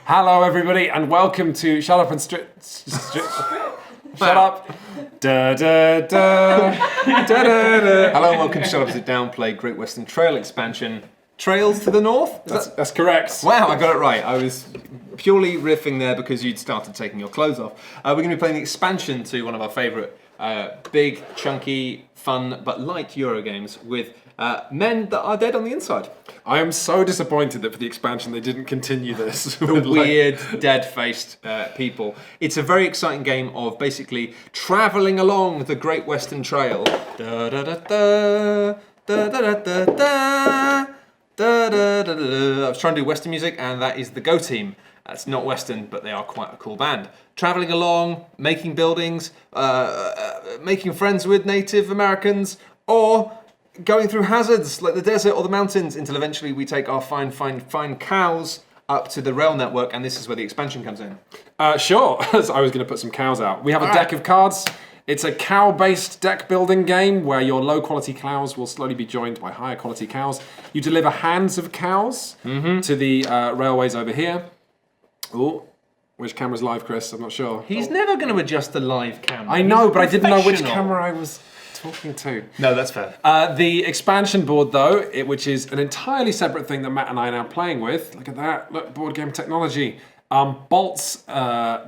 Hello, everybody, and welcome to Shut Up and Shut Up. Da, da, da, da, da, da. Hello and welcome to Shut Up, Sit Down, play Great Western Trail expansion. Trails to the north? That's correct. Wow, I got it right. I was purely riffing there because you'd started taking your clothes off. We're going to be playing the expansion to one of our favourite big, chunky, fun, but light Euro games with men that are dead on the inside. I am so disappointed that for the expansion they didn't continue this. The weird, dead-faced people. It's a very exciting game of basically travelling along the Great Western Trail. Da da da da da da da da. Da, da, da, da. I was trying to do Western music, and that is the Go Team. That's not Western, but they are quite a cool band. Travelling along, making buildings, making friends with Native Americans, or going through hazards like the desert or the mountains until eventually we take our fine cows up to the rail network, and this is where the expansion comes in. Sure, I was going to put some cows out. We have a deck of cards. It's a cow-based deck building game where your low-quality cows will slowly be joined by higher-quality cows. You deliver hands of cows to the railways over here. Oh, which camera's live, Chris? I'm not sure. He's never going to adjust the live camera. I know, but I didn't know which camera I was talking to. No, that's fair. The expansion board, though, which is an entirely separate thing that Matt and I are now playing with. Look at that. Look, board game technology. Bolts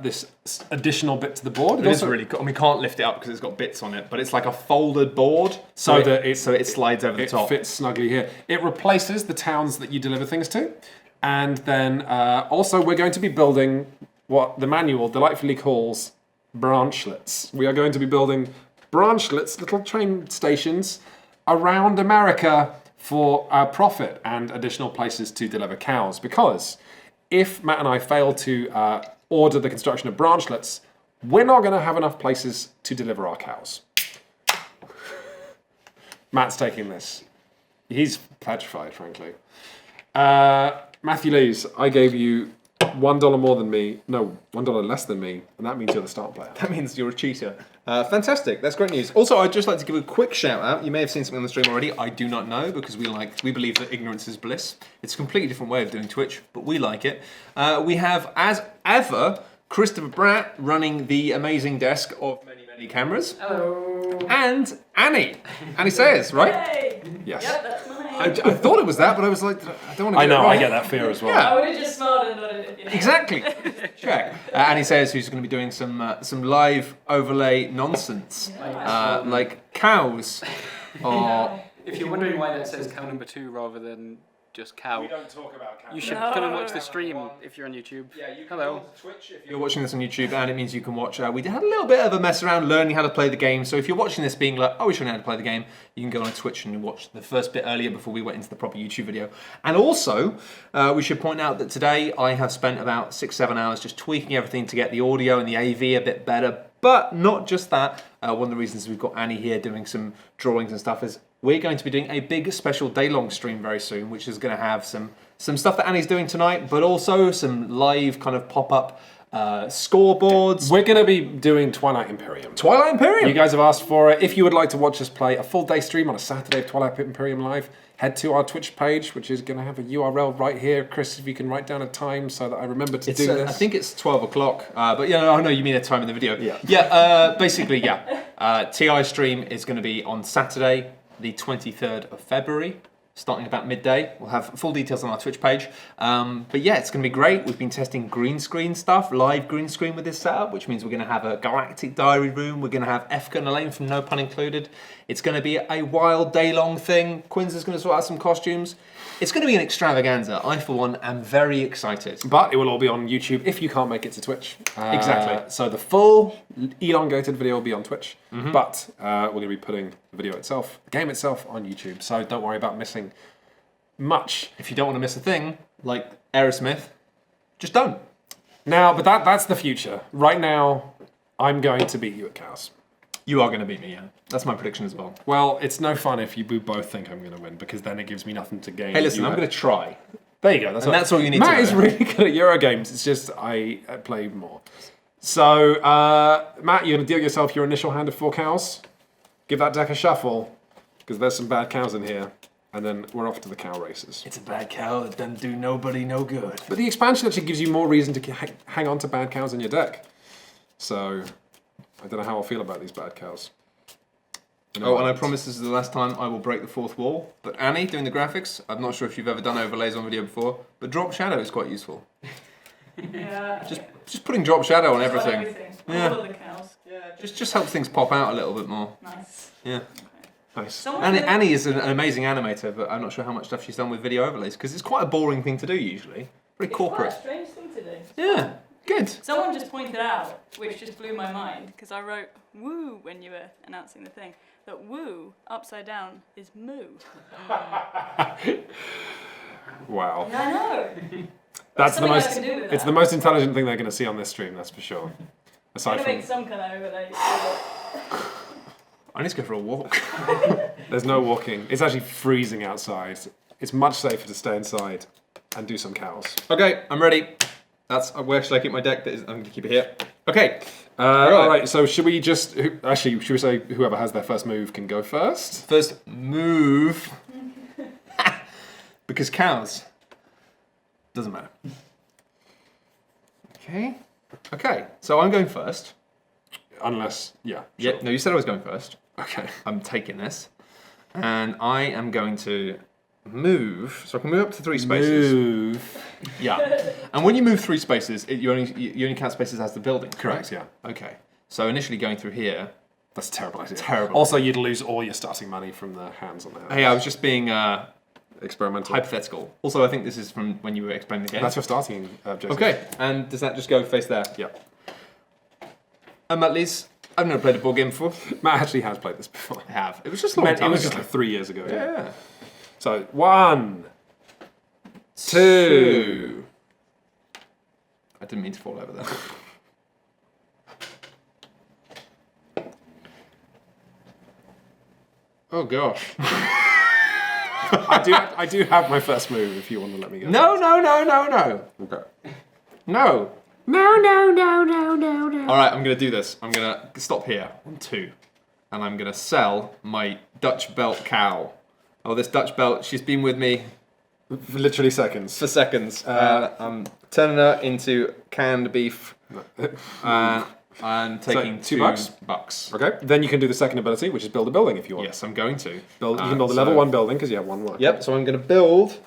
this additional bit to the board. It is really cool. And we can't lift it up because it's got bits on it, but it's like a folded board so it slides over the top. It fits snugly here. It replaces the towns that you deliver things to. And then also we're going to be building what the manual delightfully calls branchlets. We are going to be building branchlets, little train stations around America for profit and additional places to deliver cows. Because if Matt and I fail to order the construction of branchlets, we're not going to have enough places to deliver our cows. Matt's taking this. He's petrified, frankly. Matthew Lees, I gave you $1 more than me. No, $1 less than me, and that means you're the start player. That means you're a cheater. Fantastic, that's great news. Also, I'd just like to give a quick shout out. You may have seen something on the stream already. I do not know because we believe that ignorance is bliss. It's a completely different way of doing Twitch, but we like it. We have, as ever, Christopher Bratt running the amazing desk of many cameras. Hello. And Annie. Annie Sayers, right? Yay. Yes. Yep, that's mine. I thought it was that, but I was like, I don't want to I get know, it wrong. I get that fear as well. Yeah. I would have just smiled and nodded. Exactly. Check. Annie Sayers, who's going to be doing some live overlay nonsense, like cows, or If you're wondering why that says cow number 2 rather than just cow, don't talk about cows. you should come and watch the stream if you're on YouTube. yeah, you can Hello. go to Twitch if you're watching this on YouTube, and it means you can watch. We had a little bit of a mess around learning how to play the game. So if you're watching this, being like, "Oh, we should know how to play the game," you can go on Twitch and watch the first bit earlier before we went into the proper YouTube video. And also, we should point out that today I have spent about 6-7 hours just tweaking everything to get the audio and the AV a bit better. But not just that. One of the reasons we've got Annie here doing some drawings and stuff is we're going to be doing a big special day-long stream very soon, which is going to have some stuff that Annie's doing tonight, but also some live kind of pop-up scoreboards. We're going to be doing Twilight Imperium. Twilight Imperium! You guys have asked for it. If you would like to watch us play a full day stream on a Saturday of Twilight Imperium Live, head to our Twitch page, which is going to have a URL right here. Chris, if you can write down a time so that I remember to do this. I think it's 12 o'clock, but yeah, I know you mean a time in the video. Basically, TI stream is going to be on Saturday, the 23rd of February, starting about midday. We'll have full details on our Twitch page. But yeah, it's going to be great. We've been testing green screen stuff, live green screen with this setup, which means we're going to have a galactic diary room. We're going to have Efka and Elaine from No Pun Included. It's going to be a wild day-long thing. Quinn's is going to sort out some costumes. It's going to be an extravaganza. I, for one, am very excited. But it will all be on YouTube if you can't make it to Twitch. Exactly. So the full elongated video will be on Twitch, but we're going to be putting the video itself, the game itself, on YouTube. So don't worry about missing much. If you don't want to miss a thing, like Aerosmith, just don't. Now, but that's the future. Right now, I'm going to beat you at cows. You are going to beat me, yeah. That's my prediction as well. Well, it's no fun if you both think I'm going to win, because then it gives me nothing to gain. Hey, listen, I'm going to try. There you go. That's all you need Matt to know. is really good at Euro games. It's just I play more. So, Matt, you're going to deal yourself your initial hand of 4 cows. Give that deck a shuffle, because there's some bad cows in here. and then we're off to the cow races. It's a bad cow that doesn't do nobody no good. But the expansion actually gives you more reason to hang on to bad cows in your deck. So, I don't know how I feel about these bad cows. Oh, and I promise this is the last time I will break the fourth wall. But Annie, doing the graphics, I'm not sure if you've ever done overlays on video before, but drop shadow is quite useful. Yeah. Just putting drop shadow on On everything. Yeah. All of the cows. Yeah, just helps things pop out a little bit more. Nice. Yeah. Nice. Someone Annie is an amazing animator, but I'm not sure how much stuff she's done with video overlays because it's quite a boring thing to do usually. Very corporate. It's quite a strange thing to do. Yeah, good. Someone just pointed out, which just blew my mind, because I wrote woo when you were announcing the thing, that woo upside down is moo. Wow. Yeah, I know. That's the something I most. can do with It's that. the most intelligent thing they're going to see on this stream. That's for sure. I'm Aside gonna from, make some kind of overlay. I need to go for a walk. there's no walking. It's actually freezing outside. It's much safer to stay inside and do some cows. Okay, I'm ready. That's where should I keep my deck? I'm going to keep it here. Okay. All right. So should we just actually should we say whoever has their first move can go first? First move. Because cows. Doesn't matter. Okay. Okay. So I'm going first. Unless, yeah. Yeah. Sure. No, you said I was going first. Okay. I'm taking this, and I am going to move. So I can move up to 3 spaces. Move. Yeah. And when you move 3 spaces, you only count spaces as the building. Correct. Yeah. Okay. So initially going through here. That's a terrible idea. Terrible. Also, you'd lose all your starting money from the hands on the house. Hey, I was just being Experimental. hypothetical. Also, I think this is from when you were explaining the game. That's your starting objective. Okay. And does that just go face there? Yep. And Matt Lees, I've never played a board game before. Matt actually has played this before. I have. It was just a long time It was ago. just like 3 years ago. Yeah. Yeah. So 1, 2. I didn't mean to fall over there. Oh gosh. I do have my first move if you want to let me go. No. Okay. No. No. All right, I'm gonna do this. I'm gonna stop here on 2, and I'm gonna sell my Dutch belt cow. Oh, this Dutch belt, she's been with me Literally seconds. for seconds. I'm turning her into canned beef. I'm taking So, $2. Okay. Then you can do the second ability, which is build a building if you want. Yes, I'm going to. Build, you can build a level 1 building because you have 1 work. Yep. So I'm gonna build.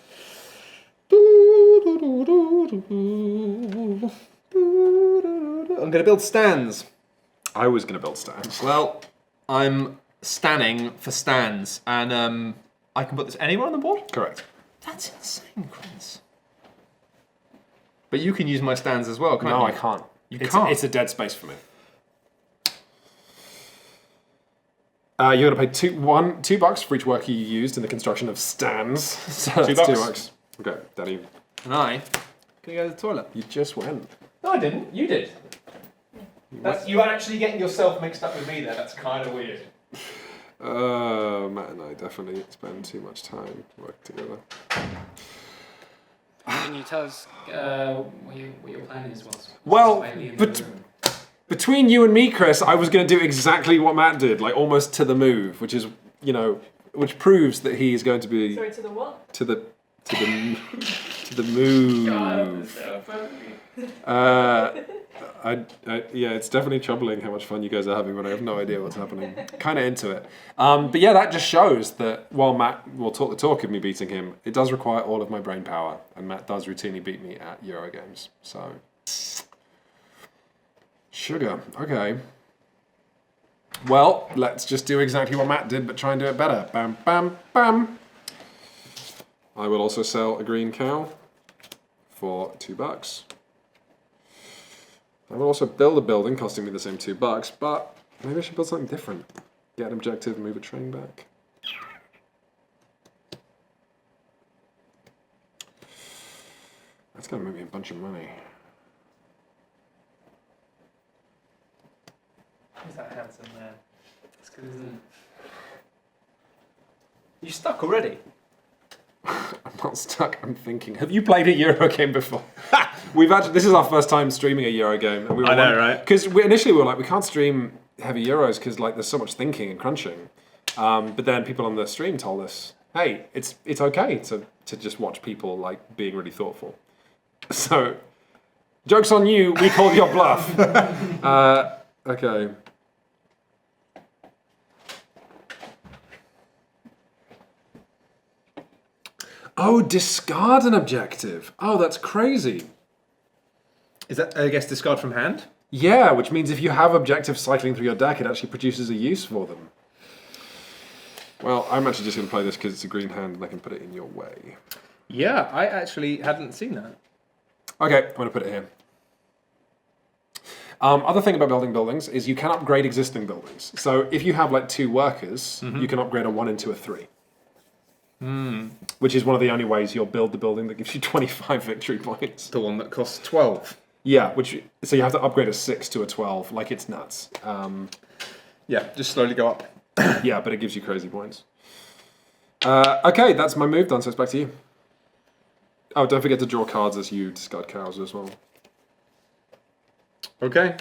I'm gonna build stands. I was going to build stands. Well, I'm standing for stands, and I can put this anywhere on the board. Correct. That's insane, Chris. But you can use my stands as well, can't No, you? I can't. You can't. It's a dead space for me. You're going to pay $2 for each worker you used in the construction of stands. So that's $2. $2. Okay, Danny, And I can go to the toilet. you just went. No, I didn't. You did. You actually getting yourself mixed up with me there. That's kind of weird. Matt and I definitely spend too much time working together. Can you tell us what your plan is? Well, Maybe in but- the room. Between you and me, Chris, I was going to do exactly what Matt did, like almost to the move, which is, which proves that he's going to be Sorry, to the what? to the move. Yeah, it's definitely troubling how much fun you guys are having when I have no idea what's happening. Kind of into it. But yeah, that just shows that while Matt will talk the talk of me beating him, it does require all of my brain power, and Matt does routinely beat me at Euro games. So, sugar. Okay. Well, let's just do exactly what Matt did, but try and do it better. Bam, bam, bam. I will also sell a green cow for $2. I will also build a building costing me the same $2, but maybe I should build something different. Get an objective, move a train back. That's gonna make me a bunch of money. Who's that handsome man? It's good, isn't it? You stuck already? I'm not stuck, I'm thinking. Have you played a Euro game before? This is our first time streaming a Euro game. And we were I know, right? Because initially we were like, we can't stream heavy Euros because there's so much thinking and crunching. But then people on the stream told us, hey, it's okay to just watch people like being really thoughtful. So, joke's on you. We called your bluff. Okay. Oh, discard an objective. Oh, that's crazy. Is that, I guess, discard from hand? Yeah, which means if you have objectives cycling through your deck, it actually produces a use for them. Well, I'm actually just going to play this because it's a green hand and I can put it in your way. Yeah, I actually hadn't seen that. Okay, I'm going to put it here. Other thing about building buildings is you can upgrade existing buildings. So if you have like 2 workers, you can upgrade a 1 into a 3. Which is one of the only ways you'll build the building that gives you 25 victory points. The one that costs 12. Yeah, so you have to upgrade a 6 to a 12, like it's nuts. Yeah, just slowly go up. Yeah, but it gives you crazy points. Okay, that's my move done, so it's back to you. Oh, don't forget to draw cards as you discard cows as well. Okay.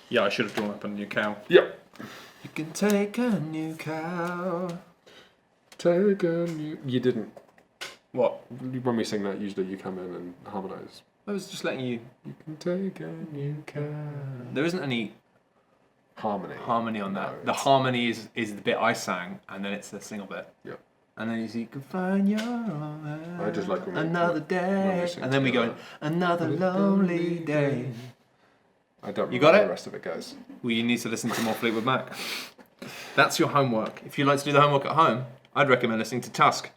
Yeah, I should have drawn up a new cow. Yep. You can take a new cow. Take a new... You didn't. What? When we sing that, usually you come in and harmonise. I was just letting you... You can take a new cow. There isn't any Harmony on that. No, The it's- harmony is the bit I sang, and then it's the single bit. Yeah. And then you can find your own I just like when we- another when day. we sing And then we go in, together. another lonely day. I don't You remember got how it? the rest of it goes. Well, you need to listen to more Fleetwood Mac. That's your homework. If you like to do the homework at home, I'd recommend listening to Tusk.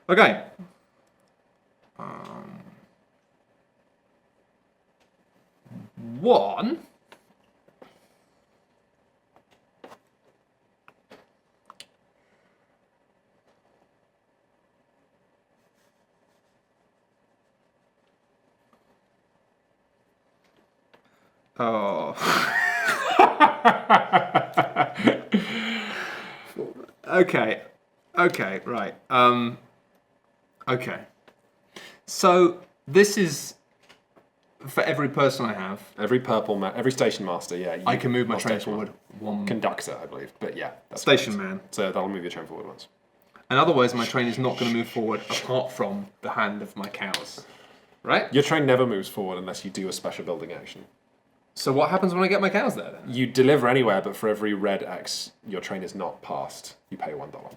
Okay. One. Oh. Okay. Okay, right. Okay. So this is for every person I have. Every station master, yeah. I can move my or train station forward one. Conductor, I believe. But yeah. That's Station correct. man. So that'll move your train forward once. And otherwise, my train is not going to move forward apart from the hand of my cows. Right? Your train never moves forward unless you do a special building action. So what happens when I get my cows there then? You deliver anywhere, but for every red X your train is not passed, you pay $1.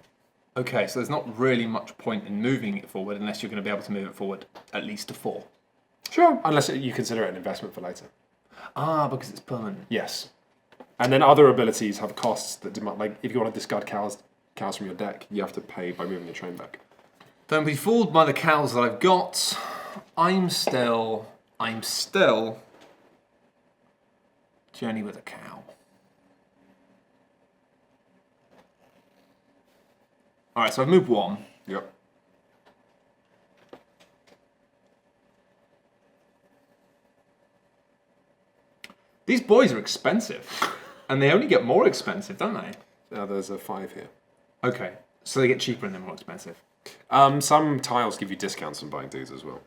Okay, so there's not really much point in moving it forward unless you're going to be able to move it forward at least to 4. Sure. Unless you consider it an investment for later. Ah, because it's permanent. Yes. And then other abilities have costs that demand, like if you want to discard cows from your deck, you have to pay by moving your train back. Don't be fooled by the cows that I've got. I'm still Journey with a cow. Alright, so I've moved 1. Yep. These boys are expensive. And they only get more expensive, don't they? Now there's a 5 here. Okay, so they get cheaper and they're more expensive. Some tiles give you discounts on buying dudes as well.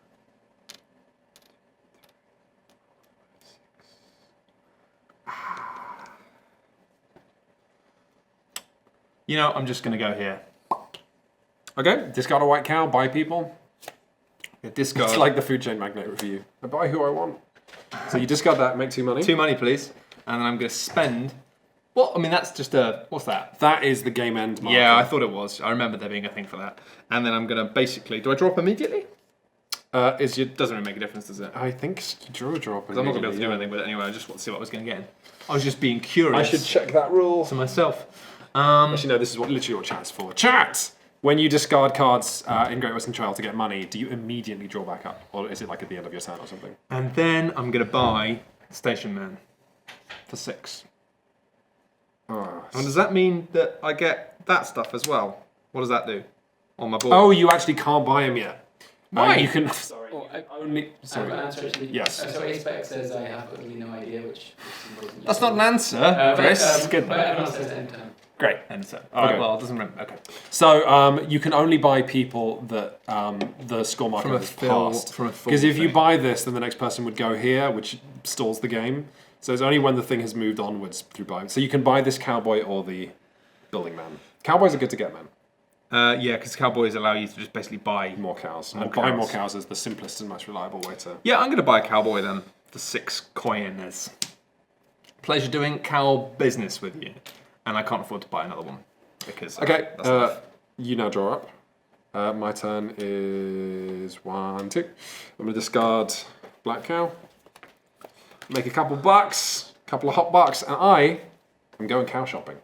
You know, I'm just going to go here. Okay, discard a white cow, buy people. Discard. It's like the food chain magnate review. I buy who I want. So you discard that, make 2 money. 2 money, please. And then I'm going to spend... Well, I mean, that's just a... What's that? That is the game end marker. Yeah, I thought it was. I remember there being a thing for that. And then I'm going to basically... Do I drop immediately? Doesn't really make a difference, does it? I think you drew a drop. Because I'm not going to be able to do anything with it anyway. I just want to see what I was going to get in. I was just being curious. I should check that rule. to myself. Actually, no, this is literally what chat's for. Chat! When you discard cards in Great Western Trail to get money, do you immediately draw back up? Or is it like at the end of your turn or something? And then I'm going to buy Station Man for 6. Oh, And does that mean that I get that stuff as well? What does that do on my board? oh, you actually can't buy them yet. Why? You can... Sorry, Well, you can only... Sorry. Yes. So Aspec says I have utterly no idea, which That's not an answer, Chris. good. But everyone says end time. Great. Answer. All right, Okay. well, it doesn't remember. Okay. So you can only buy people that the score marker From a has fill- passed. from a full Because if you thing. buy this, then the next person would go here, which stalls the game. So it's only when the thing has moved onwards through buying. So you can buy this cowboy or the building man. Cowboys are good to get, man. Yeah, because cowboys allow you to just basically buy. More cows. More And buying more cows. cows is the simplest and most reliable way to... Yeah, I'm going to buy a cowboy then. The 6 coiners. Pleasure doing cow business with you. And I can't afford to buy another one. Because Okay, that's enough. you now draw up. My turn is 1, 2. I'm going to discard black cow. Make a couple bucks, couple of hot bucks, and I am going cow shopping.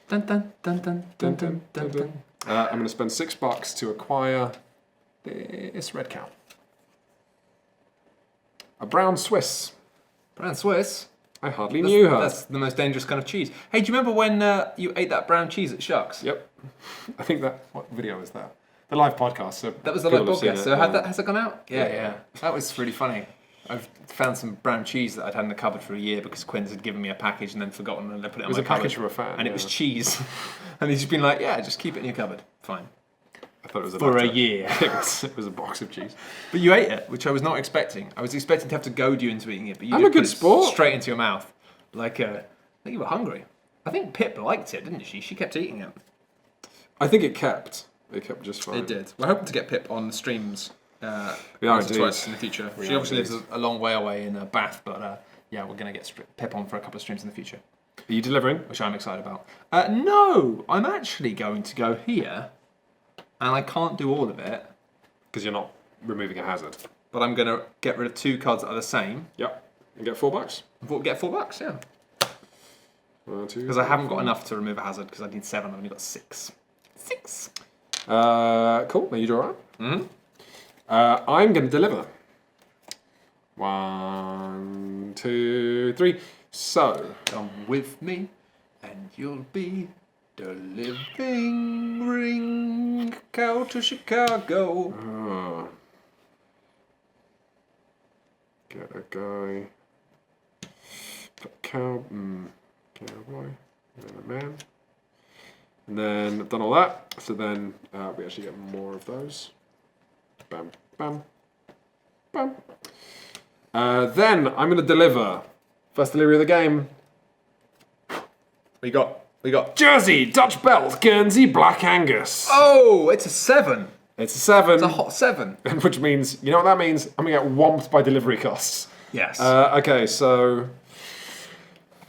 Dun, dun, dun, dun, dun, dun, dun, dun. I'm going to spend $6 to acquire this red cow. A brown Swiss. Brown Swiss. I hardly knew her. That's the most dangerous kind of cheese. Hey, do you remember when you ate that brown cheese at Shucks? Yep. I think that... What video is that? The live podcast. So That was the live people have seen podcast. it, So has that gone out? Yeah. Yeah. That was really funny. I've found some brown cheese that I'd had in the cupboard for a year because Quinn's had given me a package and then forgotten and I put it, It was in a my cupboard. package from a fan. And it was cheese. And he's just been like, yeah, just keep it in your cupboard. Fine. I thought it was a For a letter. year. it was a box of cheese. But you ate it, which I was not expecting. I was expecting to have to goad you into eating it, but you I'm did a good put it sport. straight into your mouth. Like, I think you were hungry. I think Pip liked it, didn't she? She kept eating it. I think it kept. It kept just fine. It did. We're hoping to get Pip on the streams We are once or indeed. twice in the future. We She are obviously indeed. lives a long way away in Bath, but yeah, we're going to get Pip on for a couple of streams in the future, Are you delivering? which I'm excited about. No, I'm actually going to go here, and I can't do all of it, Because you're not removing a hazard. but I'm going to get rid of 2 cards that are the same. Yep. And get $4. Get $4, yeah. 1, 2. Because I haven't got enough to remove a hazard, because I need 7, I've only got 6. 6! Cool. Now you draw up. Mm-hmm. I'm going to deliver. 1, 2, 3. So, Come with me, and you'll be delivering cow to Chicago. Get a guy. Cowboy. And then a man. And then I've done all that. So then we actually get more of those. Bam, bam, bam. Then I'm going to deliver. First delivery of the game. We got. Jersey, Dutch Belt, Guernsey, Black Angus. Oh, it's a 7. It's a 7. It's a hot 7. Which means, you know what that means? I'm going to get whomped by delivery costs. Yes. Okay, so...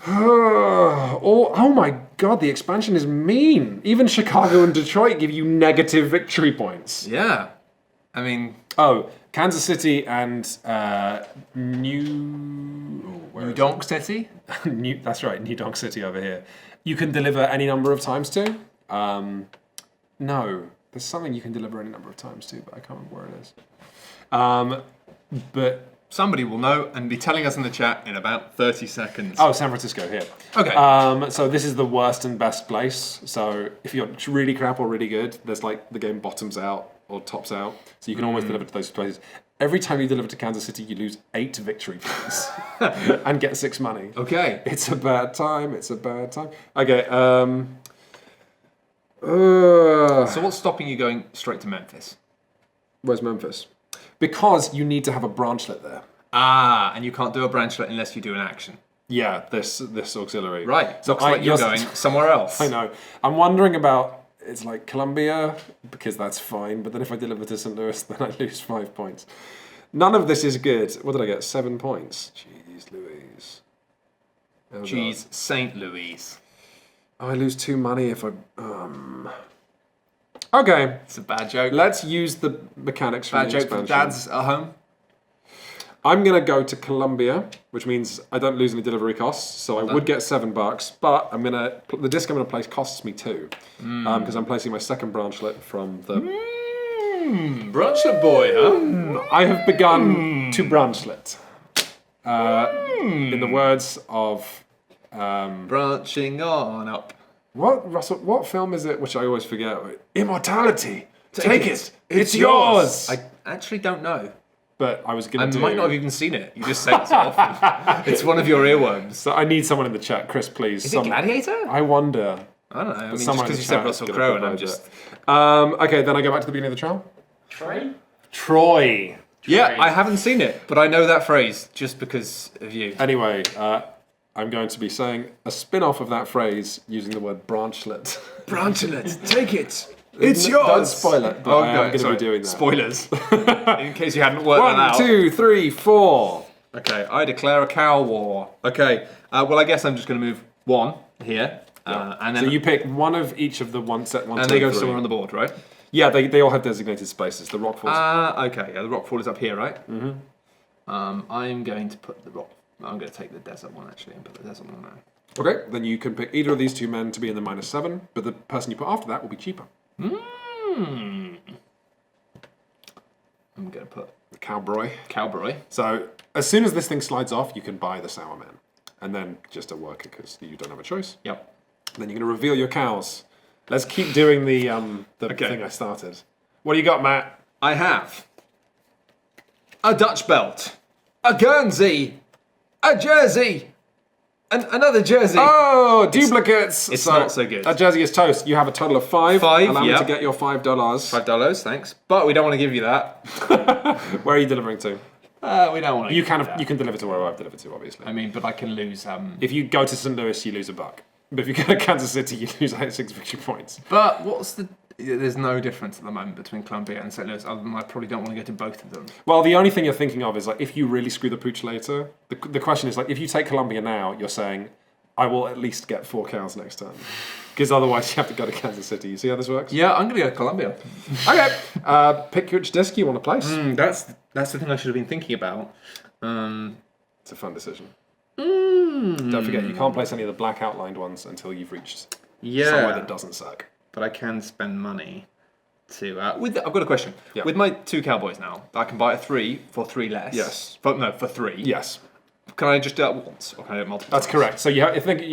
oh my god, the expansion is mean. Even Chicago and Detroit give you negative victory points. yeah. I mean, Oh, Kansas City and New Donk City. That's right, New Donk City over here. You can deliver any number of times to. No, there's something you can deliver any number of times to, but I can't remember where it is. But Somebody will know and be telling us in the chat in about 30 seconds. oh, San Francisco here. Okay. So this is the worst and best place. So if you're really crap or really good, there's like the game bottoms out or tops out. So you can always deliver to those places. Every time you deliver to Kansas City, you lose 8 victory points and get 6 money. Okay. It's a bad time. It's a bad time. Okay. So what's stopping you going straight to Memphis? Where's Memphis? Because you need to have a branchlet there. Ah, and you can't do a branchlet unless you do an action. Yeah, this auxiliary. Right. So Looks like you're you're- going somewhere else. I know. I'm wondering about. It's like Columbia because that's fine, but then if I deliver to St. Louis, then I lose 5 points. None of this is good. What did I get? 7 points. Jeez Louise. Oh, Jeez, St. Louis. God. I lose 2 money if I. Okay, It's a bad joke. let's use the mechanics from Bad the joke for expansion. dads at home. I'm gonna go to Columbia, which means I don't lose any delivery costs, so I would get $7. But the disc I'm gonna place costs me 2, because I'm placing my second branchlet from the. Branchlet boy, huh? I have begun to branchlet. In the words of Branching on up. what Russell? What film is it? Which I always forget. Immortality. Take it. It's yours. I actually don't know. But I was I gonna do. might not have even seen it. You just say it so often. It's one of your earworms. So I need someone in the chat, Chris, please. Is it Gladiator? I wonder. I don't know. I mean, just someone in because the you said chat Russell is gonna Crowe and I'm provide just... it. Okay, then I go back to the beginning of the trial. Trey? Troy. Yeah, I haven't seen it, but I know that phrase just because of you. Anyway, I'm going to be saying a spin-off of that phrase using the word branchlet. Branchlets, take it. Don't spoil it, but I am going to sorry. be doing that. Spoilers. In case you hadn't worked that 1, out. 2, 3, 4. Okay, I declare a cow war. Okay, well, I guess I'm just going to move 1 here. And then So you pick one of each of the one set 1, and 2, they go 3. somewhere on the board, right? Yeah, they all have designated spaces. The rock falls. Okay, yeah, the rockfall is up here, right? Mm-hmm. I'm going to put the rock. I'm going to take the desert one actually and put the desert one there. Okay, then you can pick either of these 2 men to be in the -7, but the person you put after that will be cheaper. I'm going to put The cowboy. cowboy. So as soon as this thing slides off, you can buy the sour man, and then just a worker because you don't have a choice. Yep. Then you're going to reveal your cows. Let's keep doing the thing I started. What do you got, Matt? I have a Dutch belt, a Guernsey, a jersey, and another jersey. Oh, duplicates! It's not so good. That jersey is toast. You have a total of 5. 5, Allow me yep. to get your $5. $5, thanks. But we don't want to give you that. Where are you delivering to? We don't want to. You can deliver to where I've delivered to, obviously. I mean, but I can lose. If you go to St. Louis, you lose $1. But if you go to Kansas City, you lose 6 victory points. But what's the? There's no difference at the moment between Columbia and St. Louis, other than I probably don't want to go to both of them. Well, the only thing you're thinking of is like if you really screw the pooch later. The question is like if you take Columbia now, you're saying I will at least get 4 cows next turn, because otherwise you have to go to Kansas City. You see how this works? Yeah, I'm going to go to Columbia. Okay. Pick which disc you want to place. That's the thing I should have been thinking about. It's a fun decision. Don't forget, you can't place any of the black outlined ones until you've reached somewhere that doesn't suck. But I can spend money to. I've got a question. Yeah. With my 2 cowboys now, I can buy a 3 for 3 less. Yes. For 3. Yes. Can I just do it once, or can I do it multiple That's times? correct. So you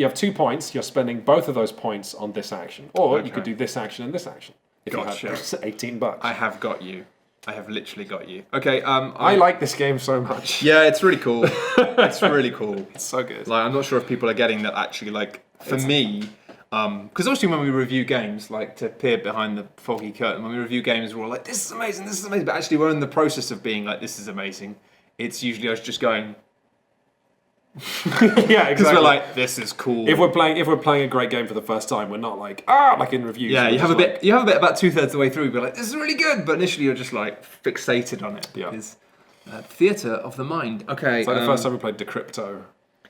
have 2 points. You're spending both of those points on this action, or you could do this action and this action. If Gotcha. you had $18. I have got you. I have literally got you. Okay. I like this game so much. Yeah, it's really cool. It's really cool. It's so good. Like, I'm not sure if people are getting that actually. Like, for me, because obviously when we review games, like to peer behind the foggy curtain, when we review games, we're all like, "This is amazing, this is amazing." But actually, we're in the process of being like, "This is amazing." It's usually us just going, Yeah, because we're like, "This is cool." if we're playing a great game for the first time, we're not like like in reviews. Yeah, we're you have a just bit. You have a bit about 2/3 of the way through. You're like, "This is really good," but initially you're just like fixated on it. Yeah. Because theatre of the mind. Okay. It's like the first time we played Decrypto.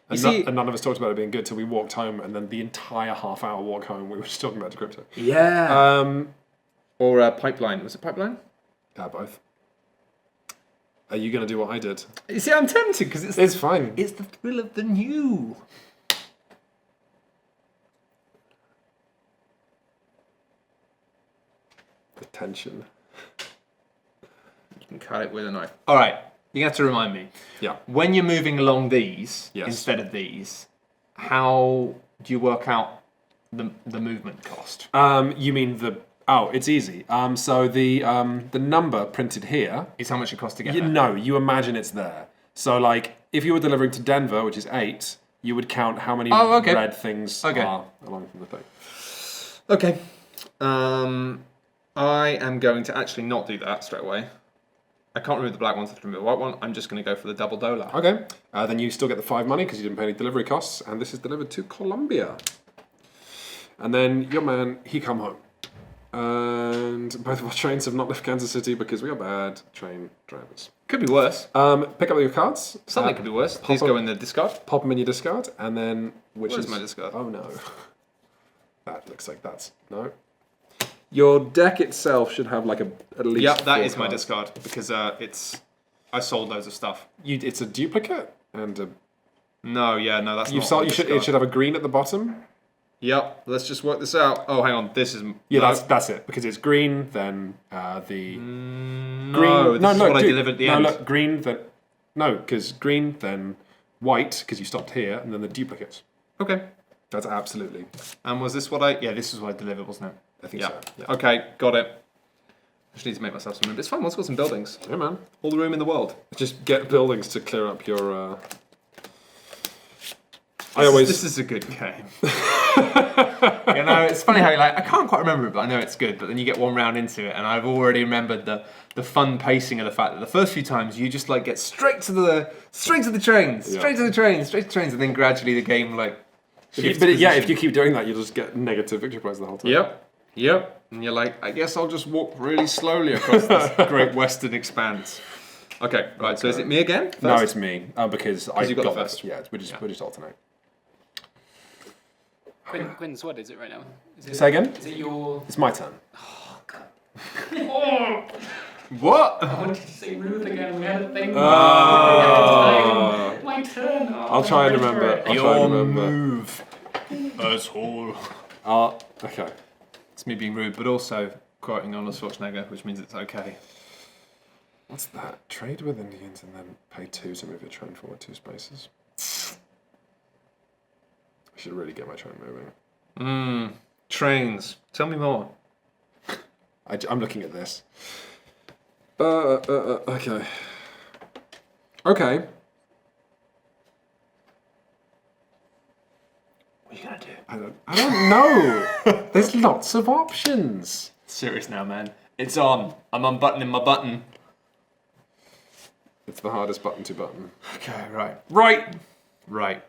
And, see- and none of us talked about it being good till we walked home, and then the entire half-hour walk home we were just talking about Decrypto. Yeah. Or Pipeline. Was it Pipeline? Both. Are you going to do what I did? You see, I'm tempted because It's fine. It's the thrill of the new. The tension. You can cut it with a knife. All right. You have to remind me. Yeah. When you're moving along these Yes. instead of these, how do you work out the movement cost? You mean the... Oh, it's easy. So the number printed here... Is how much it costs to get You, there? no, you imagine it's there. So, like, if you were delivering to Denver, which is 8, you would count how many red things are along the thing. Okay. I am going to actually not do that straight away. I can't remove the black ones, I have to remove the white one. I'm just going to go for the double dollar. Okay. Then you still get the 5 money because you didn't pay any delivery costs, and this is delivered to Columbia. And then your man, he come home. And both of our trains have not left Kansas City because we are bad train drivers. Could be worse. Pick up your cards. Something could be worse. Please go in the discard. Pop them in your discard, and then Where's my discard? Oh no, that looks like that's no. Your deck itself should have like at least. Yeah, that 4 is my cards. discard because I sold loads of stuff. It's a duplicate, and No, that's you've not. sold. my It discard. should have a green at the bottom. Yep. Let's just work this out. Oh, hang on. This is Yeah, no. that's it because it's green. Then the No, green. this is what I delivered at the end. No, look, green. Then no, because green. Then white because you stopped here, and then the duplicates. Okay. That's absolutely. And was this what I? Yeah, this is what I delivered, wasn't it? I think Yeah. so. Yeah. Okay, got it. I just need to make myself some room. It's fine. Once I've got some buildings, Yeah, man. all the room in the world. Just get buildings to clear up your. This is a good game. You know, it's funny how you're like, I can't quite remember it, but I know it's good. But then you get one round into it, and I've already remembered the fun pacing of the fact that the first few times you just like get straight to the trains, straight to the trains, and then gradually the game like. If you keep doing that, you'll just get negative victory points the whole time. Yep. And you're like, I guess I'll just walk really slowly across this great western expanse. Okay, right. So is it me again? First? No, it's me because I you got got the this. first. Yeah, we just alternate. Quinn's, what is it right now? Is it, Say again? Is it your... It's my turn. What? I wanted to say Ruth again. We had a thing. Oh. My turn. Oh, I'll try and I'm ready for remember. it. I'll try and remember. Move, asshole. Okay. It's me being rude, but also quoting Arnold Schwarzenegger, which means it's okay. What's that? Trade with Indians and then pay 2 to move your train forward 2 spaces. I should really get my train moving. Trains. Tell me more. I'm looking at this. Okay. Okay. What are you gonna do? I don't know. There's lots of options. Serious now, man. It's on. I'm unbuttoning my button. It's the hardest button to button. Okay, right. Right. Right.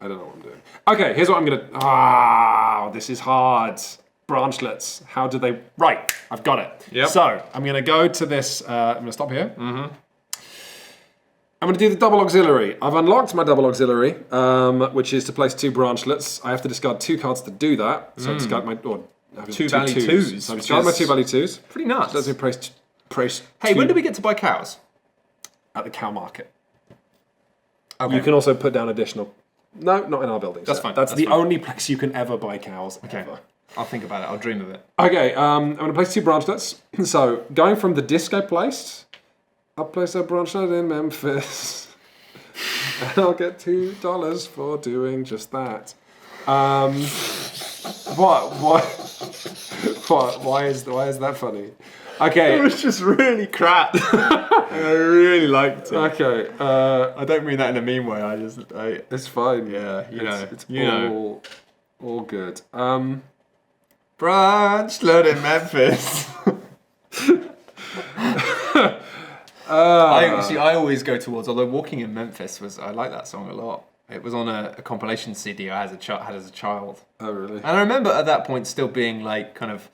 I don't know what I'm doing. Okay, here's what I'm gonna. This is hard. Branchlets. How do they? Right. I've got it. Yep. So I'm gonna go to this. I'm gonna stop here. I'm gonna do the double auxiliary. I've unlocked my double auxiliary, which is to place 2 branchlets. I have to discard 2 cards to do that. So I discard my Two value twos, So I which discard my is 2 value 2s. Pretty nuts. So let me place. Hey, 2 when do we get to buy cows? at the cow market? Okay. You can also put down additional. No, not in our buildings. That's fine, That's that's the fine. only place you can ever buy cows. Okay. Ever. I'll think about it. I'll dream of it. Okay, I'm going to place 2 branchlets. So, going from the disc I placed, I'll place a branchlet in Memphis. And I'll get $2 for doing just that. What? Why is that funny? Okay. It was just really crap. And I really liked it. Okay. I don't mean that in a mean way. It's fine. Yeah, It's you know. all good. Branchlet in Memphis. I always go towards. Although Walking in Memphis I like that song a lot. It was on a compilation CD I had as a child. Oh really? And I remember at that point still being like kind of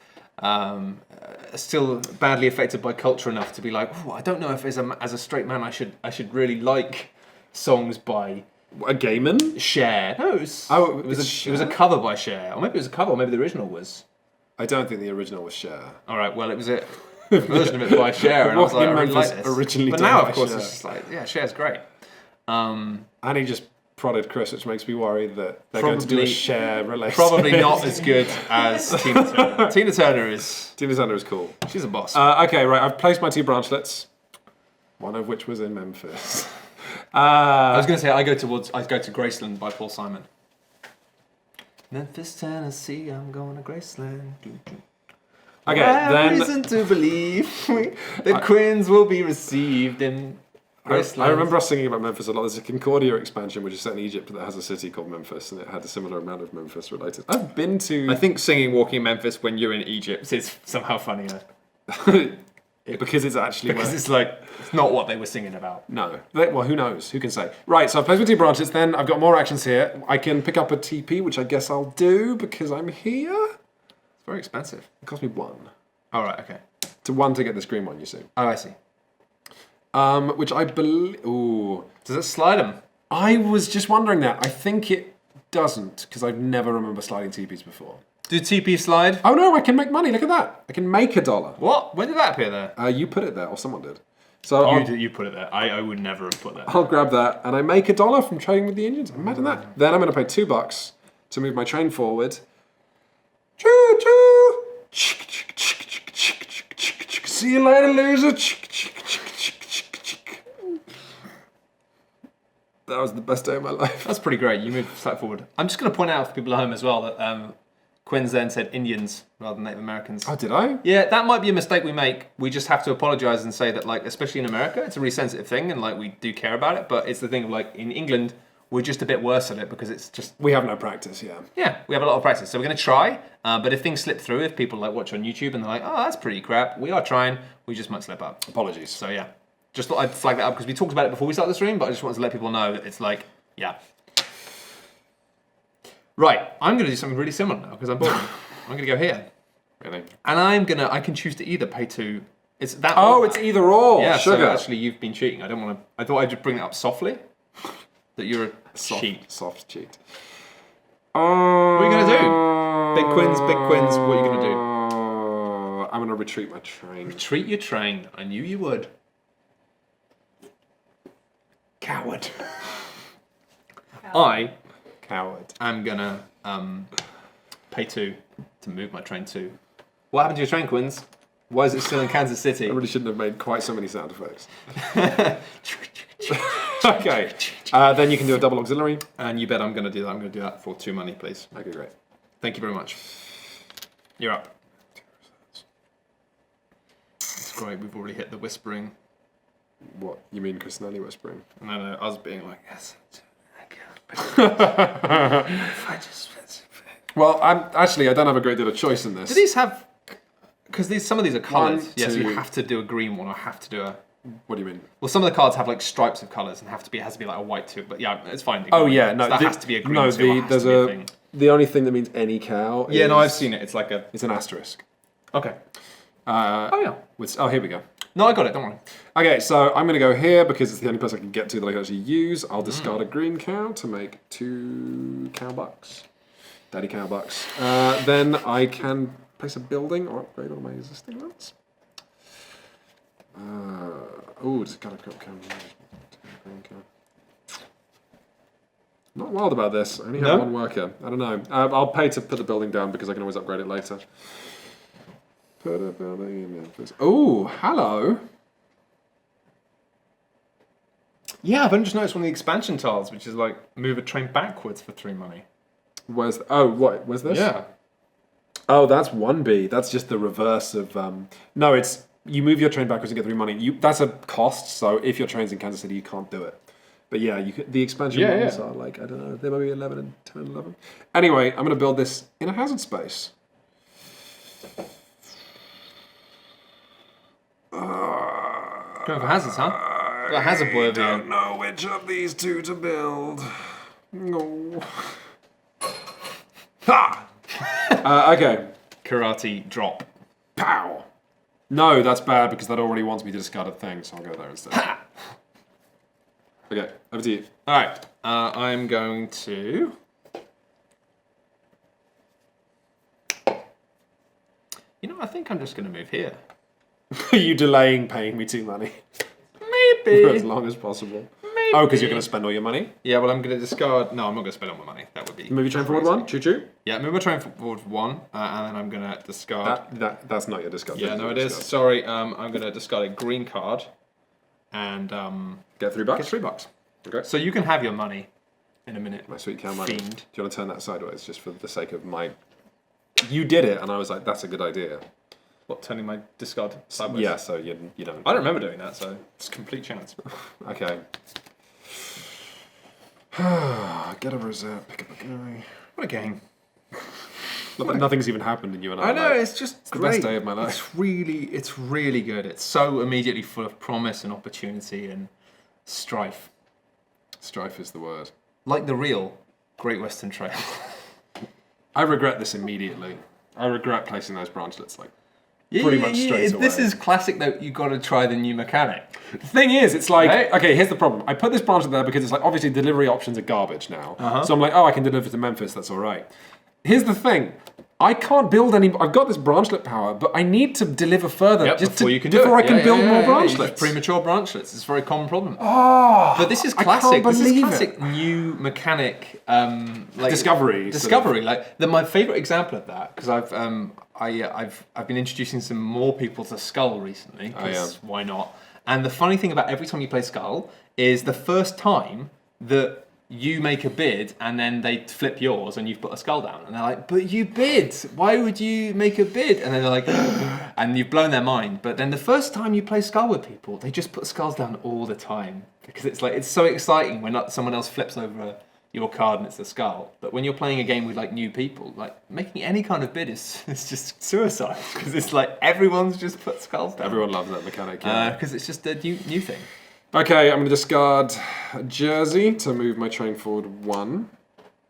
still badly affected by culture enough to be like, I don't know if as a straight man I should really like songs by A gay man? Cher. No, it was it's it was a cover by Cher, or maybe it was a cover, or maybe the original was. I don't think the original was Cher. All right, well it was a version of it by Cher, and I was like, I really like this. Originally but done now by of course Cher. it's just like, yeah, Cher's great. And he just prodded Chris, which makes me worried that they're going to do a Probably- Cher related. Probably not as good as Tina Turner. Tina Turner is Tina Turner is cool. she's a boss. Okay, right. I've placed my 2 branchlets, one of which was in Memphis. I was going to say I go to Graceland by Paul Simon. Memphis, Tennessee, I'm going to Graceland. Okay, I have then reason to believe that Quins will be received in Graceland. I remember us singing about Memphis a lot. There's a Concordia expansion, which is set in Egypt, that has a city called Memphis, and it had a similar amount of Memphis related. I've been to. I think singing "Walking in Memphis" when you're in Egypt is somehow funnier because it's actually because it's like it's not what they were singing about. No. Well, who knows? Who can say? Right, so I've placed my 2 branches. Then I've got more actions here. I can pick up a TP, which I guess I'll do because I'm here. It's very expensive. It cost me 1. All right, okay. To 1 to get this green one, you see. Oh, I see. Which I believe. Ooh. Does it slide them? I was just wondering that. I think it doesn't because I've never remember sliding TPs before. Do TP slide? Oh no, I can make money. Look at that. I can make $1. What? When did that appear there? You put it there, or someone did. So You put it there. I would never have put that. I'll grab that, and I make $1 from trading with the Indians. Imagine that. Then I'm going to pay $2 to move my train forward. Choo choo. See you later, loser. That was the best day of my life. That's pretty great. You moved slightly forward. I'm just going to point out for people at home as well that Quinn's then said Indians rather than Native Americans. Oh, did I? Yeah, that might be a mistake we make. We just have to apologise and say that, like, especially in America, it's a really sensitive thing, and like we do care about it. But it's the thing of like in England, We're just a bit worse at it because it's just... We have no practice, yeah. Yeah, we have a lot of practice. So we're going to try, but if things slip through, if people like watch on YouTube and they're like, oh, that's pretty crap, we are trying, we just might slip up. Apologies. So yeah, just thought I'd flag that up because we talked about it before we started the stream, but I just wanted to let people know that it's like, yeah. Right, I'm going to do something really similar now because I'm bored. I'm going to go here. Really? And I can choose to either pay to... It's that. Oh, it's either or. Yeah, sugar. so actually you've been cheating. I don't want to... I thought I'd just bring it up softly. That you're a cheat. Soft cheat. What are you going to do? Big quins, what are you going to do? I'm going to retreat my train. Retreat your train. I knew you would. Coward. I Coward. am going to pay to move my train to... What happened to your train, Quins? Why is it still in Kansas City? I really shouldn't have made quite so many sound effects. Okay. Then you can do a double auxiliary. And you bet I'm going to do that. I'm going to do that for 2 money, please. Okay, great. Thank you very much. You're up. That's great. We've already hit the whispering. What? You mean Christinelli whispering? No, us being like, yes. Well, I don't have a great deal of choice in this. Do these have... Because some of these are coloured. One, Yes, you two. have to do a green one or have to do a... What do you mean? Well, some of the cards have like stripes of colours and it has to be like a white too. But yeah, it's fine. Oh yeah, no, so that has to be a green too. Or has there's to be a thing. the only thing that means any cow. Yeah, is, no, I've seen it. It's like a... It's an asterisk. Okay. Oh yeah. Here we go. No, I got it. Don't worry. Okay, so I'm going to go here because it's the only place I can get to that I can actually use. I'll discard a green cow to make 2 cow bucks. Daddy cow bucks. Then I can place a building or upgrade on my existing ones. Just got a green cow. Not wild about this. I only have 1 worker. I don't know. I'll pay to put the building down because I can always upgrade it later. Put a building in there, please. Oh, hello. Yeah, I've only just noticed one of the expansion tiles, which is like move a train backwards for 3 money. Where's this? Yeah. Oh, that's 1B. That's just the reverse of... No, it's... You move your train backwards and get 3 money. That's a cost, so if your train's in Kansas City, you can't do it. But yeah, the expansion ones are like, I don't know, they might be 11 and 10 and 11. Anyway, I'm going to build this in a hazard space. Going for hazards, huh? Got a hazard boy over I here. don't know which of these 2 to build. No. Ha! Okay. Karate drop. Pow! No, that's bad because that already wants me to discard a thing, so I'll go there instead. Okay, over to you. All right. I'm going to... You know, I think I'm just going to move here. Are you delaying paying me 2 money? Maybe. For as long as possible. Maybe. Oh, because you're going to spend all your money? Yeah, well, I'm going to discard... No, I'm not going to spend all my money. That would be... Move your train forward 1, choo-choo. Yeah, move my train forward 1, and then I'm going to discard... That's not your discard. Yeah, That's no, your it is. discard. Sorry, I'm going to discard a green card, and Get $3? get $3. Okay. So you can have your money in a minute. My sweet cow money. Fiend. Do you want to turn that sideways just for the sake of my... You did it, and I was like, that's a good idea. What, turning my discard sideways? Yeah, so you don't... I don't remember doing that, so it's a complete chance. Okay. Get a rosette, pick up a guy. What a game. Look, like nothing's even happened in you and I. I know, it's just the great. best day of my life. It's really good. It's so immediately full of promise and opportunity and strife. Strife is the word. Like the real Great Western Trail. I regret this immediately. I regret placing those branchlets like pretty much straight away. This is classic though, you got to try the new mechanic. The thing is, it's like, Right? okay, here's the problem. I put this branchlet there because it's like, obviously delivery options are garbage now. So I'm like, oh, I can deliver to Memphis, that's all right. Here's the thing. I can't build any. I've got this branchlet power, but I need to deliver further Before I can build more You branchlets. just premature branchlets. It's a very common problem. Oh, But this is I classic. can't This is believe classic it. new mechanic. Like Discovery. Discovery. Like my favorite example of that, because I've been introducing some more people to Skull recently. 'Cause why not? And the funny thing about every time you play Skull is the first time that you make a bid and then they flip yours and you've put a skull down. And they're like, but you bid. Why would you make a bid? And then they're like, and you've blown their mind. But then the first time you play skull with people, they just put skulls down all the time. Because it's so exciting when someone else flips over your card and it's a skull. But when you're playing a game with like new people, like making any kind of bid is just suicide. Because it's like everyone's just put skulls down. Everyone loves that mechanic. Yeah. Because it's just a new thing. Okay, I'm going to discard a jersey to move my train forward 1.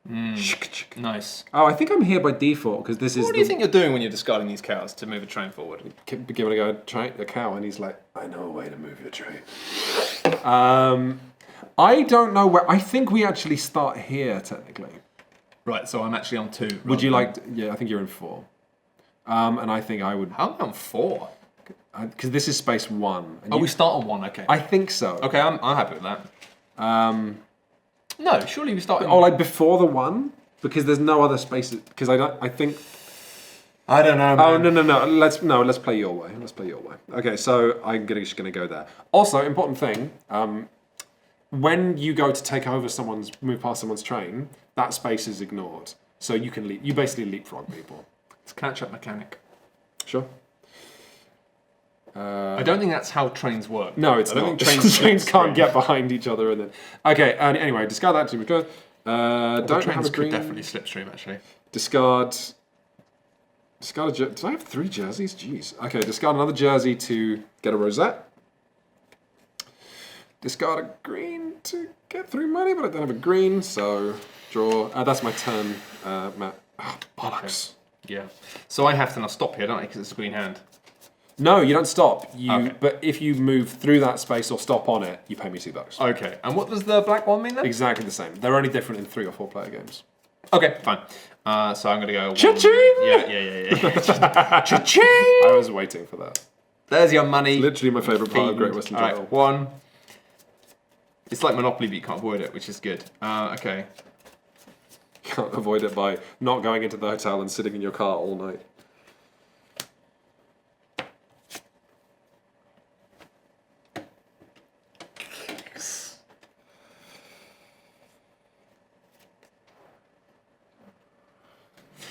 Nice. Oh, I think I'm here by default because this is. What do you think you're doing when you're discarding these cows to move a train forward? Giving a go a cow, and he's like, I know a way to move your train. I don't know where. I think we actually start here technically. Right, so I'm actually on 2. Would you like? Yeah, I think you're in 4. And I think I would. How am I on 4? Because this is space 1. Oh, we start on 1. Okay. I think so. Okay, I'm happy with that. No, surely we start. Oh, like before the 1, because there's no other spaces. Because I think. I don't know. Man. Oh no! Let's play your way. Let's play your way. Okay, so I'm just gonna go there. Also, important thing. When you go to take over move past someone's train, that space is ignored. So you can you basically leapfrog people. It's a catch-up mechanic. Sure. I don't think that's how trains work. No, it's I don't not. think Trains can't get behind each other and then. Okay. Anyway, discard that to return. Don't Trains have a could green. definitely slipstream actually. Discard a did I have 3 jerseys? Jeez. Okay, discard another jersey to get a rosette. Discard a green to get 3 money, but I don't have a green, so draw. That's my turn, Matt. Oh, bollocks. Okay. Yeah. So I have to now stop here, don't I? Because it's a green hand. No, you don't stop. Okay. But if you move through that space or stop on it, you pay me $2. Okay. And what does the black one mean then? Exactly the same. They're only different in 3 or 4 player games. Okay, fine. So I'm going to go... Cha-ching! Yeah. Cha-ching! I was waiting for that. There's your money. Literally my favourite part of Great Western Trail. Alright, 1. It's like Monopoly, but you can't avoid it, which is good. Okay. Can't avoid it by not going into the hotel and sitting in your car all night.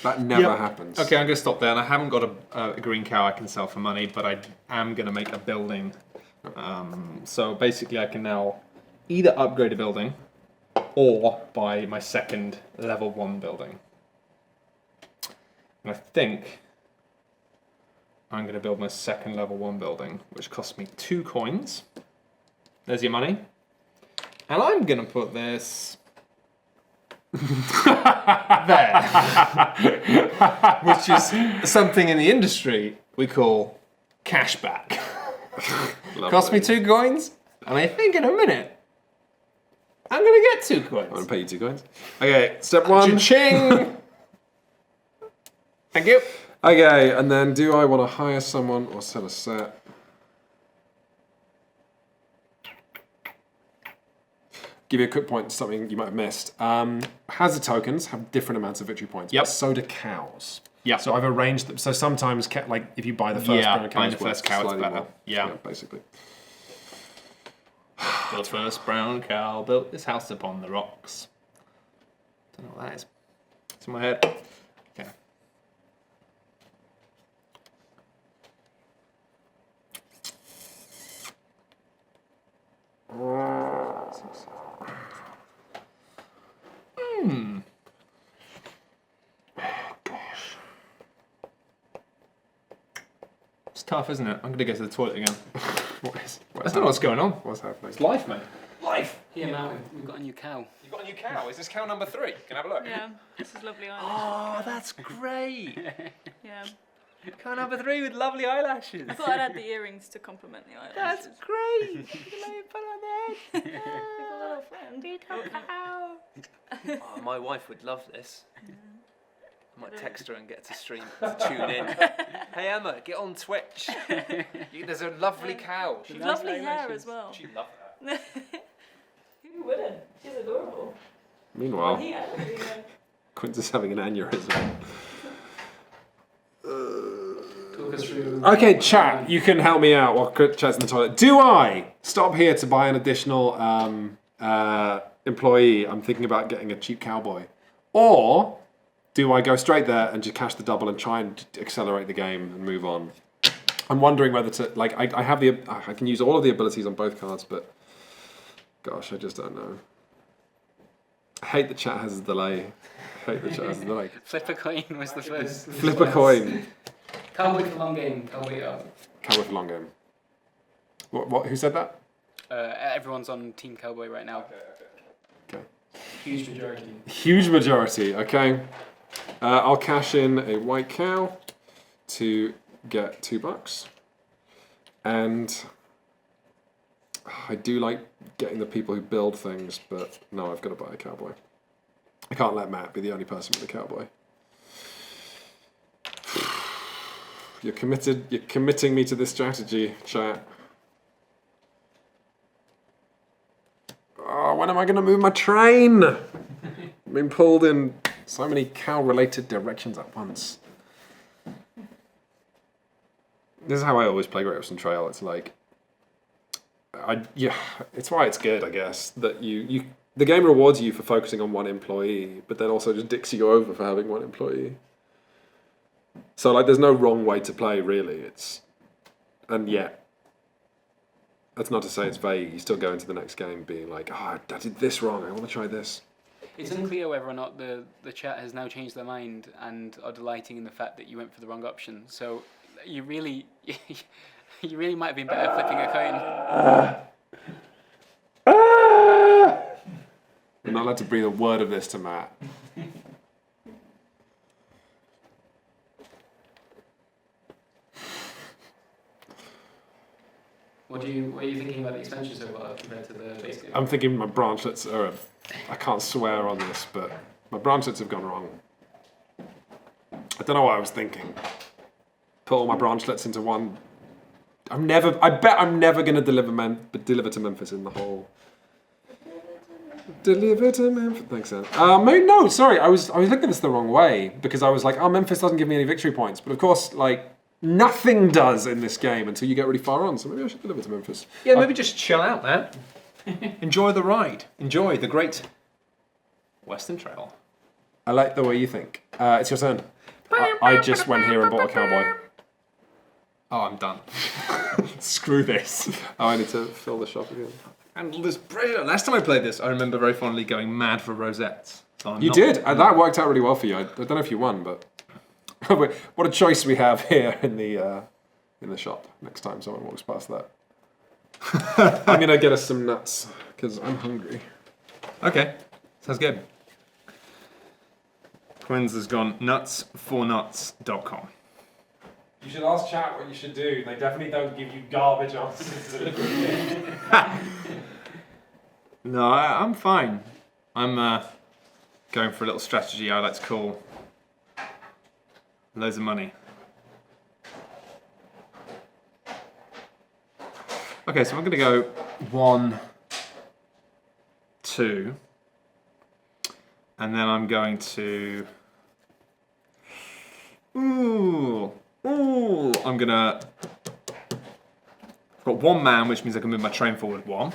That never happens. Okay, I'm going to stop there. And I haven't got a green cow I can sell for money, but I am going to make a building. So basically I can now either upgrade a building or buy my second level 1 building. And I think I'm going to build my second level 1 building, which costs me 2 coins. There's your money. And I'm going to put this... there. Which is something in the industry we call cashback. Cost me 2 coins, and I think in a minute I'm gonna get 2 coins. I'm gonna pay you 2 coins. Okay, step 1. Cha-ching! Thank you. Okay, and then do I want to hire someone or sell a set? Give you a quick point, something you might have missed. Hazard tokens have different amounts of victory points, but so do cows. Yeah. So I've arranged them. So sometimes, like if you buy the first brown cow, buying the first cow, it's better. Yeah, basically. The first brown cow built this house upon the rocks. Don't know what that is. It's in my head. Okay. It's tough, isn't it? I'm going to go to the toilet again. I don't know what's going on. What's happening? It's life, mate. Life! Here, Mountain, we've got a new cow. You've got a new cow. Is this cow number 3? Can I have a look? Yeah, this is lovely eyelash. Oh, that's great. Yeah. Cow number 3 with lovely eyelashes. I thought I'd add the earrings to complement the eyelashes. That's great. You can lay it put on the head. Like a little friend. Oh, my wife would love this. I might text her and get to stream to tune in. Hey Emma, get on Twitch. There's a lovely cow. She's lovely hair as well. She'd love that. Who wouldn't? She's adorable. Meanwhile, He actually, Quince is having an aneurysm. Talk us through. Okay, chat, you can help me out while chat's in the toilet. Do I stop here to buy an additional employee, I'm thinking about getting a cheap cowboy. Or do I go straight there and just cash the double and try and accelerate the game and move on? I'm wondering whether to, like, I can use all of the abilities on both cards, but gosh, I just don't know. I hate the chat has a delay. Flip a coin was the first. Flip a coin. Cowboy for long game. Cowboy up. Cowboy for long game. What? Who said that? Everyone's on Team Cowboy right now. Okay. Huge majority. Huge majority. Okay. I'll cash in a white cow to get $2, and I do like getting the people who build things, but no, I've got to buy a cowboy. I can't let Matt be the only person with a cowboy. You're committed. You're committing me to this strategy, chat. Oh, when am I going to move my train? I'm being pulled in so many cow-related directions at once. This is how I always play Great Western Trail. It's like, it's why it's good, I guess, that the game rewards you for focusing on one employee, but then also just dicks you over for having one employee. So like, there's no wrong way to play, really. And yet, that's not to say it's vague. You still go into the next game being like, I did this wrong. I want to try this. It's unclear whether or not the chat has now changed their mind and are delighting in the fact that you went for the wrong option. So you really might have been better flipping a coin. You're not allowed to breathe a word of this to Matt. What are you thinking about the expansion so far compared to the base game? I'm thinking my branchlets are... I can't swear on this, but my branchlets have gone wrong. I don't know what I was thinking. Put all my branchlets into one... I bet I'm never going to deliver to Memphis in the whole... Deliver to Memphis. Thanks, Ed. No, sorry. I was looking at this the wrong way because I was like, Memphis doesn't give me any victory points. But of course, like, nothing does in this game until you get really far on. So maybe I should deliver to Memphis. Yeah, maybe just chill out, man. Enjoy the ride. Enjoy the great Western Trail. I like the way you think. It's your turn. I just went here and bought a cowboy. Oh, I'm done. Screw this. Oh, I need to fill the shop again. And this brilliant. Last time I played this, I remember very fondly going mad for rosettes. So You did. That worked out really well for you. I don't know if you won, but what a choice we have here in the shop. Next time someone walks past that, I'm gonna get us some nuts because I'm hungry. Okay, sounds good. Quinn's has gone nuts4nuts.com. You should ask chat what you should do. They definitely don't give you garbage answers. No, I'm fine. I'm going for a little strategy I like to call loads of money. Okay, so I'm going to go 1, 2, and then I'm going to... I'm gonna... I've got 1 man, which means I can move my train forward 1.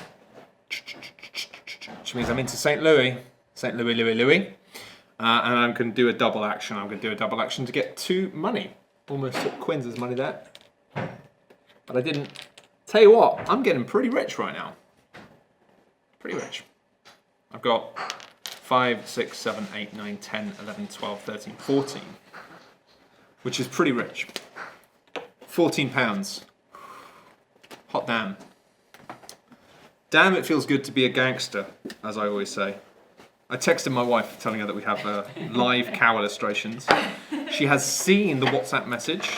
Which means I'm into St. Louis. St. Louis. And I'm going to do a double action. I'm going to do a double action to get 2 money. Almost took Quinn's money there. But I didn't. Tell you what, I'm getting pretty rich right now. Pretty rich. I've got 5, 6, 7, 8, 9, 10, 11, 12, 13, 14. Which is pretty rich. £14. Hot damn. Damn, it feels good to be a gangster, as I always say. I texted my wife telling her that we have live cow illustrations. She has seen the WhatsApp message.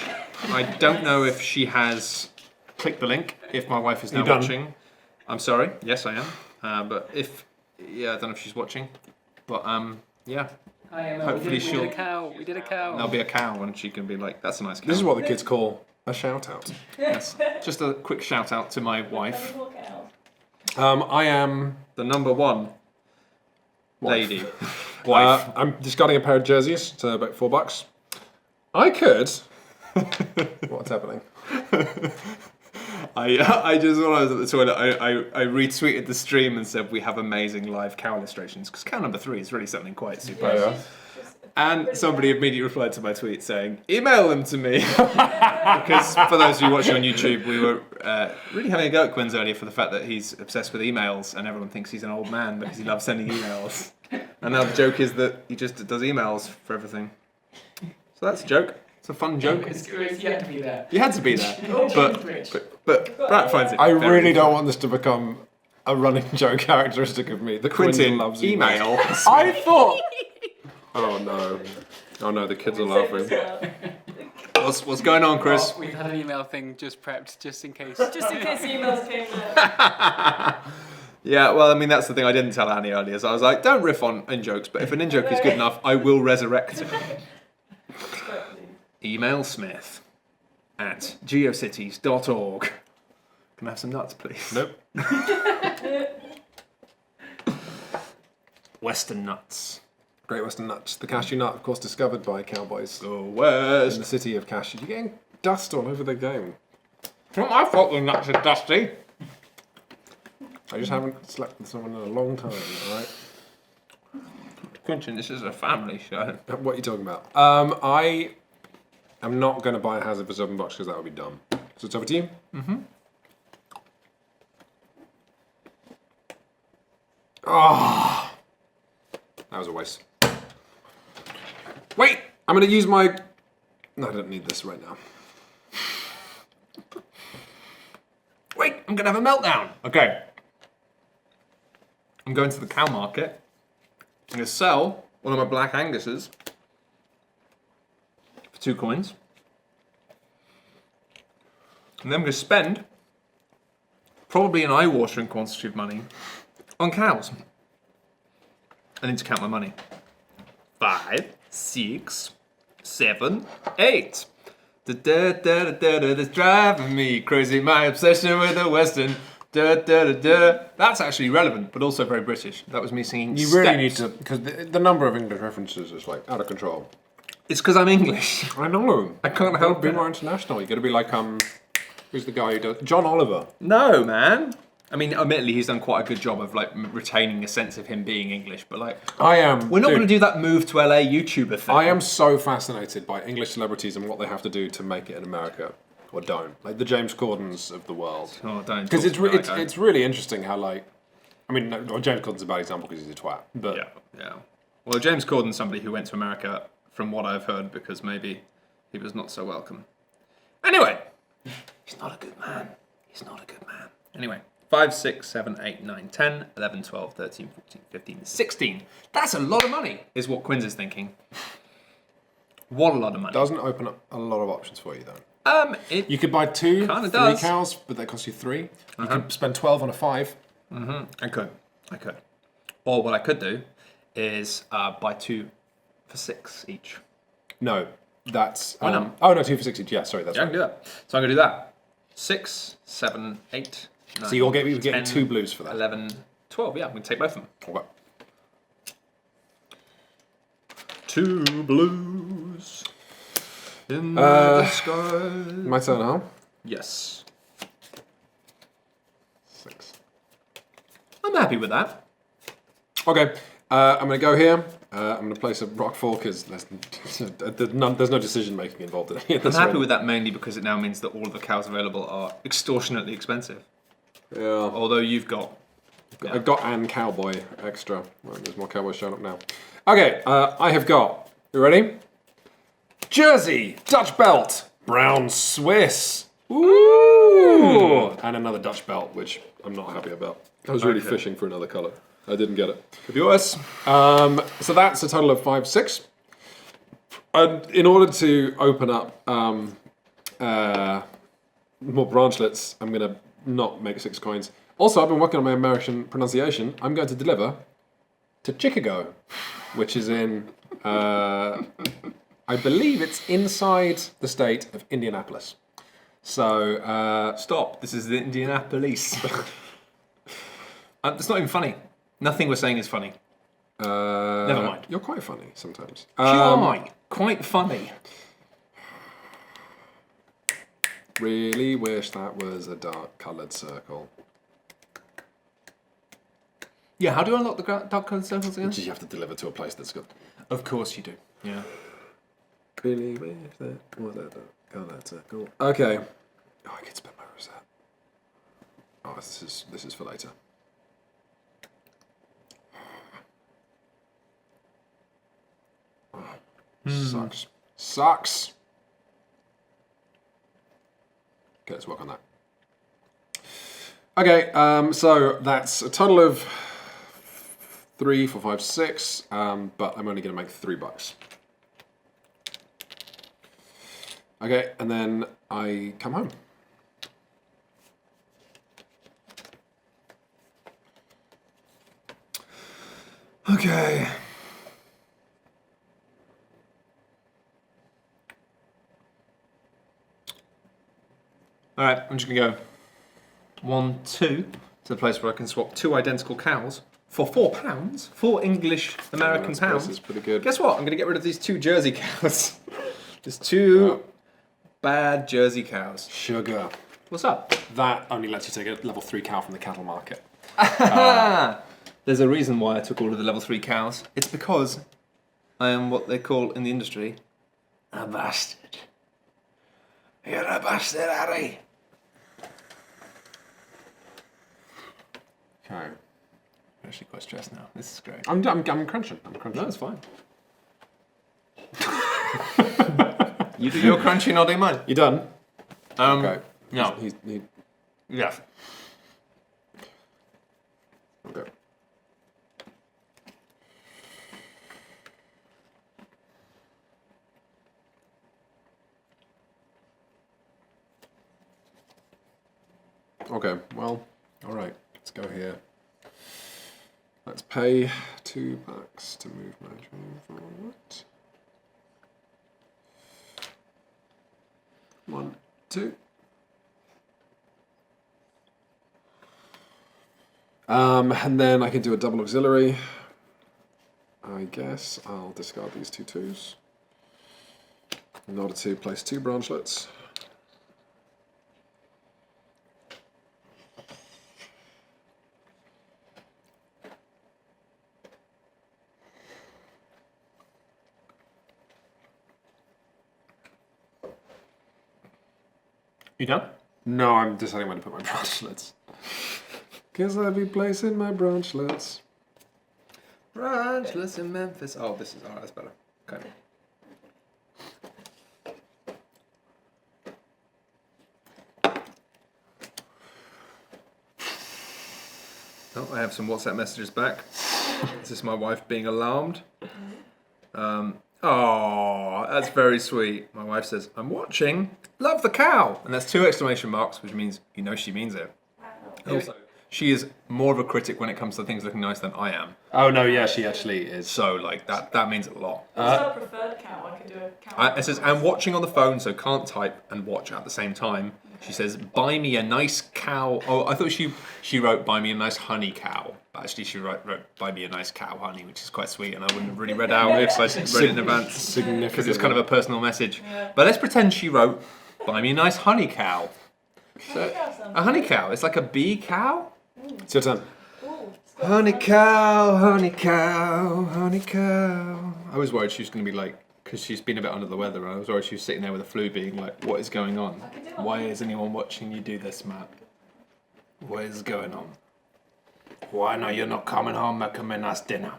I don't know if she has clicked the link, if my wife is now watching. I'm sorry. Yes, I am. But if... Yeah, I don't know if she's watching. But, yeah. Hopefully We did a cow. There'll be a cow and she can be like, that's a nice cow. This is what the kids call a shout out. Yes. Just a quick shout out to my wife. I am The number 1 lady. wife. I'm discarding a pair of jerseys to about $4. I could. What's happening? I just, when I was at the toilet, I retweeted the stream and said, we have amazing live cow illustrations, because cow number 3 is really something quite super. Yeah. And somebody immediately replied to my tweet saying, email them to me. Because for those of you watching on YouTube, we were really having a go at Quinns earlier for the fact that he's obsessed with emails and everyone thinks he's an old man because he loves sending emails. And now the joke is that he just does emails for everything. So that's a joke. It's a fun joke. You had to be there. You had to be there. But Brad finds it I very really don't funny. want this to become a running joke characteristic of me. The Quentin loves email. I thought. Oh no, the kids are laughing. What's going on, Chris? Oh, we've had an email thing just prepped, just in case. Just in case emails came in. Yeah, well, I mean, that's the thing I didn't tell Annie earlier. So I was like, don't riff on in-jokes, but if an in-joke is good enough, I will resurrect it. Email Smith at geocities.org. Can I have some nuts, please? Nope. Western nuts. Great Western nuts. The cashew nut, of course, discovered by cowboys Go in west. the city of cashew. You're getting dust all over the game. It's not my fault the nuts are dusty. I just haven't slept with someone in a long time, alright? Quentin, this is a family show. What are you talking about? I am not going to buy a Hazard for 7 bucks because that would be dumb. So it's over to you? Mm-hmm. Oh, that was a waste. Wait, I'm going to use my... No, I don't need this right now. Wait, I'm going to have a meltdown. Okay. I'm going to the cow market. I'm going to sell one of my Black Anguses for 2 coins. And then I'm going to spend probably an eye-watering quantity of money on cows. I need to count my money. 5, 6, 7, 8. That's driving me crazy. My obsession with the Western. That's actually relevant, but also very British. That was me singing. You really need Steps. to... Because the number of English references is like out of control. It's because I'm English. I know. I can't help Be it. more international. You got to be like who's the guy who does John Oliver? No, man. I mean, admittedly, he's done quite a good job of like retaining a sense of him being English, but like, I am. we're not dude, going to do that move to LA YouTuber thing. I am so fascinated by English celebrities and what they have to do to make it in America, or don't. Like the James Cordens of the world. Oh, don't. Because talk to me like that. it's really interesting how like, I mean, no, well, James Corden's a bad example because he's a twat. But Yeah. Well, James Corden's somebody who went to America, from what I've heard, because maybe he was not so welcome. Anyway, he's not a good man. He's not a good man. Anyway, 5, 6, 7, 8, 9, 10, 11, 12, 13, 14, 15, 16. That's a lot of money, is what Quinns is thinking. What a lot of money. doesn't open up a lot of options for you though. You could buy 2, Kinda 3 does. cows, but they cost you 3. You could spend 12 on a 5. I could. Or what I could do is buy 2 for 6 each. No, that's Why not? oh no, 2 for 6 each. Yeah, sorry, that's Yeah, I right. can do that. So I'm going to do that. 6, 7, 8, 9, So you're getting 10, 2 blues for that. 11, 12. Yeah, I'm going to take both of them. Okay. 2 blues in the sky. My turn, huh? Yes. 6. I'm happy with that. Okay, I'm going to go here. I'm going to place a rock fall because there's no decision making involved in any of I'm this. happy with that mainly because it now means that all of the cows available are extortionately expensive. Yeah. Although you've got... I got an cowboy extra. Well, there's more cowboys showing up now. Okay, I have got. You ready? Jersey, Dutch belt, brown Swiss. Ooh! And another Dutch belt, which I'm not happy about. I was really Okay. fishing for another colour. I didn't get it. Could be worse. So that's a total of 5, 6. And in order to open up more branchlets, I'm going to not make 6 coins. Also, I've been working on my American pronunciation. I'm going to deliver to Chicago, which is in, I believe it's inside the state of Indianapolis. So, Stop. This is the Indianapolis. It's not even funny. Nothing we're saying is funny. Never mind. You're quite funny sometimes. Why? Quite funny. Really wish that was a dark coloured circle. Yeah, how do I unlock the dark coloured circles again? Which you have to deliver to a place that's good. Of course you do. Yeah. Really wish that was a dark coloured circle. Okay. Oh, I could spend my rosette. Oh, this is for later. Oh, sucks. Sucks. Okay, let's work on that. Okay, so that's a total of 3, 4, 5, 6, but I'm only going to make $3. Okay, and then I come home. Okay. All right, I'm just gonna go 1, 2 to the place where I can swap 2 identical cows for £4, 4 English American pounds. This is pretty good. Guess what? I'm gonna get rid of these 2 Jersey cows. There's 2 bad Jersey cows. Sugar. What's up? That only lets you take a level 3 cow from the cattle market. There's a reason why I took all of the level 3 cows. It's because I am what they call in the industry a bastard. You're a bastard, Harry. Okay. I'm actually quite stressed now. This is great. I'm crunching. I'm crunching. No, it's fine. You do your crunchy, I'll do mine. You done? Okay. No. He, Yeah. okay. Okay, well, all right, let's go here. Let's pay $2 to move my train forward. 1, 2. And then I can do a double auxiliary. I guess I'll discard these 2 2s in order to place 2 branchlets. You done? No, I'm deciding where to put my branchlets. Guess I'll be placing my branchlets. Branchlets in Memphis. Oh, this is alright. That's better. Okay. Oh, I have some WhatsApp messages back. This is my wife being alarmed. Oh, that's very sweet. My wife says, "I'm watching. Love the cow," and that's 2 exclamation marks, which means you know she means it. Also, she is more of a critic when it comes to things looking nice than I am. Oh no, yeah, she actually is. So like that means a lot. What's our preferred cow? I could do a cow. It says, "I'm watching on the phone, so can't type and watch at the same time." She says, "Buy me a nice cow." Oh, I thought she wrote, "Buy me a nice honey cow." But actually, she wrote, "Buy me a nice cow honey," which is quite sweet, and I wouldn't have really read out if I read it in advance because it's kind of a personal message. Yeah. But let's pretend she wrote, "Buy me a nice honey cow." So, a honey cow. It's like a bee cow. It's your turn. Honey cow, honey cow, honey cow. I was worried she was going to be like, because she's been a bit under the weather, and I was worried she was sitting there with the flu being like, "What is going on? Why is anyone watching you do this, Matt? What is going on? Why no, you're not coming home making me nice dinner?"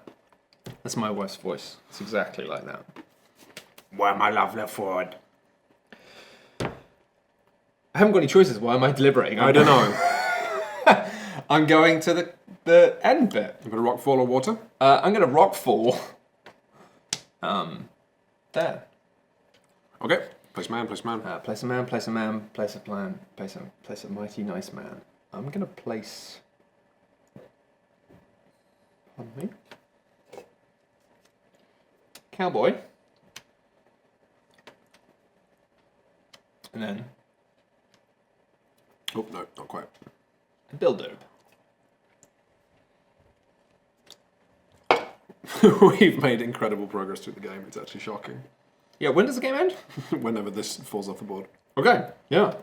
That's my wife's voice. It's exactly like that. Why, my lovely Ford? I haven't got any choices. Why am I deliberating? I don't know. I'm going to the end bit. I'm gonna rock, fall, or water. I'm going to rock fall. There. Okay. Place man, place man. Place a man, place a man, place a plan, place a mighty nice man. I'm going to place... Pardon me? Cowboy. And then Oh no, not quite. a builder. We've made incredible progress through the game. It's actually shocking. Yeah, when does the game end? Whenever this falls off the board. Okay, yeah.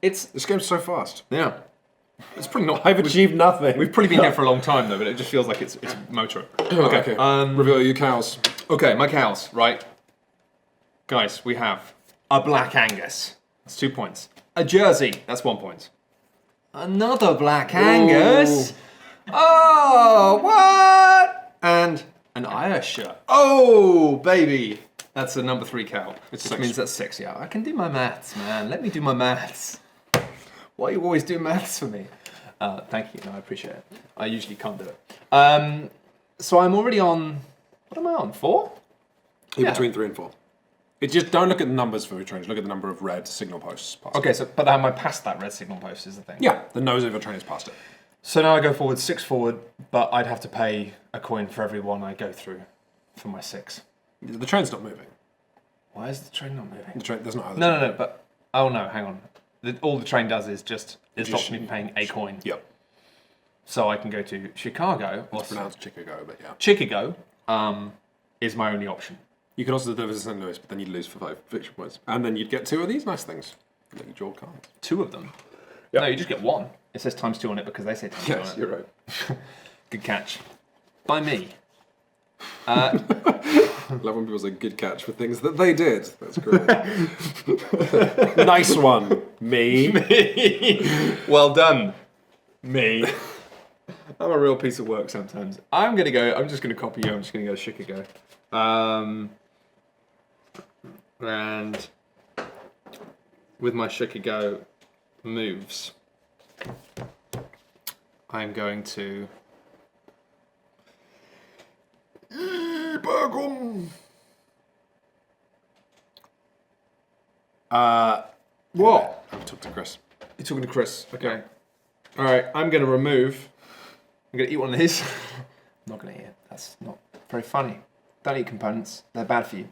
This game's so fast. Yeah. It's probably not. I've achieved nothing. We've probably been here for a long time though, but it just feels like it's motor. Okay. Reveal your cows. Okay, my cows, right? Guys, we have a Black Angus. That's 2 points. A Jersey. That's 1 point. Another Black Angus. Oh, what? And an Ayrshire. Oh, baby. That's a number 3 cow. Which Six. means that's 6. Yeah, I can do my maths, man. Let me do my maths. Why you always do maths for me? Thank you. No, I appreciate it. I usually can't do it. So I'm already on. What am I on? 4? You're Yeah. between 3 and 4. It just don't look at the numbers for your trains. Look at the number of red signal posts. Past Okay, so but am I past that red signal post? Is the thing. Yeah, the nose of your train is past it. So now I go forward 6 forward, but I'd have to pay a coin for every one I go through for my 6. The train's not moving. Why is the train not moving? The train, there's not. No, but oh no, hang on. All the train does is just it stops me paying a coin. Yep. So I can go to Chicago or It's pronounced Chicago, but yeah. Chicago. Is my only option. You could also deliver to St. Louis, but then you'd lose for 5 victory points. And then you'd get 2 of these nice things. That you draw cards. 2 of them. Yep. No, you just get 1. It says ×2 on it because they say ×2 on Yes, it. you're right. Good catch. By me. I love when people say good catch for things that they did. That's great. Nice one, me. Well done. Me. I'm a real piece of work sometimes. I'm just gonna copy you, I'm just gonna go Chicago. And with my Chicago moves, I'm going to what? I'll talk to Chris. You're talking to Chris. Okay. Alright, I'm going to remove. I'm going to eat one of these. I'm not going to eat it. That's not very funny. Don't eat components. They're bad for you.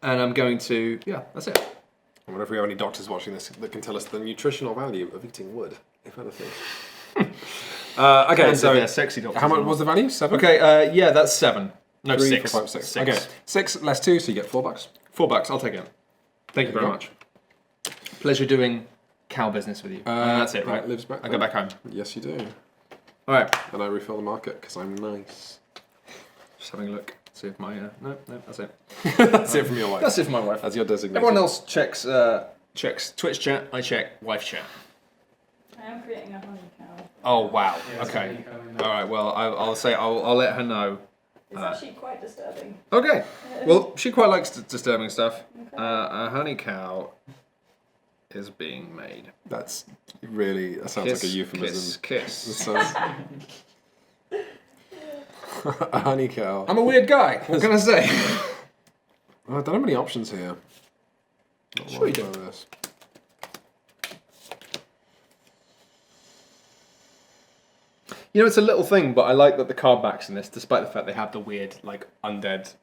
And I'm going to. Yeah, that's it. I wonder if we have any doctors watching this that can tell us the nutritional value of eating wood, if anything. Okay, And if so they're sexy doctors. how much was the value? 7? Okay, yeah, that's 7. No, 3, 6. 4, 5, 6. 6. Okay, 6 less 2, so you get $4. $4, I'll take it. Thank you very go. much. Pleasure doing cow business with you. And that's it, right? Lives back I go there. back home. Yes, you do. Alright, And I refill the market because I'm nice. just having a look. See if my. No, that's it. That's it from your wife. That's it for my wife. That's your designation. Everyone else checks Twitch chat. I check wife chat. I am creating a honey cow. Oh wow. Yeah, it's Okay. really coming All right. Well, I'll let her know. It's actually quite disturbing. Okay. Well, she quite likes disturbing stuff. A honey cow is being made. That's really. That sounds like a euphemism. Kiss. That sounds- a honey cow. I'm a weird guy. What can I say? Oh, I don't have many options here. Not Sure you worried do. about this. You know, it's a little thing, but I like that the card backs in this, despite the fact they have the weird, like, undead,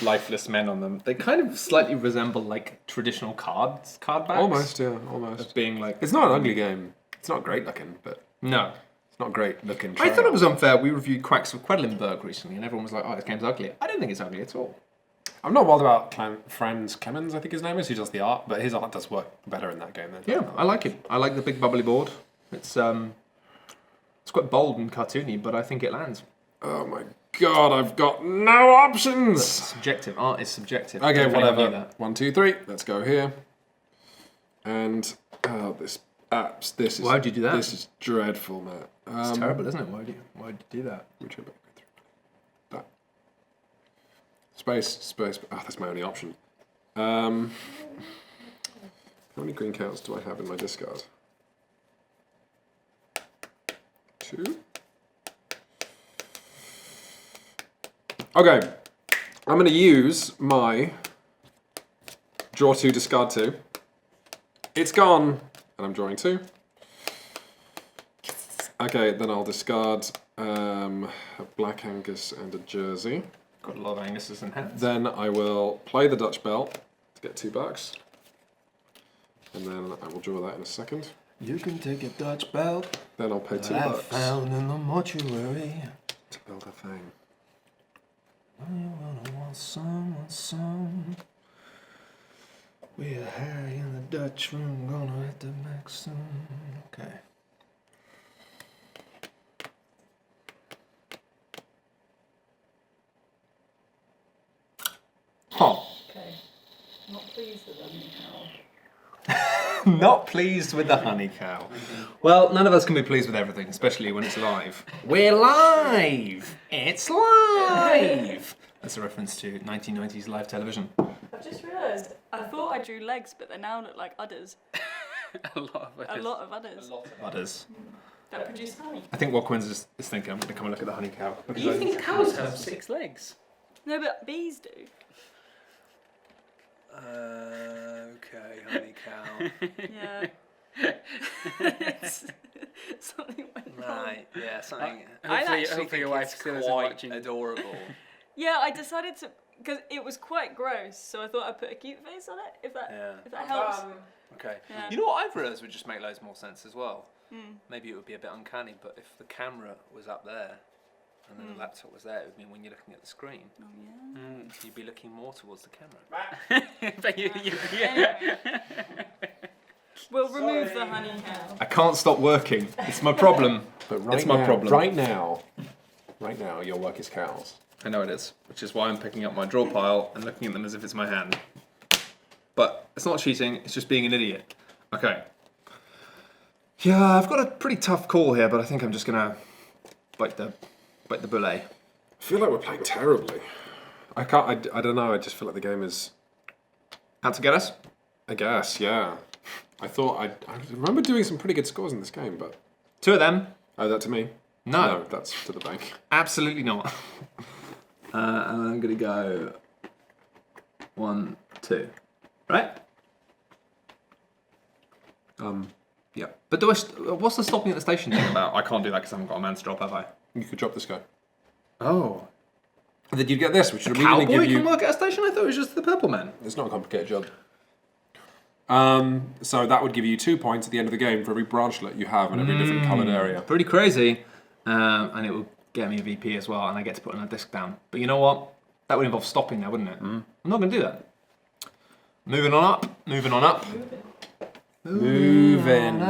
lifeless men on them. They kind of slightly resemble, like, traditional card backs. Almost, yeah, almost. Being like, It's not an ugly game. It's not great looking, but no. it's not great looking. I thought it was unfair. We reviewed Quacks of Quedlinburg recently, and everyone was like, "Oh, this game's ugly." I don't think it's ugly at all. I'm not wild about Franz Clemens, I think his name is, who does the art, but his art does work better in that game than. Yeah, I like it. I like the big bubbly board. It's quite bold and cartoony, but I think it lands. Oh my god, I've got no options. Subjective. Art is subjective. Okay, If anyone knew whatever. that. 1, 2, 3. Let's go here. And this apps. This is. Why would you do that? This is dreadful, Matt. It's terrible, isn't it? Why would you do that? Let me try back through that. Space. Ah, that's my only option. How many green cows do I have in my discard? 2. Okay, I'm going to use my draw 2, discard 2. It's gone, and I'm drawing 2. Okay, then I'll discard a Black Angus and a Jersey. Got a lot of Angus's in hands. Then I will play the Dutch Belt to get $2. And then I will draw that in a second. You can take a Dutch belt Then I'll pay that I $2 found in the mortuary. to build a thing. I wanna want some. We're Harry in the Dutch room, gonna hit the max soon. Okay. Huh. Okay. Not pleased with them now. Not pleased with the honey cow. Well, none of us can be pleased with everything, especially when it's live. We're live! It's live! That's a reference to 1990s live television. I've just realised, I thought I drew legs, but they now look like udders. A lot of A lot of udders. Butters. That produce honey. I think what Quinn's is thinking, I'm going to come and look at the honey cow. Do you think cows have 6 legs? No, but bees do. Okay, honey cow. Yeah. Something went wrong. Right, yeah, something. Hopefully your wife still isn't watching. Adorable. Yeah, I decided to, because it was quite gross, so I thought I'd put a cute face on it, if that helps. Okay. Yeah. You know what I've realised would just make loads more sense as well? Maybe it would be a bit uncanny, but if the camera was up there and then the laptop was there, it would mean when you're looking at the screen, Oh, yeah. you'd be looking more towards the camera. But Anyway. We'll remove the honey cow. I can't stop working. It's my problem. But It's my problem. Right now, your work is cows. I know it is, which is why I'm picking up my draw pile and looking at them as if it's my hand. But it's not cheating, it's just being an idiot. Okay. Yeah, I've got a pretty tough call here, but I think I'm just gonna bite the bullet. I feel like we're playing terribly. I don't know, I just feel like the game is... Out to get us? I guess, yeah. I remember doing some pretty good scores in this game, but... 2 of them? Oh, that to me? No. No, that's to the bank. Absolutely not. And I'm gonna go 1, 2. Right? Yeah. But what's the stopping at the station thing about? I can't do that because I haven't got a man to drop, have I? You could drop this guy. Oh. And then you'd get this, which would Cowboy immediately give you... can work at a station? I thought it was just the purple man. It's not a complicated job. So that would give you 2 points at the end of the game for every branchlet you have in every different coloured area. Pretty crazy. And it will get me a VP as well, and I get to put another disc down. But you know what? That would involve stopping now, wouldn't it? I'm not going to do that. Moving on up. Moving.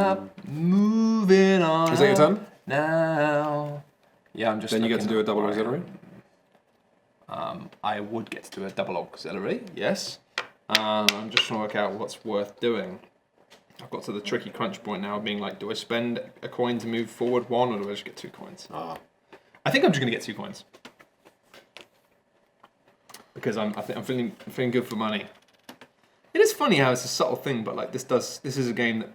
Moving on. Is that your turn? Now. Yeah, I'm just. Then you get to do a double auxiliary. I would get to do a double auxiliary, yes. I'm just trying to work out what's worth doing. I've got to the tricky crunch point now, being like, do I spend a coin to move forward 1, or do I just get 2 coins? I think I'm just going to get 2 coins. Because I'm feeling good for money. It is funny how it's a subtle thing, but like this is a game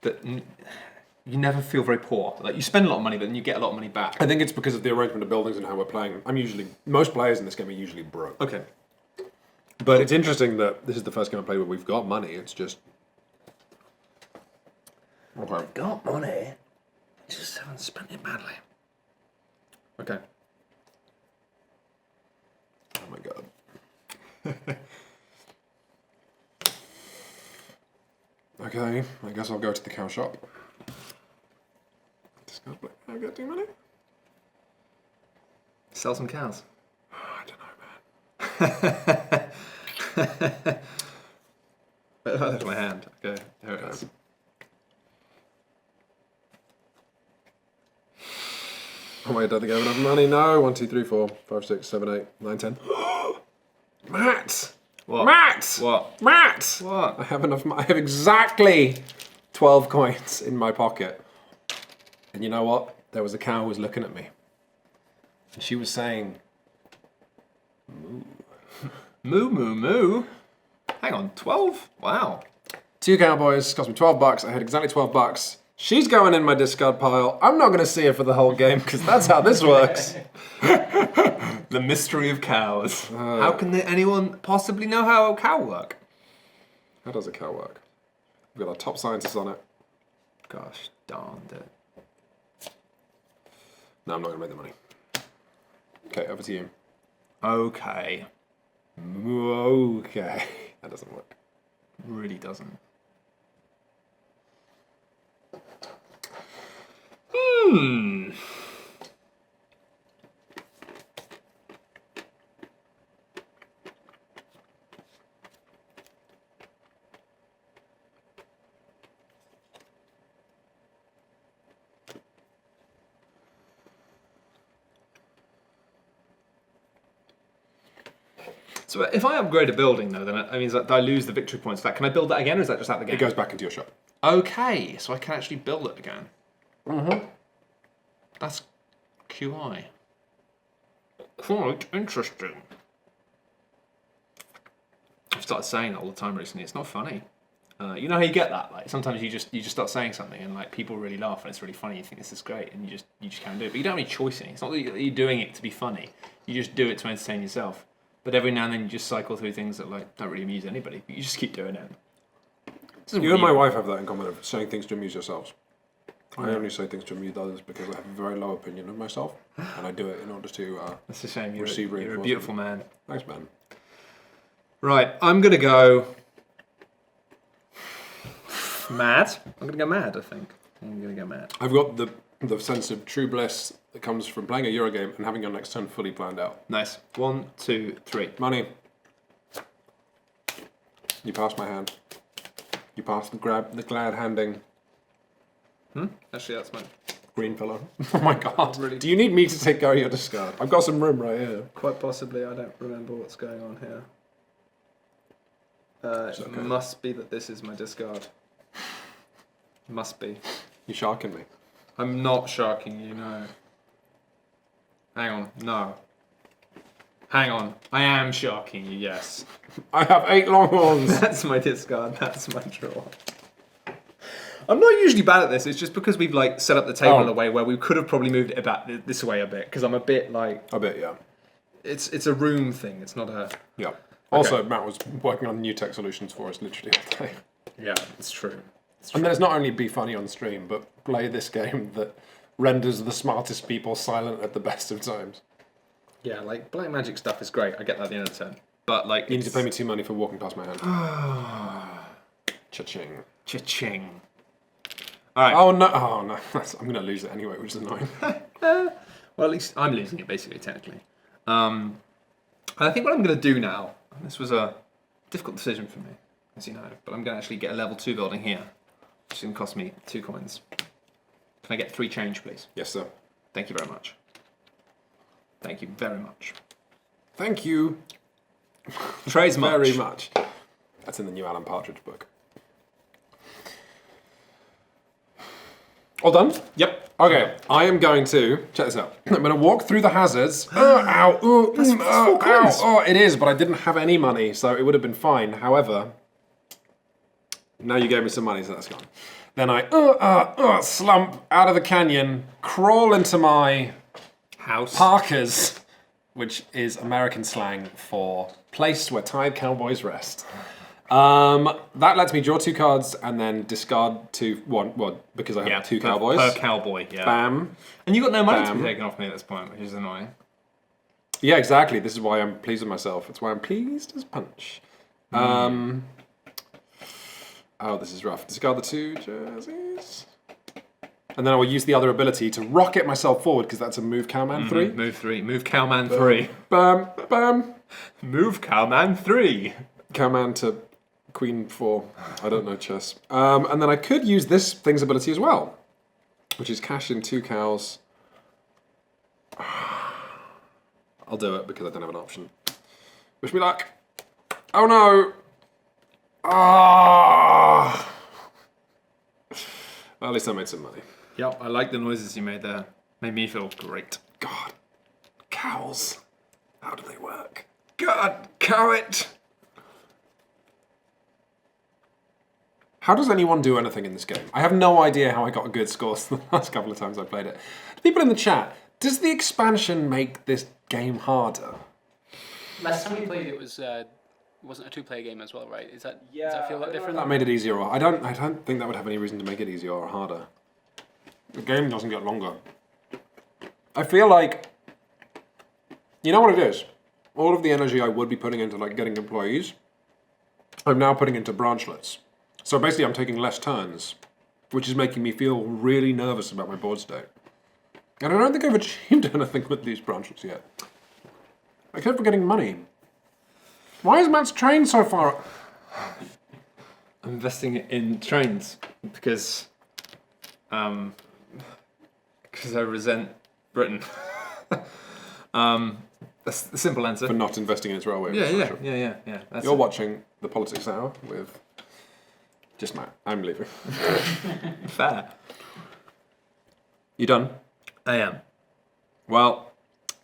that you never feel very poor. Like you spend a lot of money, but then you get a lot of money back. I think it's because of the arrangement of buildings and how we're playing. Most players in this game are usually broke. Okay. But it's interesting that this is the first game I play where we've got money. It's just... Okay. Got money, just haven't spent it badly. Okay. Oh my god. Okay, I guess I'll go to the cow shop. Just gonna play. I got too many? Sell some cows. I don't know, man. That's my hand. Okay, here it is. Oh wait, I don't think I have enough money. No. 1, 2, 3, 4, 5, 6, 7, 8, 9, 10. Matt! What? Matt! What? Matt! What? I have enough. I have exactly 12 coins in my pocket. And you know what? There was a cow who was looking at me. And she was saying, moo. Moo, moo, moo. Hang on, 12? Wow. 2 cowboys, cost me $12. I had exactly $12. She's going in my discard pile. I'm not going to see her for the whole game because that's how this works. The mystery of cows. How can anyone possibly know how a cow work? How does a cow work? We've got our top scientists on it. Gosh darn it. No, I'm not going to make the money. Okay, over to you. Okay. Okay. That doesn't work. Really doesn't. So if I upgrade a building, though, then that means that I lose the victory points for that. Can I build that again, or is that just out the game? It goes back into your shop. Okay, so I can actually build it again. That's QI. Quite interesting. I've started saying that all the time recently. It's not funny. You know how you get that? Like sometimes you just start saying something and like people really laugh and it's really funny. You think this is great and you just can't do it. But you don't have any choice in it. It's not that you're doing it to be funny. You just do it to entertain yourself. But every now and then you just cycle through things that like don't really amuse anybody. But you just keep doing it. You and my wife have that in common of saying things to amuse yourselves. I only say things to amuse others because I have a very low opinion of myself, and I do it in order to That's a shame. You're receive a reinforcement. beautiful man. Thanks, man. Right, I'm gonna go mad. I'm gonna go mad. I think I'm gonna go mad. I've got the sense of true bliss that comes from playing a Eurogame and having your next turn fully planned out. Nice. 1, 2, 3. Money. You pass my hand. You pass the glad handing. Actually, that's mine. Green pillow. Oh my god. Really? Do you need me to take care of your discard? I've got some room right here. Quite possibly. I don't remember what's going on here. It okay. must be that this is my discard. Must be. You're sharking me. I'm not sharking you, no. Hang on, no. Hang on, I am sharking you, yes. I have 8 longhorns. That's my discard, that's my draw. I'm not usually bad at this, it's just because we've like set up the table in a way where we could have probably moved it about this way a bit, because I'm a bit like... A bit, yeah. It's a room thing, it's not a... Yeah. Also, Matt was working on new tech solutions for us literally all day. Yeah, it's true. And then it's not only be funny on stream, but play this game that renders the smartest people silent at the best of times. Yeah, like black magic stuff is great, I get that at the end of the turn. But like... You need to pay me 2 money for walking past my hand. Cha-ching. Cha-ching. Alright. Oh no, I'm going to lose it anyway, which is annoying. Well, at least I'm losing it, basically, technically. I think what I'm going to do now, and this was a difficult decision for me, as you know, but I'm going to actually get a level 2 building here, which is going to cost me 2 coins. Can I get 3 change, please? Yes, sir. Thank you very much. Thank you very much. Thank you Trades much. very much. That's in the new Alan Partridge book. All done? Yep. Okay, I am going to, check this out, I'm going to walk through the hazards. Ow, ooh, That's 4 coins. ow. Oh, it is, but I didn't have any money, so it would have been fine. However, now you gave me some money, so that's gone. Then I slump out of the canyon, crawl into my House. Parkers, which is American slang for place where tired cowboys rest. That lets me draw 2 cards and then discard 1, well, because I have 2 cowboys. Per cowboy, yeah. Bam. And you got no money to Bam. be taken off me at this point, which is annoying. Yeah, exactly. This is why I'm pleased with myself. It's why I'm pleased as punch. Oh, this is rough. Discard the 2 jerseys. And then I will use the other ability to rocket myself forward, because that's a move cowman 3. Move 3. Move cowman 3. Bam, bam. Move cowman 3. Cowman to queen 4. I don't know chess. And then I could use this thing's ability as well, which is cash in 2 cows. I'll do it because I don't have an option. Wish me luck. Oh no! Ah! Well, at least I made some money. Yep, I like the noises you made there. Made me feel great. God, cows. How do they work? God, cow it! How does anyone do anything in this game? I have no idea how I got a good score the last couple of times I played it. People in the chat, does the expansion make this game harder? Last time we played it was wasn't a 2-player game as well, right? Does that feel a lot different? That made it easier. I don't think that would have any reason to make it easier or harder. The game doesn't get longer. I feel like, you know what it is? All of the energy I would be putting into like getting employees, I'm now putting into branchlets. So basically I'm taking less turns, which is making me feel really nervous about my board state. And I don't think I've achieved anything with these branchlets yet. Except for getting money. Why is Matt's train so far? I'm investing in trains because I resent Britain. That's the simple answer. for not investing in its railway Yeah. infrastructure. That's You're watching the Politics Hour with just Matt. I'm leaving. fair. You done? I am. Well,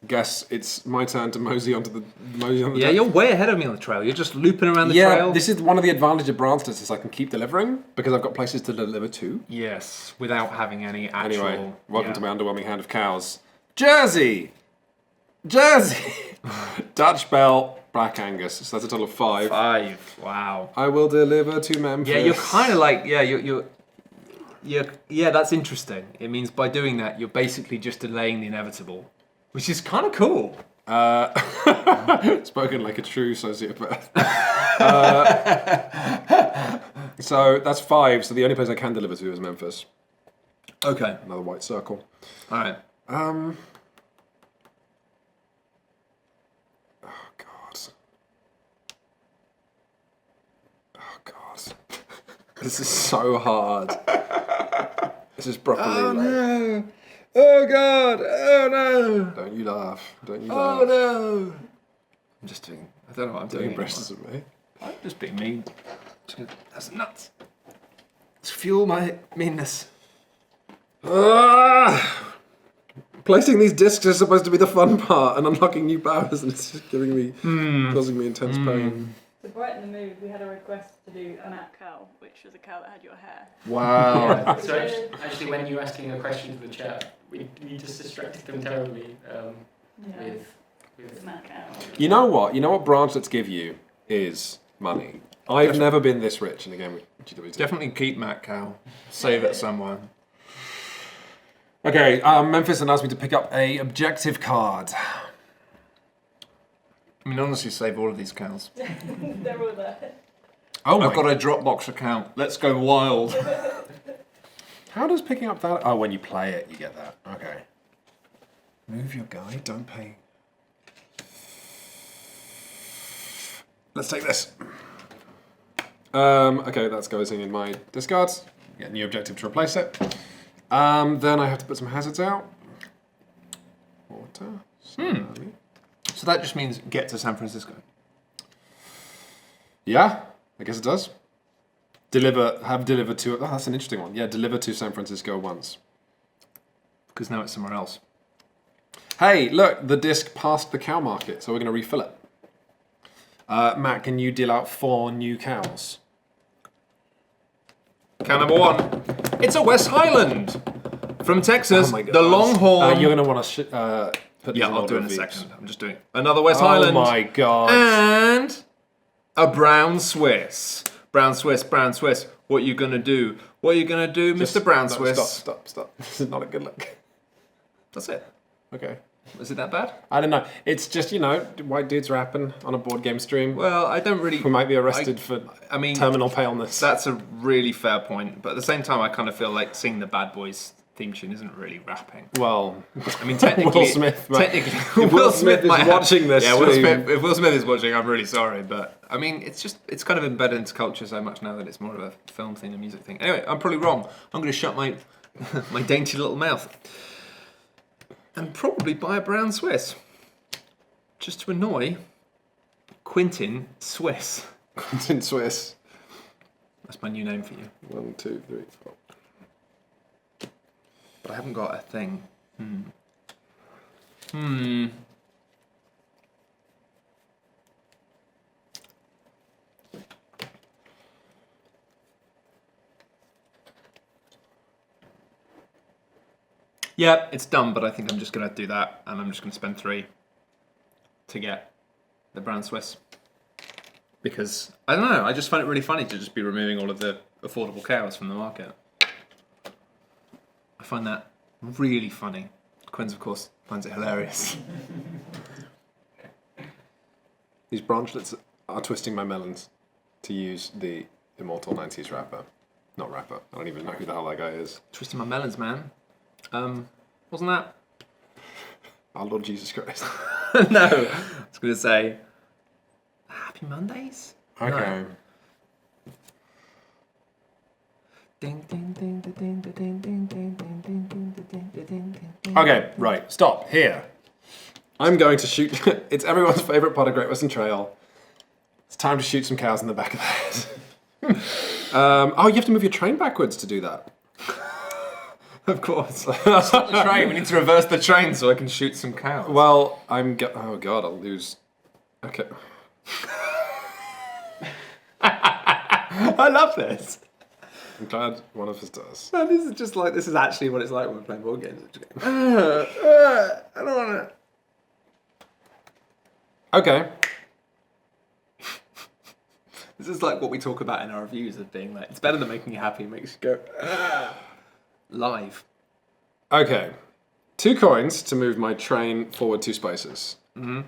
guess it's my turn to mosey on the Yeah, deck. you're way ahead of me on the trail. You're just looping around the Yeah, trail. this is one of the advantages of Branchlets is I can keep delivering because I've got places to deliver to. Yes, without having any actual... Anyway, welcome yeah. to my underwhelming hand of cows. Jersey! Dutch Bell, Black Angus. So that's a total of 5. 5. Wow. I will deliver to Memphis. Yeah, you're kind of like... Yeah, you're... Yeah, that's interesting. It means by doing that, you're basically just delaying the inevitable, which is kind of cool. Spoken like a true sociopath. So that's 5. So the only place I can deliver to is Memphis. Okay. Another white circle. All right. Oh God. Oh God. This is so hard. This is broccoli. Oh no! Oh God! Oh no! Don't you laugh. Don't you Oh laugh. no! I'm just doing... I don't know what I'm Doing doing. impressions of me. I'm just being mean. That's nuts. Let's fuel my meanness. Placing these discs is supposed to be the fun part and unlocking new powers, and it's just giving me, causing me intense pain. To brighten the mood, we had a request to do a Matt cow, which was a cow that had your hair. Wow. So actually, when you're asking a question to the chat, we just distracted them terribly Yeah. with Matt cow. You know what? You know what Branchlets give you is money. I've never been this rich in a game with GWT. Definitely keep Matt Cow. Save it somewhere. Okay, Memphis announced me to pick up a objective card. I mean, honestly, save all of these cows. They're all there. Oh I've got a Dropbox account. Let's go wild. How does picking up that? Oh, when you play it, you get that. Okay. Move your guy. Don't pay. Let's take this. Okay, that goes in my discards. Get a new objective to replace it. Then I have to put some hazards out. Water. Slowly. So that just means get to San Francisco. Yeah, I guess it does. Have delivered to. Oh, that's an interesting one. Yeah, deliver to San Francisco once. Because now it's somewhere else. Hey, look, the disc passed the cow market, so we're going to refill it. Matt, can you deal out 4 new cows? Cow number 1. It's a West Highland from Texas. Oh my God. The Longhorn. You're going to want to put these Yeah, in I'll order do it in of a these. second. I'm just doing another West Oh Highland. my God. And a brown Swiss. Brown Swiss, brown Swiss. What you gonna do? What are you gonna do, Just- Mr. Brown no, Swiss? Stop. This is not a good look. That's it. Okay. Is it that bad? I don't know. It's just, white dudes rapping on a board game stream. Well, I don't really... We might be arrested for I mean, terminal paleness. that's a really fair point. But at the same time, I kind of feel like singing the Bad Boys theme tune isn't really rapping. Well, I mean, technically... Will Smith. Technically, If Will Smith is might watching this Yeah, Will stream. Smith, if Will Smith is watching, I'm really sorry. But, I mean, it's kind of embedded into culture so much now that it's more of a film thing, a music thing. Anyway, I'm probably wrong. I'm going to shut my my dainty little mouth. And probably buy a brown Swiss. Just to annoy Quentin Swiss. Quentin Swiss. That's my new name for you. 1, 2, 3, 4. But I haven't got a thing. Yeah, it's done, but I think I'm just going to do that, and I'm just going to spend 3 to get the brown Swiss. Because, I don't know, I just find it really funny to just be removing all of the affordable cows from the market. I find that really funny. Quinn's, of course, finds it hilarious. These branchlets are twisting my melons to use the immortal 90s rapper. Not rapper. I don't even know who the hell that guy is. Twisting my melons, man. Wasn't that? Our Lord Jesus Christ. No. I was going to say, Happy Mondays? Okay. No. Ding, ding, ding, ding, ding, ding, ding, ding, ding, ding, ding, ding, ding, ding, ding. Okay, right. Stop. Here. I'm going to shoot. It's everyone's favourite part of Great Western Trail. It's time to shoot some cows in the back of the head. Oh, you have to move your train backwards to do that. Of course. Stop the train. We need to reverse the train so I can shoot some cows. Well, oh god, I'll lose. Okay. I love this. I'm glad one of us does. Man, this is actually what it's like when we're playing board games. I don't want to. Okay. This is like what we talk about in our reviews of being like, it's better than making you happy, it makes you go, live. Okay. 2 coins to move my train forward 2 spaces. Mm-hmm.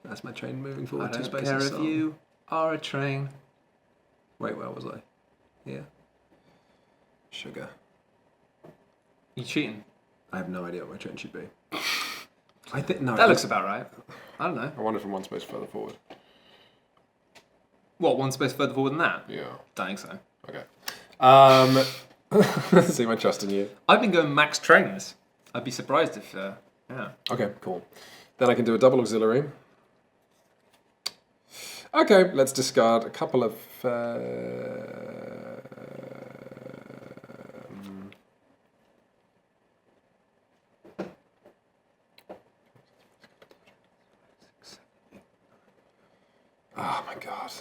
That's my train moving forward I 2 don't spaces. care if so- you are a train. Wait, where was I? Here. Sugar. You cheating? I have no idea what my train should be. I think no. That looks about right. I don't know. I wonder from 1 space further forward. What, 1 space further forward than that? Yeah. Don't think so. Okay. Let's see my trust in you. I've been going max trains. I'd be surprised if, yeah. Okay, cool. Then I can do a double auxiliary. Okay, let's discard a couple of. Oh my god.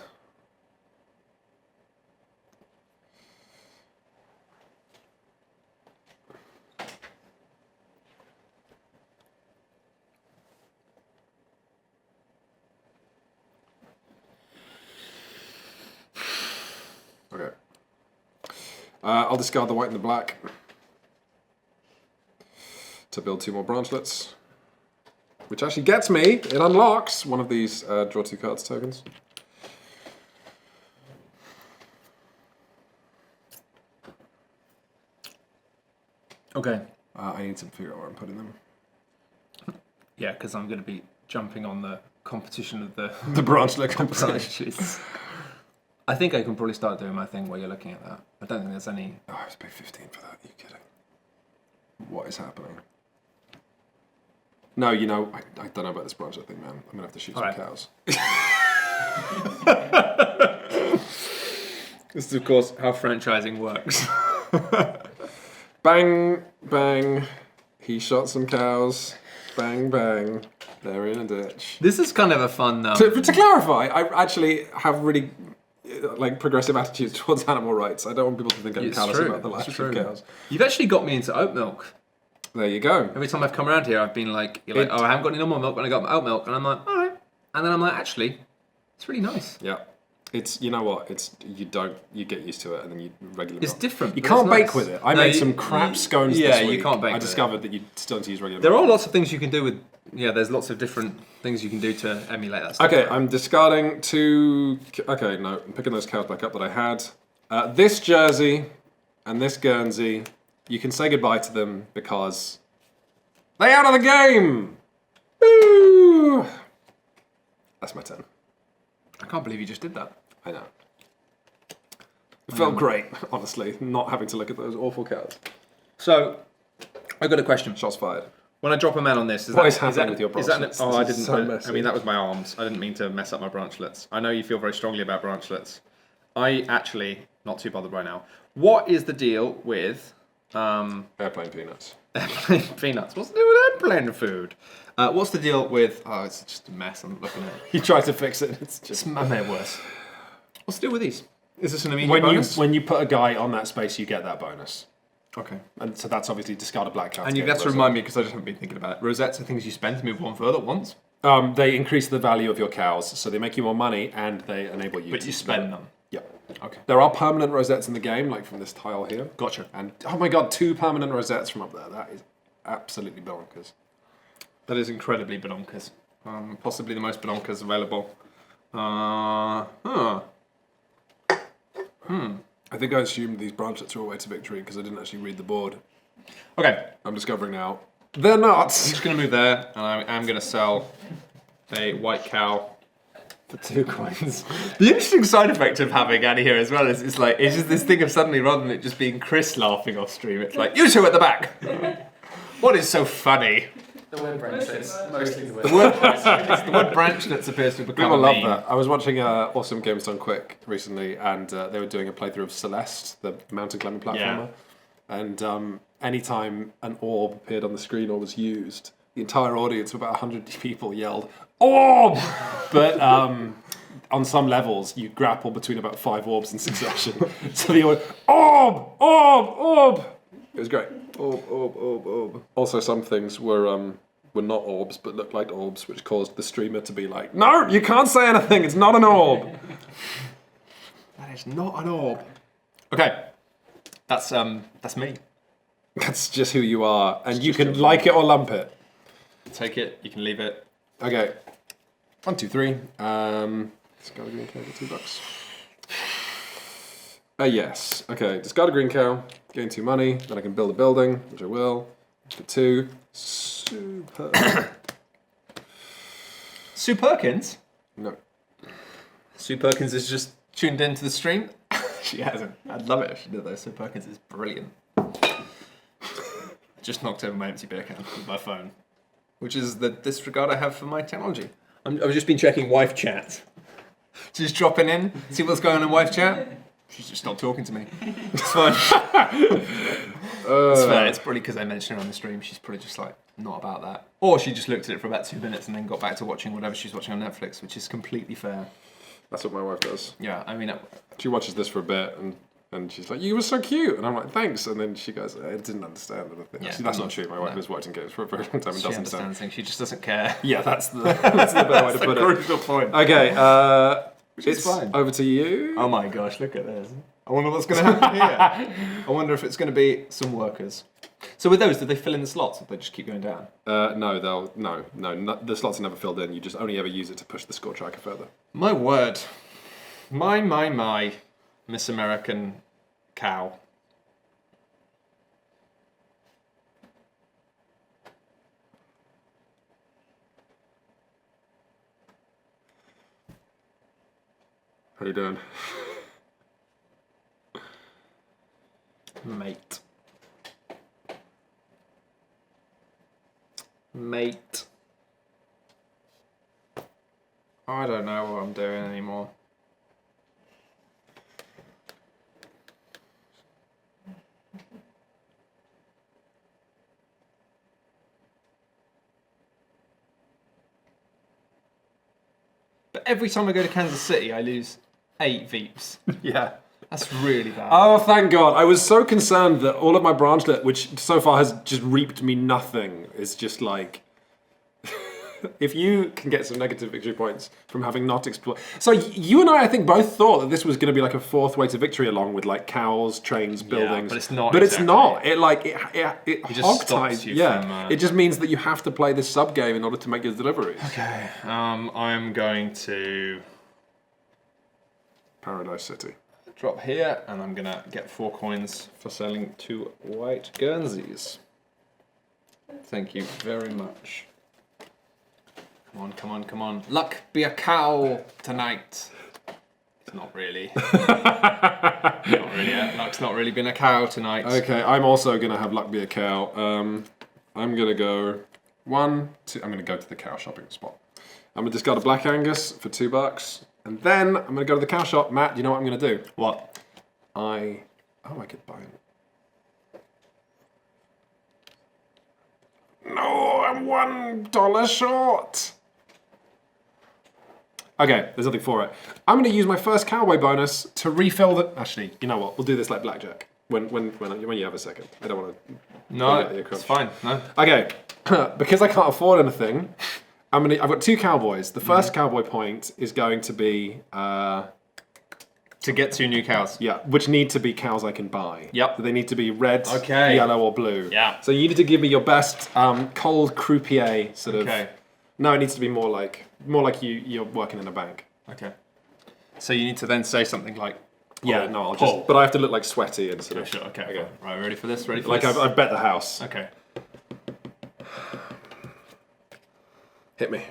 Okay. I'll discard the white and the black to build 2 more branchlets, which actually gets me, it unlocks one of these draw 2 cards tokens. Okay. I need to figure out where I'm putting them. Yeah, because I'm going to be jumping on the competition of the The branchlet competition. branches. I think I can probably start doing my thing while you're looking at that. I don't think there's any... Oh, I have to pay 15 for that. Are you kidding? What is happening? No, you know, I don't know about this branchlet thing, man. I'm going to have to shoot some Alright. cows. This is, of course, how franchising works. Bang, bang. He shot some cows. Bang, bang. They're in a ditch. This is kind of a fun... To clarify, I actually have really progressive attitudes towards animal rights. I don't want people to think I'm It's callous true, about the it's life of true. cows. You've actually got me into oat milk. There you go. Every time I've come around here, I've been like, you're like, oh, I haven't got any normal milk, but I got oat milk. And I'm like, all right. And then I'm like, actually, it's really nice. Yeah. It's, you know what, you get used to it and then you regular It's milk. different. You but can't it's bake nice. with it. I No, made you- some crap scones yeah, this week. you can't bake I with it. discovered that you still need to use regular There milk. are lots of things you can do with... Yeah, there's lots of different things you can do to emulate that stuff. Okay, I'm discarding 2... Okay, no, I'm picking those cows back up that I had. This jersey and this Guernsey, you can say goodbye to them because they're out of the game! Woo! That's my turn. I can't believe you just did that. I know. It felt great, honestly, not having to look at those awful cows. So, I've got a question. Shots fired. When I drop a man on this, What is happening with your is that branchlets? oh, I This is didn't. so I messy. mean, that was my arms. I didn't mean to mess up my branchlets. I know you feel very strongly about branchlets. I actually not too bothered right now. What is the deal with Airplane peanuts. airplane peanuts? What's the deal with airplane food? What's the deal with? Oh, it's just a mess. I'm looking at it. You try to fix it, it's just... I made it worse. What's the deal with these? Is this an immediate bonus? When you put a guy on that space, you get that bonus. Okay. And so that's obviously discard a black card. And you have to remind me because I just haven't been thinking about it. Rosettes are things you spend to move one further once, They increase the value of your cows, so they make you more money and they enable you but to you spend them. Yeah. Okay. There are permanent rosettes in the game, like from this tile here. Gotcha. And oh my god, 2 permanent rosettes from up there. That is absolutely bonkers. That is incredibly bonkers. Possibly the most bonkers available. I think I assumed these branchlets were a way to victory because I didn't actually read the board. Okay, I'm discovering now. They're not! I'm just going to move there, and I am going to sell a white cow for 2 coins. The interesting side effect of having Annie here as well is it's just this thing of suddenly, rather than it just being Chris laughing off stream, it's like, you two at the back! What is so funny? The word branchlets, mostly the word. The word branchlets appears to become People a love meme. that. I was watching Awesome Games Done Quick recently, and they were doing a playthrough of Celeste, the mountain climbing platformer. And anytime an orb appeared on the screen or was used, the entire audience of about 100 people yelled, "Orb!" But on some levels, you grapple between about 5 orbs in succession. So the orb, orb! It was great. Orb. Also, some things were not orbs, but looked like orbs, which caused the streamer to be like, "No, you can't say anything. It's not an orb." That is not an orb. Okay, that's me. That's just who you are, and you can like it or lump it. Take it. You can leave it. Okay. 1, 2, 3. Discard a green cow for $2. Yes. Okay. Discard a green cow. Gain 2 money. Then I can build a building, which I will. For 2. Super. Sue Perkins. No. Sue Perkins is just tuned into the stream. She hasn't. I'd love it if she did though. Sue Perkins is brilliant. I just knocked over my empty beer can with my phone, which is the disregard I have for my technology. I've just been checking wife chat. Just dropping in, see what's going on in wife chat. She's just stopped talking to me. It's fine. It's fair. It's probably because I mentioned her on the stream. She's probably just like, not about that. Or she just looked at it for about 2 minutes and then got back to watching whatever she's watching on Netflix, which is completely fair. That's what my wife does. Yeah, I mean... She watches this for a bit, and she's like, "You were so cute," and I'm like, "Thanks," and then she goes, "I didn't understand anything." Yeah, See, that's not true. My wife has worked in games for a very long time and She doesn't understands understand. things, she just doesn't care. Yeah, that's the better way to put it. Crucial point. Okay, Which it's is fine. over to you. Oh my gosh, look at this. I wonder what's going to happen here. I wonder if it's going to be some workers. So with those, did they fill in the slots or they just keep going down? No, the slots are never filled in. You just only ever use it to push the score tracker further. My word. My. Miss American cow. How you doing? Mate. I don't know what I'm doing anymore. But every time I go to Kansas City, I lose 8 Veeps. Yeah. That's really bad. Oh, thank God. I was so concerned that all of my branchlet, which so far has just reaped me nothing, is just like... If you can get some negative victory points from having not explored... So you and I think, both thought that this was going to be like a 4th way to victory along with like cows, trains, buildings. But it's not But exactly. it's not. It just hog stops ties you Yeah. from, It just means that you have to play this sub-game in order to make your deliveries. Okay, I'm going to Paradise City. drop here, and I'm gonna get 4 coins for selling 2 white Guernseys. Thank you very much. Come on. Luck be a cow tonight. Not really. Luck's not really been a cow tonight. Okay, I'm also going to have luck be a cow. I'm going to go 1, 2... I'm going to go to the cow shopping spot. I'm going to discard a Black Angus for $2. And then I'm going to go to the cow shop. Matt, do you know what I'm going to do? What? I could buy it. No, I'm $1 short. Okay, there's nothing for it. I'm going to use my first cowboy bonus to refill the... Actually, you know what? We'll do this like blackjack. When you have a second. I don't want to... No, it's fine. No. Okay, because I can't afford anything, I've got 2 cowboys. The first cowboy point is going to be... To get 2 new cows. Yeah, which need to be cows I can buy. Yep. So they need to be red, Okay. yellow, or blue. Yeah. So you need to give me your best cold croupier sort of... Okay. No, it needs to be more like you're working in a bank. Okay. So you need to then say something like... Yeah, no, I'll pull. just... But I have to look like sweaty and sort of... Sure, okay. Right, ready for this? Ready for Like this? I've bet the house. Okay. Hit me.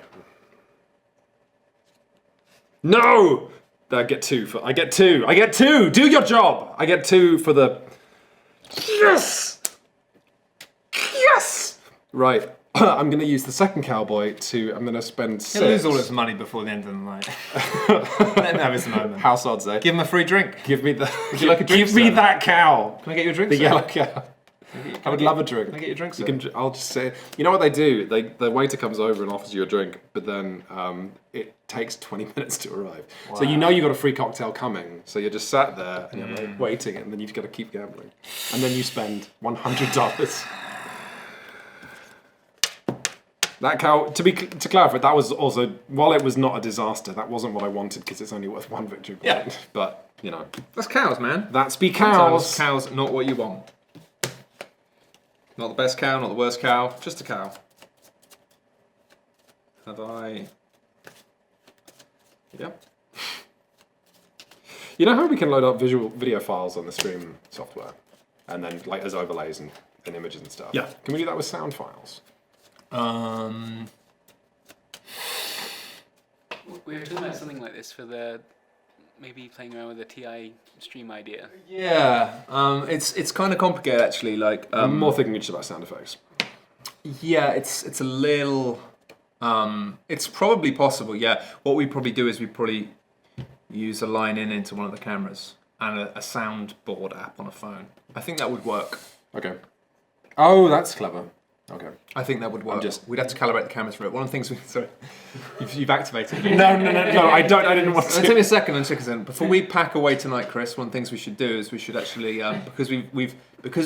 No! I get 2 for... I get 2! I get 2! Do your job! I get 2 for the... Yes! Yes! Right. I'm going to use the second cowboy I'm going to spend He'll lose all his money before the end of the night. Let him have his moment. House odds, eh? Give him a free drink. Give me the. Would you like a drink, Give me sir? that cow. Can I get you a drink? The sir? yellow cow. I would love a drink. Can I get you a drink, sir? You can. I'll just say. You know what they do? The waiter comes over and offers you a drink, but then it takes 20 minutes to arrive. So you know you got a free cocktail coming. So you're just sat there and you're like waiting, and then you've got to keep gambling, and then you spend $100. That cow. To clarify, that was also, while it was not a disaster, that wasn't what I wanted because it's only worth 1 victory point. Yeah. But you know, That's cows, man. that's be Sometimes cows. cows, not what you want. Not the best cow, not the worst cow, just a cow. Have I? Yep. You know how we can load up video files on the stream software, and then like as overlays and images and stuff. Yeah. Can we do that with sound files? We were talking about something like this for the maybe playing around with the TI stream idea. Yeah. It's kind of complicated actually. Like I'm more thinking just about sound effects. yeah, it's a little. It's probably possible. Yeah. What we probably do is we probably use a line into one of the cameras and a soundboard app on a phone. I think that would work. Okay. Oh, that's clever. Okay. I think that would work. just- We'd have to calibrate the cameras for it. One of the things sorry, you've activated. No, I don't. I didn't want Take me a second and check us in. Before we pack away tonight, Chris, one of the things we should do is we should actually because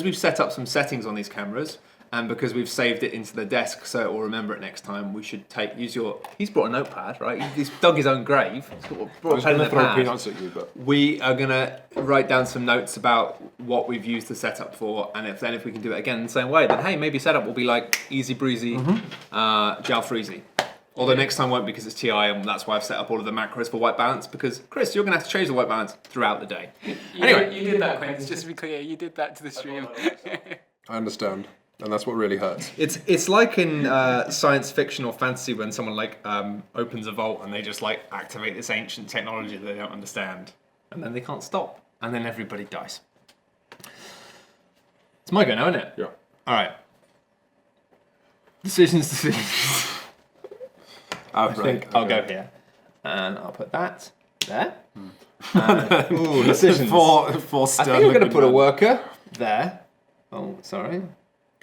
we've set up some settings on these cameras and because we've saved it into the desk so it will remember it next time. We should use your. He's brought a notepad, right? He's dug his own grave. He's brought a pen and a throw pad. peanuts at you, but We are gonna write down some notes about what we've used the setup for, and if we can do it again in the same way, then hey, maybe setup will be like easy breezy, gel freezy. Although next time won't because it's TI, and that's why I've set up all of the macros for white balance. Because Chris, you're gonna have to change the white balance throughout the day. Anyway, You did that, Quinn. Just to be clear, you did that to the stream. I understand, and that's what really hurts. it's like in science fiction or fantasy when someone like opens a vault and they just like activate this ancient technology that they don't understand, and then they can't stop, and then everybody dies. It's my go now, isn't it? Yeah. All right. Decisions. I think I'll go here, and I'll put that there. Ooh, decisions. For I stern think I'm going to liquid put a man. worker there. Oh, sorry.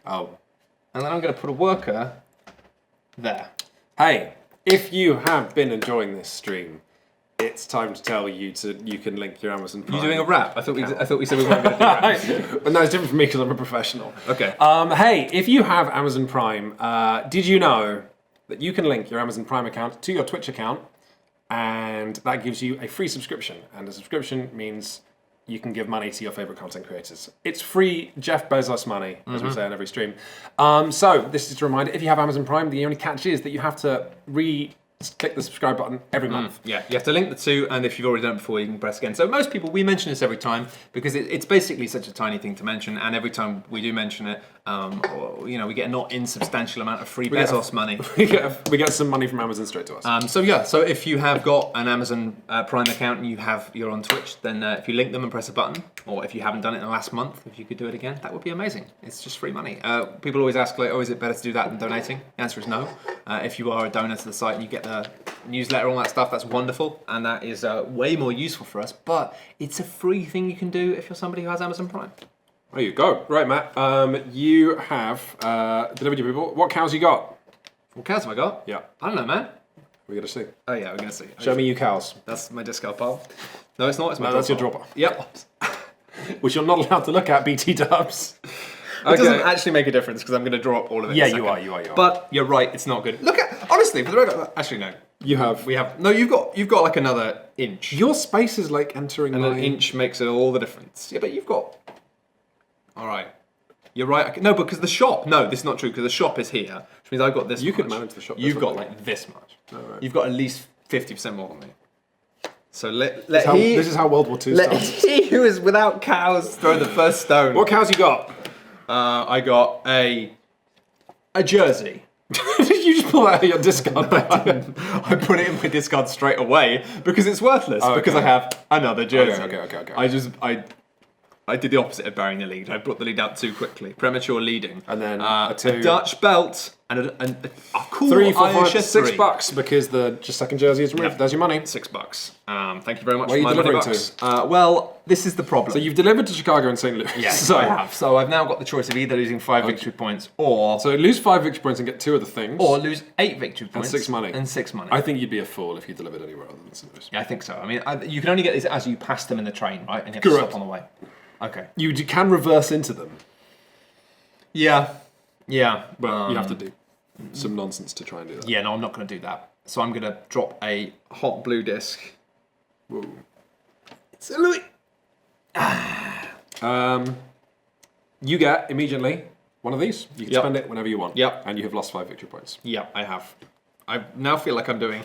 Oh. And then I'm going to put a worker there. Hey, if you have been enjoying this stream, it's time to tell you you can link your Amazon Prime. You doing a rap? I thought we said we weren't going to do raps. But no, it's different for me because I'm a professional. Okay. Hey, if you have Amazon Prime, did you know that you can link your Amazon Prime account to your Twitch account, and that gives you a free subscription. And a subscription means you can give money to your favorite content creators. It's free Jeff Bezos money, as we say on every stream. So this is a reminder, if you have Amazon Prime, the only catch is that you have to click the subscribe button every month. Yeah, you have to link the two, and if you've already done it before, you can press again. So most people, we mention this every time because it's basically such a tiny thing to mention, and every time we do mention it, we get a not insubstantial amount of free Bezos money. we get some money from Amazon straight to us. So if you have got an Amazon Prime account and you're on Twitch, then if you link them and press a button, or if you haven't done it in the last month, if you could do it again, that would be amazing. It's just free money. People always ask, like, is it better to do that than donating? The answer is no. If you are a donor to the site and you get the newsletter, all that stuff, that's wonderful, and that is way more useful for us, but it's a free thing you can do if you're somebody who has Amazon Prime. There you go. Right, Matt. You have delivered your people. What cows you got? What cows have I got? Yeah. I don't know, man. We're going to see. Oh yeah, we're gonna see. Show me you cows. That's my discard pile. No, it's not. It's my No, that's your drop dropper. pile. Yep. Which you're not allowed to look at, BT dubs. It doesn't actually make a difference because I'm going to draw up all of it. Yeah, in a you second. are. But you're right. It's not good. Look at honestly for the record. Actually, no. You have. We have no. You've got like another inch. Your space is like entering And my... an inch makes all the difference. Yeah, but you've got. All right. You're right. No, because the shop. No, this is not true because the shop is here, which means I've got this. You much. could manage the shop. You've That's got what like this much. Oh, right. You've got at least 50% more than me. So This is how World War II let starts. he who is without cows throw the first stone. What cows you got? I got a jersey. Did you just pull that out of your discard bag? I put it in my discard straight away because it's worthless. Oh, because okay. I have another jersey. Okay. I did the opposite of burying the lead. I brought the lead out too quickly. Premature leading. And then a two. Dutch belt and a cool 3, 4, Irish 5, history. $6 because the second jersey is removed. Yep. There's your money. $6. Thank you very much Where are for you my money delivering bucks. Well, this is the problem. So you've delivered to Chicago and St. Louis. Yes, So I have. So I've now got the choice of either losing 5 victory points or lose 5 victory points and get 2 of the things. or lose 8 victory points 6 money. And 6 money. I think you'd be a fool if you delivered anywhere other than St. Louis. Yeah, I think so. I mean, you can only get these as you pass them in the train, right? And you have to Correct. stop on the way. Okay. You can reverse into them, Yeah. but you have to do some nonsense to try and do that. Yeah, no, I'm not going to do that. So I'm going to drop a hot blue disc. Whoa. It's a Louis. You get immediately one of these. You can Yep. spend it whenever you want. Yep. And you have lost 5 victory points. Yeah, I have. I now feel like I'm doing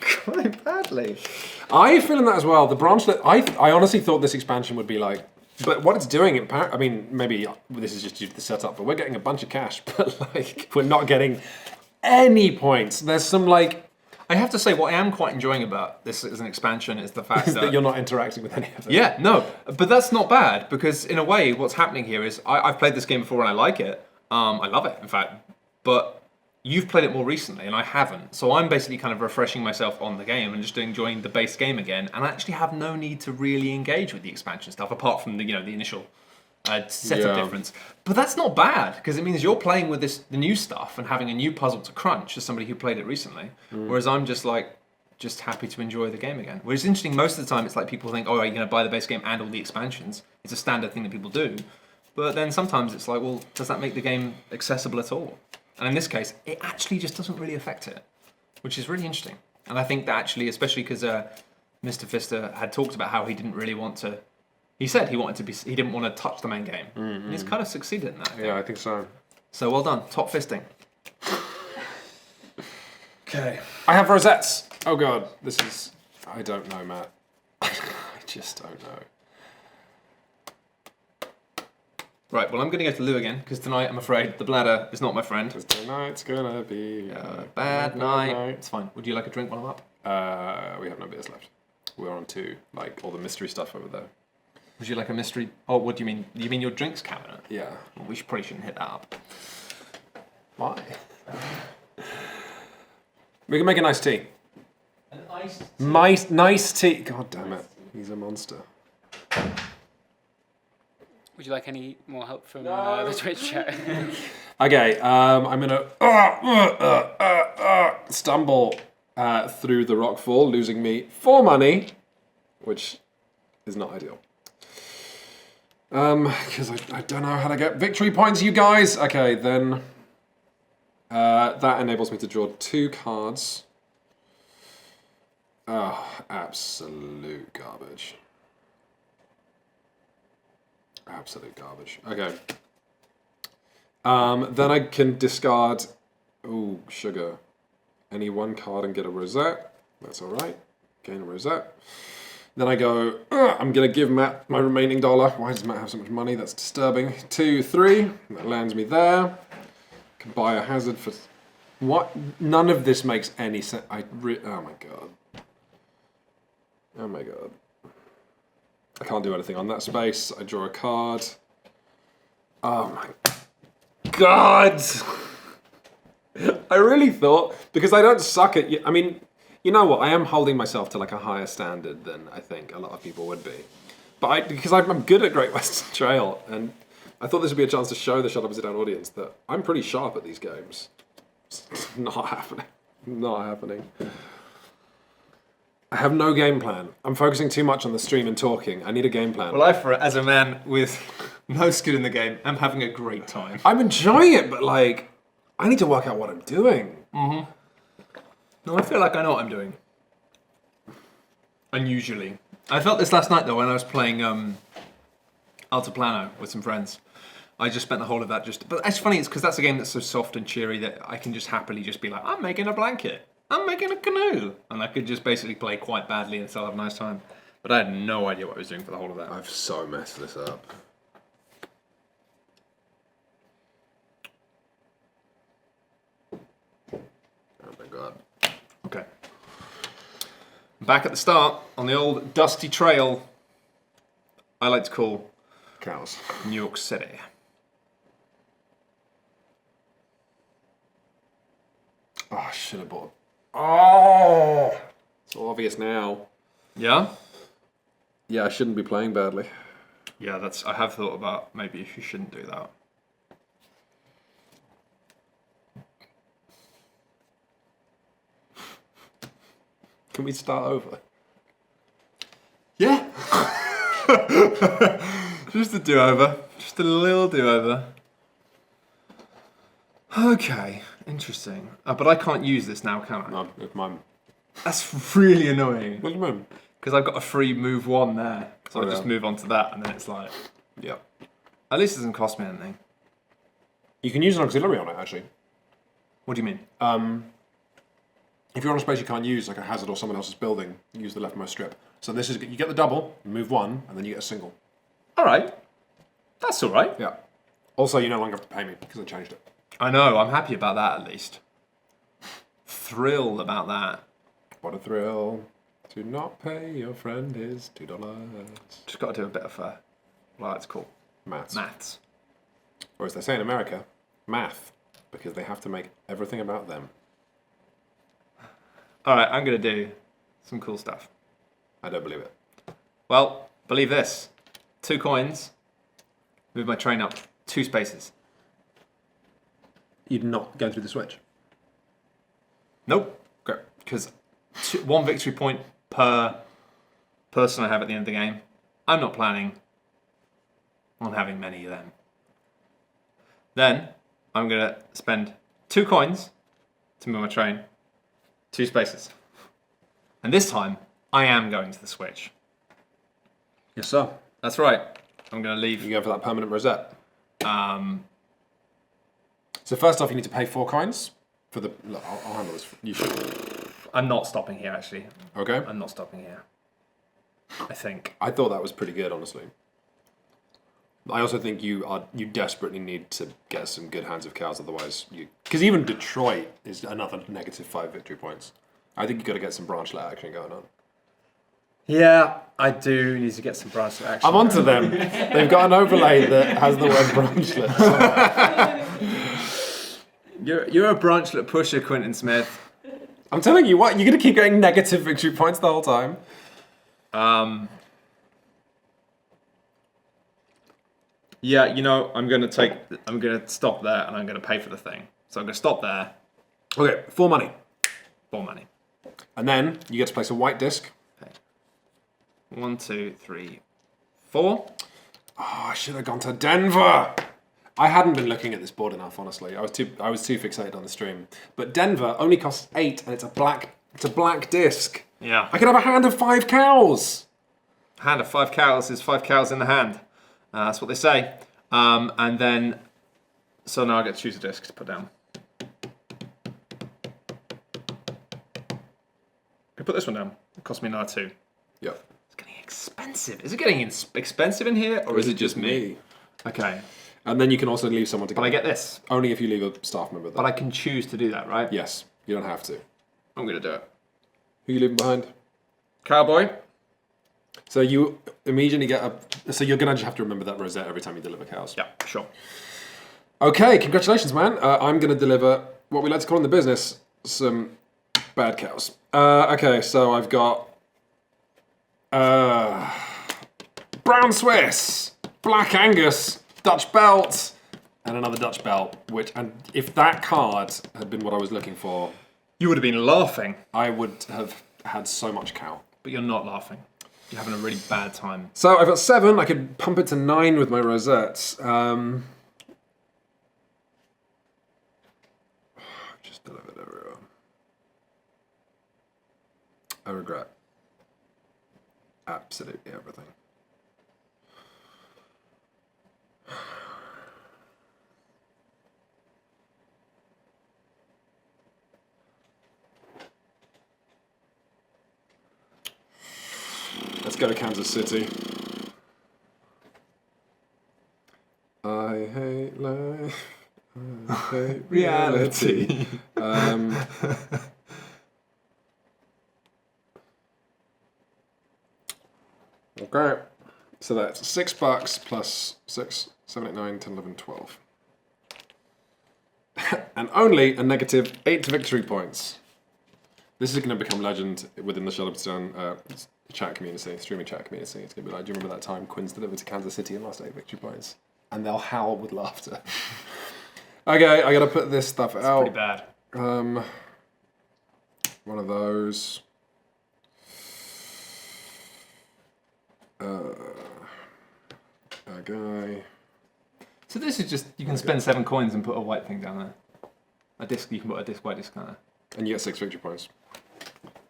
quite badly. I feel in that as well. The branchlet. I honestly thought this expansion would be like, but what it's doing, I mean, maybe this is just due to the setup, but we're getting a bunch of cash, but like we're not getting any points. There's some like I have to say, what I am quite enjoying about this as an expansion is the fact that you're not interacting with any of them. Yeah, no, but that's not bad because in a way, what's happening here is I've played this game before and I like it. I love it, in fact. But you've played it more recently and I haven't, so I'm basically kind of refreshing myself on the game and just enjoying the base game again. And I actually have no need to really engage with the expansion stuff apart from the the initial setup difference. But that's not bad because it means you're playing with the new stuff and having a new puzzle to crunch as somebody who played it recently. Whereas I'm just happy to enjoy the game again. Which is interesting. Most of the time, it's like people think, "Oh, are you going to buy the base game and all the expansions?" It's a standard thing that people do. But then sometimes it's like, well, does that make the game accessible at all? And in this case, it actually just doesn't really affect it, which is really interesting. And I think that actually, especially because Mr. Pfister had talked about how he didn't really want to. He said he didn't want to touch the main game, and he's kind of succeeded in that. Yeah, I think so. So well done, top fisting. Okay. I have rosettes. Oh god, this is. I don't know, Matt. I just don't know. Right, well, I'm going to go to Lou again, because tonight, I'm afraid, the bladder is not my friend. Tonight's gonna be A bad night. It's fine. Would you like a drink while I'm up? We have no beers left. We're on to like all the mystery stuff over there. Would you like a mystery... Oh, what do you mean? You mean your drinks cabinet? Yeah. Well, we probably shouldn't hit that up. Why? We can make a nice tea. An iced tea. Nice tea. God damn it. He's a monster. Would you like any more help from the Twitch chat? Okay, I'm gonna stumble through the rockfall, losing me 4 money, which is not ideal. Because I don't know how to get victory points, you guys. Okay, then that enables me to draw 2 cards. Oh, absolute garbage. Absolute garbage. Okay. Then I can discard, sugar. Any 1 card and get a rosette. That's alright. Gain a rosette. Then I go, I'm going to give Matt my remaining $1. Why does Matt have so much money? That's disturbing. 2, 3. That lands me there. Can buy a hazard for... What? None of this makes any sense. Oh my god. Oh my god. I can't do anything on that space. I draw a card. Oh my god! I really thought, because I don't suck at... I mean, you know what? I am holding myself to like a higher standard than I think a lot of people would be. But because I'm good at Great Western Trail, and I thought this would be a chance to show the Shut Up and Sit Down audience that I'm pretty sharp at these games. It's not happening. Not happening. I have no game plan. I'm focusing too much on the stream and talking. I need a game plan. Well, as a man with no skill in the game, I'm having a great time. I'm enjoying it, but like, I need to work out what I'm doing. No, I feel like I know what I'm doing. Unusually. I felt this last night, though, when I was playing Altiplano with some friends. I just spent the whole of that But it's funny, it's because that's a game that's so soft and cheery that I can just happily just be like, I'm making a blanket. I'm making a canoe. And I could just basically play quite badly and still have a nice time. But I had no idea what I was doing for the whole of that. I've so messed this up. Oh my god. Okay. Back at the start, on the old dusty trail, I like to call cows. New York City. Oh, I should have bought. Oh, it's obvious now. Yeah? Yeah, I shouldn't be playing badly. Yeah, I have thought about maybe if you shouldn't do that. Can we start over? Yeah. Just a do-over. Just a little do-over. Okay, interesting. But I can't use this now, can I? No, it's mine. That's really annoying. What do you mean? Because I've got a free move 1 there. So Oh, I just yeah. move on to that and then it's like... Yeah. At least it doesn't cost me anything. You can use an auxiliary on it, actually. What do you mean? If you're on a space you can't use, like a hazard or someone else's building, use the leftmost strip. So this is, you get the double, move 1, and then you get a single. Alright. That's alright. Yeah. Also, you no longer have to pay me, because I changed it. I know, I'm happy about that at least. Thrilled about that. What a thrill to not pay your friend his $2. Just got to do a bit of, well, it's called maths. Or as they say in America, math, because they have to make everything about them. Alright, I'm going to do some cool stuff. I don't believe it. Well, believe this. 2 coins. Move my train up 2 spaces. You'd not go through the switch. Nope. Okay. Because 1 victory point per person I have at the end of the game. I'm not planning on having many of them. Then, I'm going to spend 2 coins to move my train 2 spaces. And this time, I am going to the switch. Yes, sir. That's right. I'm going to leave. You go for that permanent rosette. So first off, you need to pay 4 coins for the... Look, I'll handle this. You should. I'm not stopping here, actually. Okay. I'm not stopping here. I think. I thought that was pretty good, honestly. I also think you desperately need to get some good hands of cows, otherwise you... Because even Detroit is another negative 5 victory points. I think you've got to get some branchlet action going on. Yeah, I do need to get some branchlets action. I'm onto them. They've got an overlay that has the word branchlets. You're a branchlet pusher, Quentin Smith. I'm telling you what, you're going to keep getting negative victory points the whole time. Yeah, you know, I'm gonna stop there and I'm gonna pay for the thing. So I'm gonna stop there. Okay, 4 money. 4 money. And then you get to place a white disc. Okay. 1, 2, 3, 4. Oh, I should have gone to Denver. I hadn't been looking at this board enough, honestly. I was too fixated on the stream. But Denver only costs 8, and it's a black disc. Yeah. I could have a hand of 5 cows. Hand of 5 cows is 5 cows in the hand. That's what they say. And then, so now I get to choose a disc to put down. I put this one down. It cost me another 2. Yep. It's getting expensive. Is it getting expensive in here, or is it just me? Okay. And then you can also leave someone to But I get this. Only if you leave a staff member there. But I can choose to do that, right? Yes, you don't have to. I'm gonna do it. Who are you leaving behind? Cowboy. So you immediately get a... So you're going to just have to remember that rosette every time you deliver cows. Yeah, sure. Okay, congratulations, man. I'm going to deliver what we like to call in the business some bad cows. Okay, so I've got... Brown Swiss, Black Angus, Dutch Belt, and another Dutch Belt. And if that card had been what I was looking for, You would have been laughing, I would have had so much cow. but you're not laughing. You're having a really bad time. So I've got 7. I could pump it to 9 with my rosettes. Just delivered everyone. I regret absolutely everything. Let's go to Kansas City. I hate life. I hate reality. Okay. So that's $6 plus 6, 7, 8, 9, 10, 11, 12. And only a negative 8 victory points. This is going to become legend within the Shutterstown chat community, streaming chat community. It's going to be like, do you remember that time Quinn's delivered to Kansas City and lost 8 victory points? And they'll howl with laughter. Okay, I got to put this stuff out. Pretty bad. One of those. A guy. So this is just, you can spend 7 coins and put a white thing down there. A disc, you can put a white disc down there. And you get 6 victory points.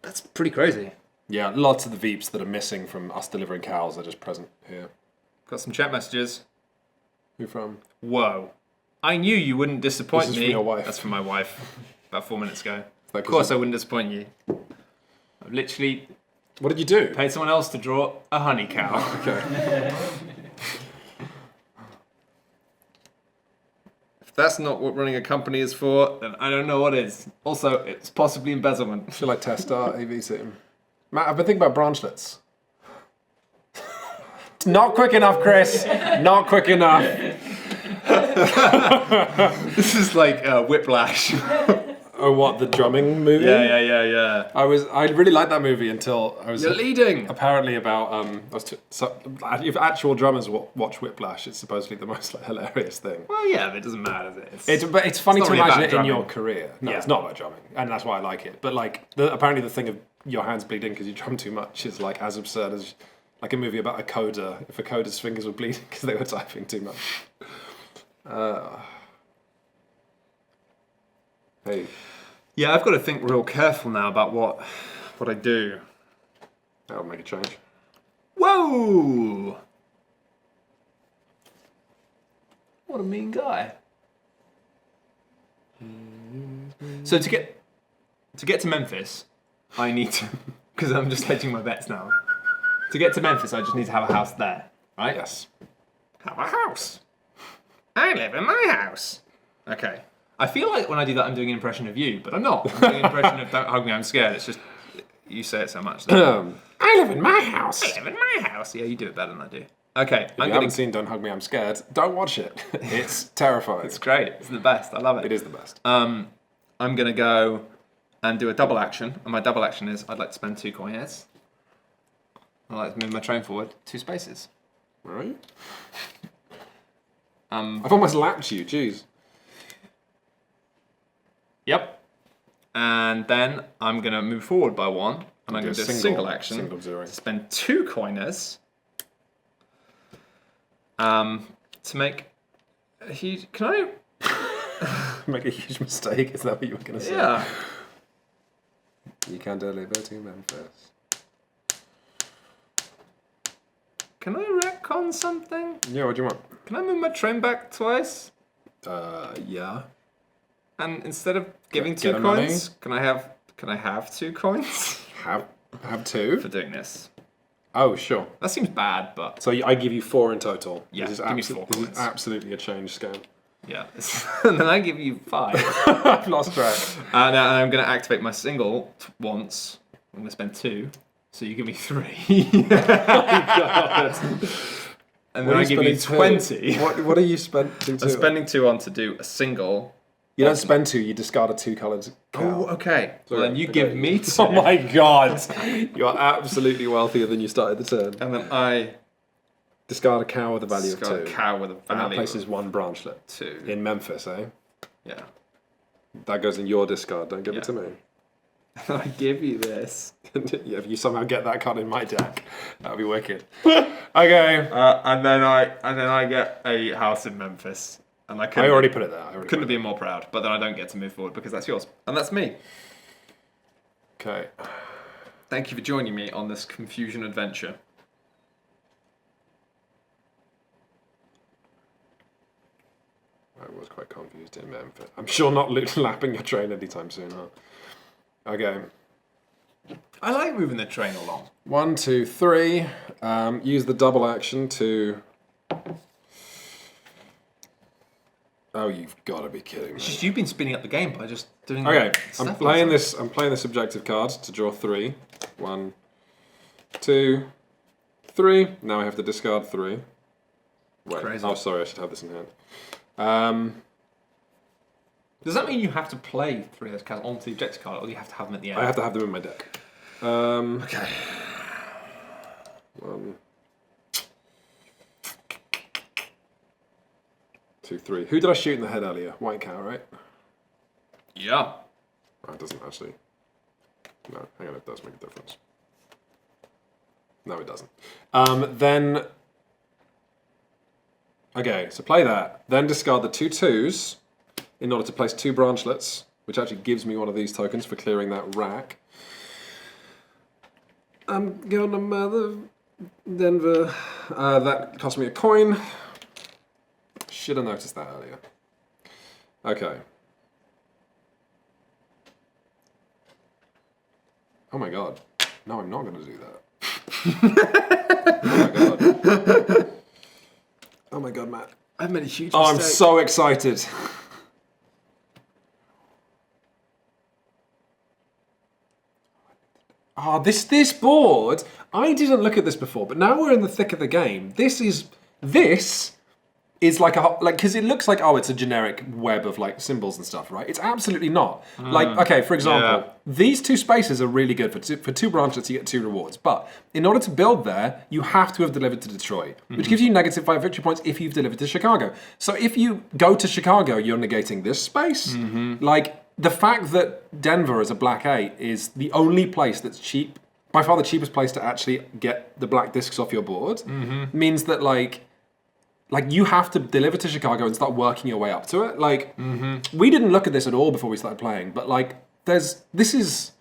That's pretty crazy. Yeah, lots of the Veeps that are missing from us delivering cows are just present here. Got some chat messages. Who from? Whoa. I knew you wouldn't disappoint This is me. from your wife. That's from my wife. About 4 minutes ago. Of Of course I wouldn't disappoint you. I've literally What did you do? paid someone else to draw a honey cow. Okay. If that's not what running a company is for, then I don't know what is. Also, it's possibly embezzlement. I feel like test our AV team. Matt, I've been thinking about branchlets. Not quick enough, Chris. Not quick enough. This is like Whiplash. Oh, what, the drumming movie? Yeah. I really liked that movie until I was You're leading. apparently about if actual drummers watch Whiplash, it's supposedly the most hilarious thing. Well, yeah, but it doesn't matter, does it? But it's funny It's to not really imagine about it in your drumming. career. No, Yeah. it's not about drumming, and that's why I like it. But like, apparently the thing of your hands bleeding because you drum too much is like as absurd as like a movie about a coder. If a coder's fingers were bleeding because they were typing too much. Hey, Yeah, I've got to think real careful now about what I do. that'll make a change. Whoa! What a mean guy. So to get to Memphis, I need to, because I'm just hedging my bets now. To get to Memphis, I just need to have a house there, right? Yes. Have a house. I live in my house. Okay. I feel like when I do that, I'm doing an impression of you, but I'm not. I'm doing an impression of Don't Hug Me, I'm Scared. It's just, you say it so much. I live in my house. I live in my house. Yeah, you do it better than I do. Okay, If you haven't seen Don't Hug Me, I'm Scared, don't watch it. It's terrifying. It's great. It's the best. I love it. It is the best. I'm going to go and do a double action. And my double action is I'd like to spend 2 coin heads. I'd like to move my train forward 2 spaces. Right? I've almost lapped you, jeez. Yep. And then I'm going to move forward by 1. And I'm going to do a single action Single zero. to spend 2 coiners to make a huge... Can I... Make a huge mistake, is that what you were going to say? Yeah. You can deliver to Memphis. Can I retcon something? Yeah, what do you want? Can I move my train back twice? Yeah. And instead of giving Get 2 a money? coins, can I have 2 coins Have 2? for doing this? Oh, sure. That seems bad, but So I give you 4 in total. Yeah, This is, give me 4 this is coins. absolutely a change scam. yeah. And then I give you 5. I've lost track. And I'm going to activate my single once. I'm going to spend 2. So you give me 3. And then I give you 20. What are you spending I'm spending 2 on to do a single. You don't spend 2, you discard a 2-coloured Oh, okay. Well, then you give me 2. Oh my god! You are absolutely wealthier than you started the turn. And then I Discard a cow with a value discard of a 2. cow with a And that value places of 1 branchlet. 2. In Memphis, eh? Yeah. That goes in your discard, don't give it to me. And I give you this. Yeah, if you somehow get that card in my deck, that'll be wicked. Okay. And then I get a house in Memphis. And I I already put it there. couldn't have been more proud, but then I don't get to move forward because that's yours. And that's me. Okay. Thank you for joining me on this confusion adventure. I was quite confused in Memphis. I'm sure not lapping your train anytime soon, huh? Okay. I like moving the train along. 1, 2, 3. Use the double action to... Oh, you've got to be kidding me. It's just you've been spinning up the game by just doing Okay, stuff I'm playing this objective card to draw 3. 1, 2, 3. Now I have to discard 3. Wait. Crazy. Oh, sorry. I should have this in hand. Does that mean you have to play 3 of those cards onto the objective card, or do you have to have them at the end? I have to have them in my deck. Okay. 1, 2, 3. Who did I shoot in the head earlier? White cow, right? Yeah. Oh, it doesn't actually. No, hang on, it does make a difference. No, it doesn't. Then. Okay, so play that. Then discard the 2 2s in order to place 2 branchlets, which actually gives me one of these tokens for clearing that rack. I'm gonna mother Denver. That cost me a coin. Should have noticed that earlier. Okay. Oh my god. No, I'm not going to do that. Oh my god. Oh my god, Matt. I've made a huge Oh, I'm so excited. Oh, this board, I didn't look at this before, but now we're in the thick of the game. This is like because it looks like, oh, it's a generic web of like symbols and stuff, right? It's absolutely not. Like, okay, for example, these 2 spaces are really good for 2 branchlets. You get 2 rewards, but in order to build there, you have to have delivered to Detroit, which gives you -5 victory points if you've delivered to Chicago. So if you go to Chicago, you're negating this space. Like the fact that Denver as a black 8 is the only place that's cheap, by far the cheapest place to actually get the black discs off your board, means that like you have to deliver to Chicago and start working your way up to it. Like we didn't look at this at all before we started playing, but like this is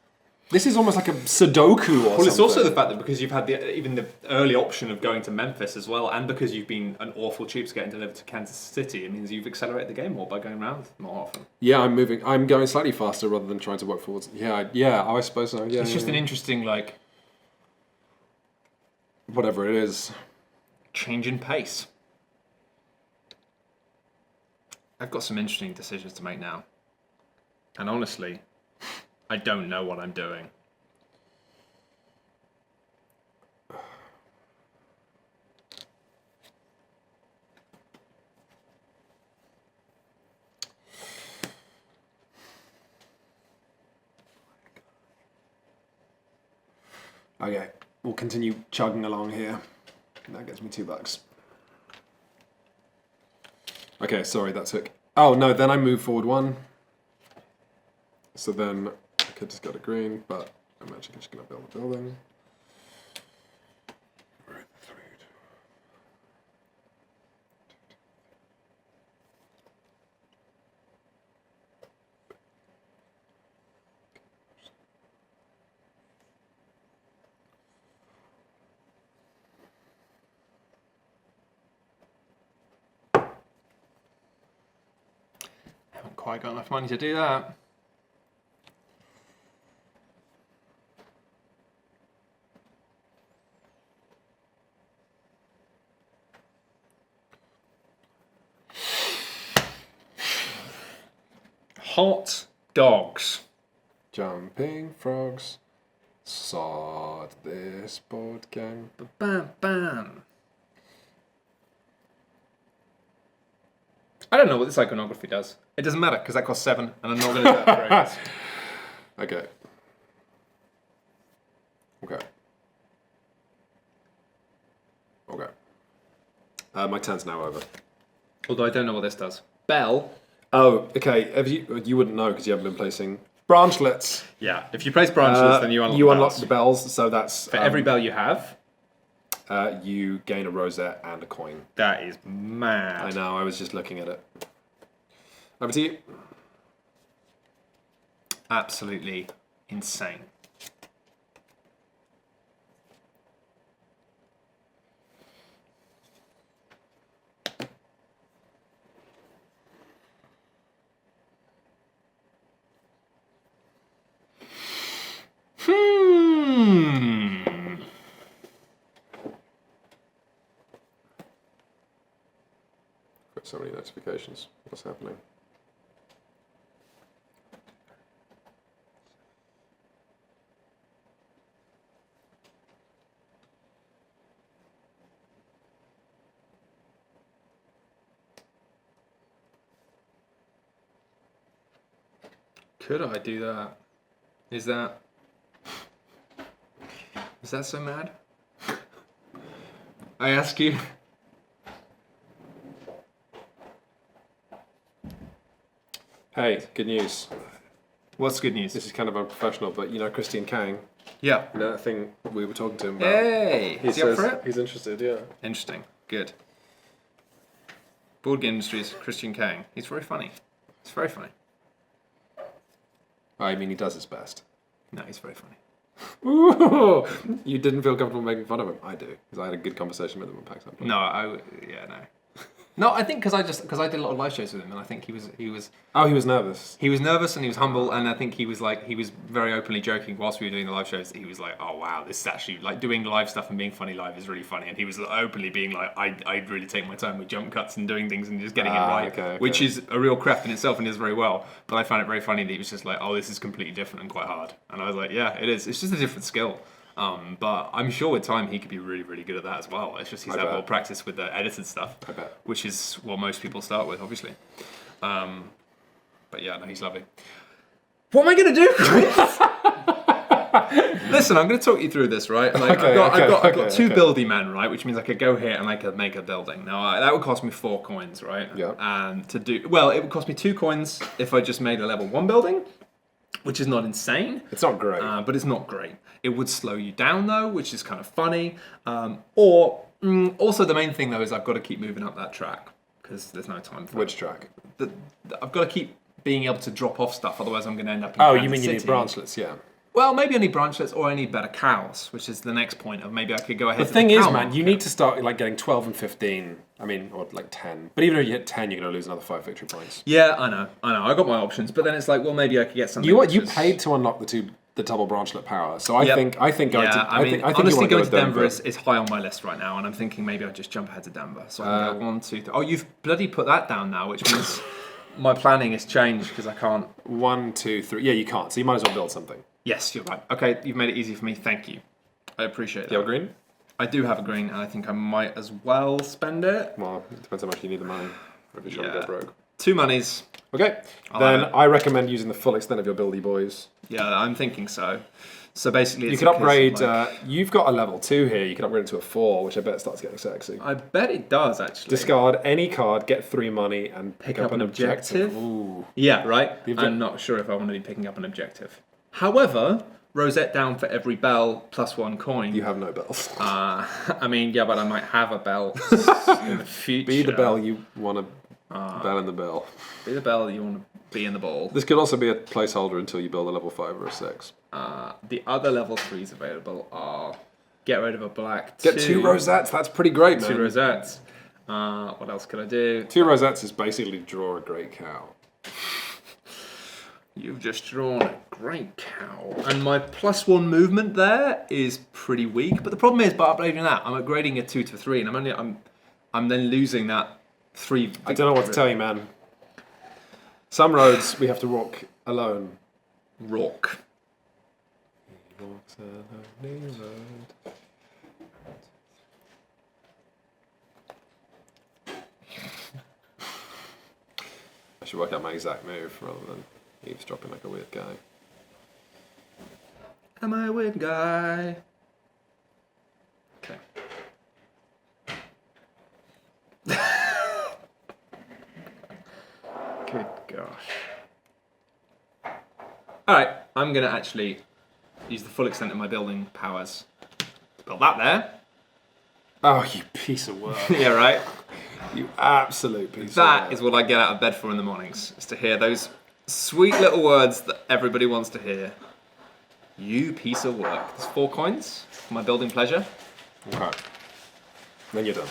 almost like a Sudoku or something. Well, it's also the fact that because you've had even the early option of going to Memphis as well, and because you've been an awful cheapskate getting delivered to Kansas City, it means you've accelerated the game more by going around more often. Yeah, I'm going slightly faster rather than trying to work forwards. Yeah, I suppose so. Yeah, It's just an interesting like whatever it is. change in pace. I've got some interesting decisions to make now. And honestly, I don't know what I'm doing. Okay, we'll continue chugging along here. That gets me $2. Okay, sorry, that took... Oh, no, then I move forward 1. So then I could just go to green, but I'm actually just going to build a building. Haven't quite got enough money to do that. Hot dogs. Jumping frogs. Sod this board game. Bam, bam. I don't know what this iconography does. It doesn't matter because that costs 7, and I'm not going to do that for 8. Okay. Okay. Okay. My turn's now over. Although I don't know what this does. Bell. Oh, okay. You wouldn't know because you haven't been placing branchlets. Yeah. If you place branchlets, then you unlock bells. The bells. So that's For every bell you have. You gain a rosette and a coin. That is mad. I know. I was just looking at it. Over to you. Absolutely insane. Got so many notifications. What's happening? Could I do that? Is that so mad? I ask you. Hey, good news. What's good news? This is kind of unprofessional, but you know Christian Kang, Yeah. you know that thing we were talking to him about? Hey! He Is he up says for it? he's interested, yeah. Interesting. Good. Board game industries, Christian Kang. He's very funny. It's very funny. I mean, he does his best. No, he's very funny. Ooh, you didn't feel comfortable making fun of him. I do, because I had a good conversation with him on PAX Unplugged. No, no. No, I think because I did a lot of live shows with him, and I think he was Oh, he was nervous. he was nervous and he was humble, and I think he was very openly joking whilst we were doing the live shows. He was like, "Oh wow, this is actually like doing live stuff and being funny live is really funny," and he was openly being like, "I really take my time with jump cuts and doing things and just getting it right," okay. which is a real craft in itself and does very well. But I found it very funny that he was just like, "Oh, this is completely different and quite hard," and I was like, "Yeah, it is. It's just a different skill." But I'm sure with time he could be really, really good at that as well. It's just he's had more practice with the edited stuff, I bet. which is what most people start with, obviously. But yeah, no, he's lovely. What am I going to do, Chris? Listen, I'm going to talk you through this, right? Like, I've got two buildy men, right? Which means I could go here and I could make a building. Now, that would cost me 4 coins, right? Yeah. And it would cost me 2 coins if I just made a level 1 building, which is not insane. It's not great. But it's not great. It would slow you down though, which is kind of funny. Also the main thing though is I've got to keep moving up that track because there's no time for Which track? I've got to keep being able to drop off stuff, otherwise I'm going to end up in Oh, Kansas you mean you need City. branchlets, yeah. Well, maybe I need branchlets or I need better cows, which is the next point of maybe I could go ahead. The thing is, man, you need to start like getting 12 and 15. I mean, or like 10. But even if you hit 10, you're going to lose another 5 victory points. Yeah, I know. I got my options, but then it's like, well, maybe I could get something. You paid to unlock the double branchlet power. So I think honestly, going you to Denver is high on my list right now, and I'm thinking maybe I'll just jump ahead to Denver. So I can go 1, 2, 3. Oh, you've bloody put that down now, which means my planning has changed because I can't. 1, 2, 3. Yeah, you can't. So you might as well build something. Yes, you're right. Okay, you've made it easy for me. Thank you. I appreciate Do you that. have a green? I do have a green, and I think I might as well spend it. Well, it depends how much you need the money. Or if you're trying to go broke. 2 monies. Okay, I'll then have it. I recommend using the full extent of your buildy boys. Yeah, I'm thinking so. So basically, You it's could a case of, upgrade. like- You've got a level 2 here. You can upgrade it to a 4, which I bet starts getting sexy. I bet it does actually. Discard any card, get 3 money, and pick up an objective. Ooh. Yeah, right. The I'm not sure if I want to be picking up an objective. However, rosette down for every bell plus 1 coin. You have no bells. I mean, yeah, but I might have a bell in the future. Be the bell you want to bell in the bell. Be the bell you want to be in the ball. This could also be a placeholder until you build a level 5 or a 6. The other level 3s available are get rid of a black. Get 2 rosettes. That's pretty great, man. 2 rosettes. What else could I do? 2 rosettes is basically draw a great cow. You've just drawn a great cow. And my +1 movement there is pretty weak. But the problem is, by upgrading that, I'm upgrading a 2 to 3, and I'm then losing that 3. I don't know what to tell you, man. Some roads we have to walk alone. Rock. He walks a lonely road. I should work out my exact move rather than eavesdropping like a weird guy. Am I a weird guy? Okay. Good gosh. Alright, I'm going to actually use the full extent of my building powers to build that there. Oh, you piece of work. Yeah, right? You absolute piece of That work. is what I get out of bed for in the mornings, is to hear those sweet little words that everybody wants to hear. You piece of work. There's 4 coins for my building pleasure. Okay. Then you're done.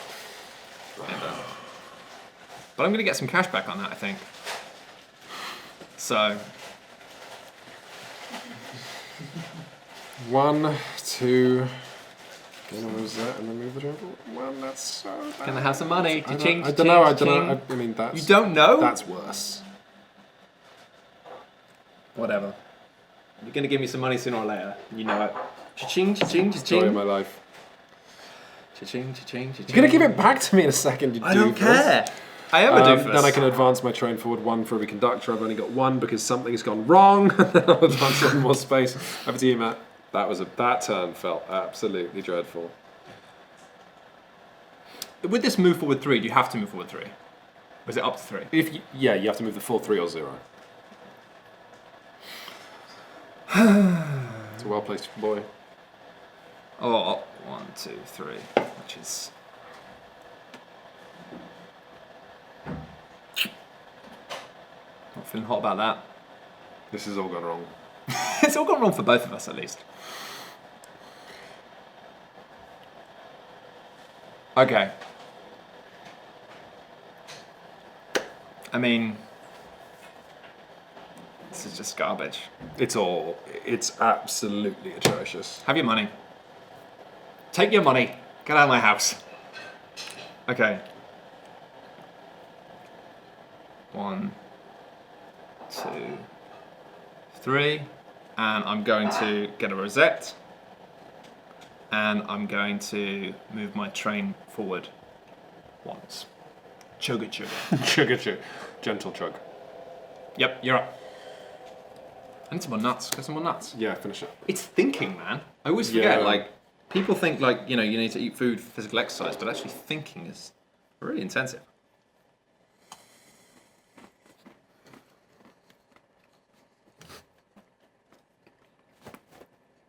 But I'm going to get some cash back on that, I think. So, 1, 2. Get a rosette and then move the jungle. Well, that's so bad. can I have some money? I Cha-ching, don't know. I cha-ching, don't know. cha-ching. I mean, that's. You don't know? That's worse. Whatever. You're going to give me some money sooner or later. You know it. Cha-ching, cha-ching, Story of cha-ching. my life. Cha-ching, cha-ching, cha-ching. You're gonna give it back to me in a second. You I don't doofus. care. I am a doofus. Then I can advance my train forward 1 for every conductor. I've only got 1 because something's gone wrong. Then I'll advance 1 more space. Over to you, Matt. That turn felt absolutely dreadful. With this move forward 3, do you have to move forward 3? Or is it up to 3? You have to move the full 3 or 0. It's a well-placed boy. Oh, 1, 2, 3, which is... Not feeling hot about that. This has all gone wrong. It's all gone wrong for both of us, at least. Okay. I mean, this is just garbage. It's absolutely atrocious. Have your money. Take your money. Get out of my house. Okay. 1, 2, 3. And I'm going to get a rosette. And I'm going to move my train forward once. Chugga chugga. Chug. Gentle chug. Yep, you're up. I need some more nuts. Get some more nuts. Yeah, finish it. It's thinking, man. I always forget, Yeah. like, people think, like, you know, you need to eat food for physical exercise, but actually thinking is really intensive.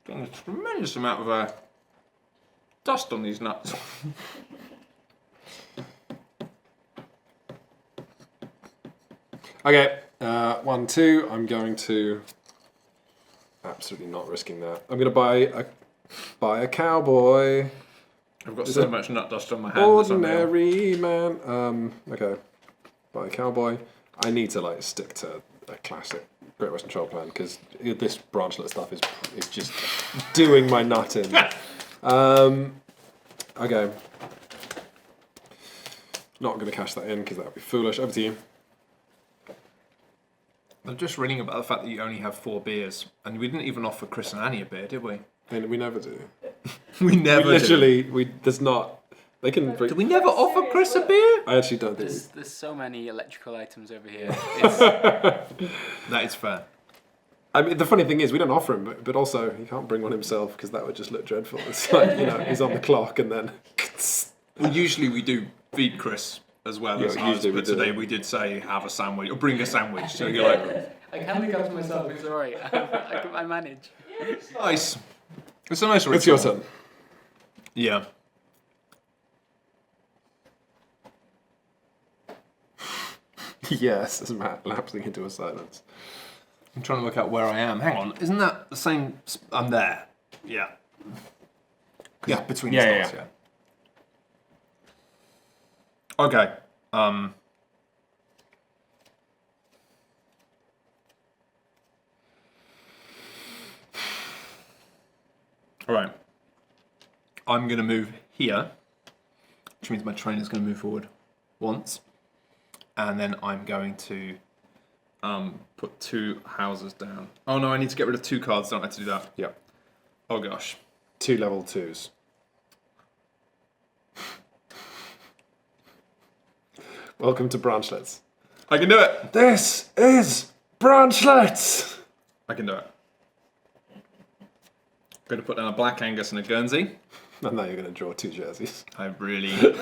Getting a tremendous amount of dust on these nuts. Okay, 1, 2. I'm going to absolutely not risking that. I'm going to buy a cowboy. I've got so much nut dust on my hands. Ordinary man. Okay, buy a cowboy. I need to like stick to a classic Great Western Trail plan because this branchlet stuff is just doing my nut in. Okay. Not going to cash that in because that would be foolish. Over to you. I'm just reading about the fact that you only have 4 beers, and we didn't even offer Chris and Annie a beer, did we? We never do. We never There's not. They can bring. Did we never offer Chris a beer? I actually don't think. There's so many electrical items over here. That is fair. I mean, the funny thing is, we don't offer him, but also he can't bring one himself because that would just look dreadful. It's like, you know, he's on the clock and then. Well, usually we do feed Chris as well Yeah, as ours, usually we but do. today we did say have a sandwich or bring a sandwich. So you're like, I can look after myself. It's alright. I manage. nice. It's a nice ritual. It's your turn. Yeah. Yes, as Matt lapsing into a silence. I'm trying to work out where I am. Hang on, isn't that the same? I'm there. Yeah. Yeah, between the slots. Yeah. Okay. All right. I'm going to move here, which means my train is going to move forward once, and then I'm going to put 2 houses down. Oh no, I need to get rid of 2 cards. Don't have to do that. Yep. Oh gosh. 2 level 2s. Welcome to Branchlets. I can do it. This is Branchlets! I can do it. I'm going to put down a Black Angus and a Guernsey. And now you're going to draw 2 jerseys. I really going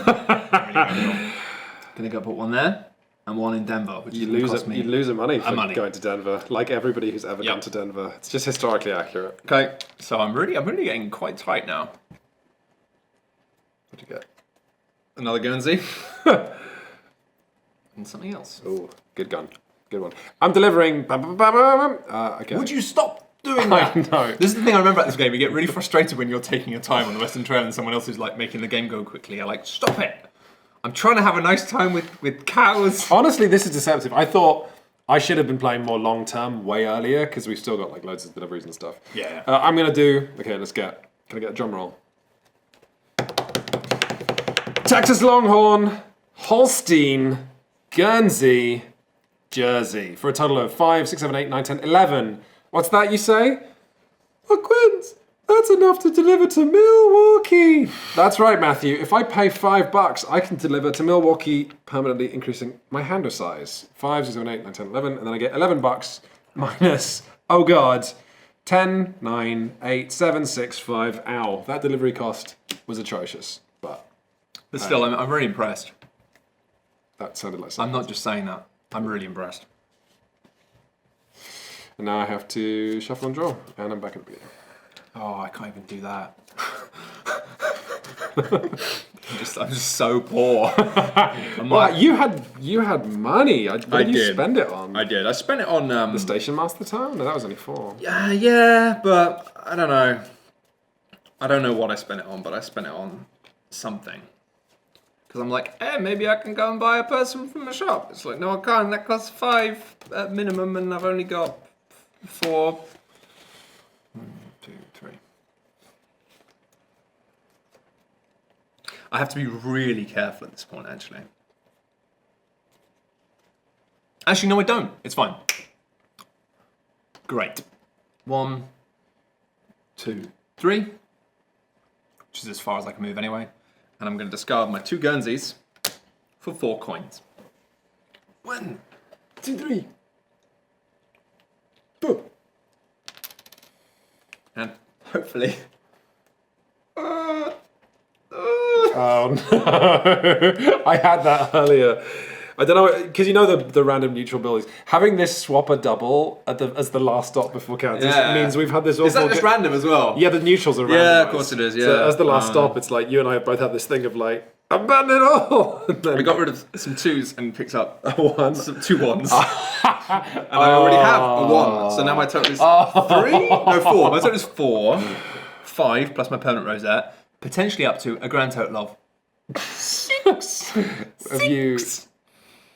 to go put 1 there and 1 in Denver, which You is going to cost lose me. a money for money. going to Denver, like everybody who's ever Yep. gone to Denver. It's just historically accurate. Okay, so I'm really getting quite tight now. What'd you get? Another Guernsey. And something else. Oh, good gun. Good one. I'm delivering. Okay. Would you stop doing that? I know. This is the thing I remember about this game. You get really frustrated when you're taking your time on the Western Trail and someone else is like making the game go quickly. I like, stop it. I'm trying to have a nice time with cows. Honestly, this is deceptive. I thought I should have been playing more long term way earlier because we've still got like loads of deliveries and stuff. Yeah. I'm gonna do. Okay, let's get. Can I get a drum roll? Texas Longhorn, Holstein, Guernsey, Jersey for a total of 5, 6, 7, 8, 9, 10, 11. What's that you say? A quince, That's enough to deliver to Milwaukee. That's right, Matthew. If I pay $5, I can deliver to Milwaukee, permanently increasing my handle size. 5, 6, 7, 8, 9, 10, 11, and then I get $11 minus, oh God, 10, 9, 8, 7, 6, 5. Ow, that delivery cost was atrocious. But still, I'm really impressed. that sounded like I'm something. not just saying that. I'm really impressed. And now I have to shuffle and draw, and I'm back at the beginning. Oh, I can't even do that. I'm just so poor. Well, you had money. What did you did. spend it on? I did. I spent it on The Station Master Town? No, that was only 4. yeah, but I don't know. I don't know what I spent it on, but I spent it on something. Because I'm like, maybe I can go and buy a person from the shop. It's like, no, I can't. That costs 5 at minimum, and I've only got 4. 1, 2, 3. I have to be really careful at this point, actually. Actually, no, I don't. It's fine. Great. 1, 2, 3. Which is as far as I can move anyway. And I'm going to discard my 2 Guernseys for 4 coins. 1, 2, 3. Boom. And hopefully... Oh no! I had that earlier. I don't know, because you know the random neutral buildings. Having this swapper double as the last stop before Kansas means we've had this awful... Is that just random as well? Yeah, the neutrals are randomized. Yeah, of course it is, yeah. So as the last stop, it's like you and I both have this thing of like, abandon it all! And then I got rid of some 2s and picked up a 1. some 2 1s. And I already have a 1, so now my total is 3? No, 4. My total is 4. 5 plus my permanent rosette. Potentially up to a grand total of 6. Of you...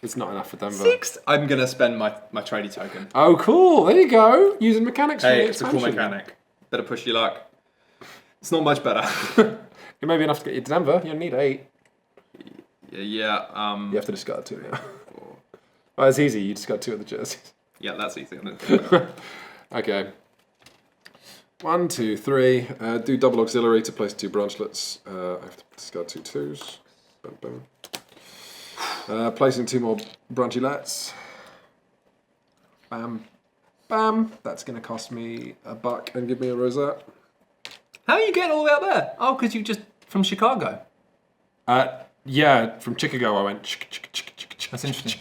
It's not enough for Denver. 6. I'm going to spend my tradie token. Oh, cool. There you go. Using mechanics for the Hey, it's a cool expansion. mechanic. Better push your luck. It's not much better. It may be enough to get you to Denver. You'll need 8. Yeah, You have to discard 2 now. Well, it's easy. You discard 2 of the jerseys. yeah, that's easy. I don't think about it. Okay. 1, 2, 3. Do double auxiliary to place 2 branchlets. I have to discard 2 2s. Boom, boom. Placing 2 more branchlets. Bam. Bam. That's going to cost me $1 and give me a rosette. How are you getting all the way up there? Oh, because you just from Chicago. Yeah, from Chicago I went. That's interesting.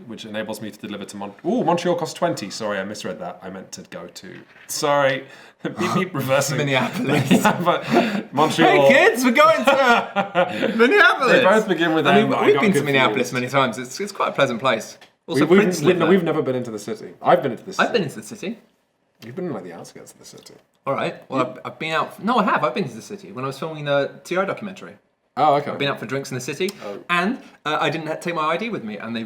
Which enables me to deliver to Montreal costs 20. Sorry, I misread that. I meant to go to. Sorry, beep reversing. Minneapolis. Yeah, but Montreal. Hey kids, we're going to Minneapolis. They both begin with I M. mean, I we've got been to confused. Minneapolis many times. It's quite a pleasant place. Also, We've Prince lived there. never been into the city. I've been into the city. I've been into the city. You've been in like the outskirts of the city. All right. Well, I've been out. No, I have. I've been to the city when I was filming the TR documentary. Oh, okay. I've been out for drinks in the city, and I didn't take my ID with me, and they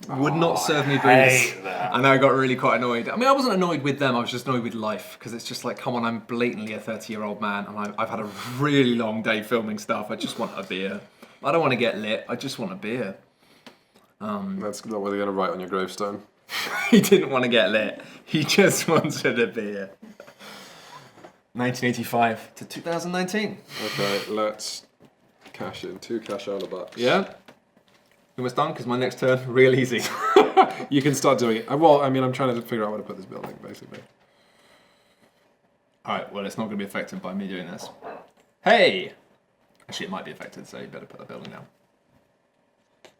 would not serve me booze. And I got really quite annoyed. I mean, I wasn't annoyed with them. I was just annoyed with life because it's just like, come on, I'm blatantly a 30-year-old man, and I've had a really long day filming stuff. I just want a beer. I don't want to get lit. I just want a beer. That's not what they're going to write on your gravestone. He didn't want to get lit. He just wanted a beer. 1985 to 2019. Okay, let's cash in 2 cash out of bucks. Yeah. Almost done because my next turn real easy. You can start doing it. Well, I mean, I'm trying to figure out where to put this building, basically. All right. Well, it's not going to be affected by me doing this. Hey. Actually, it might be affected, so you better put the building down.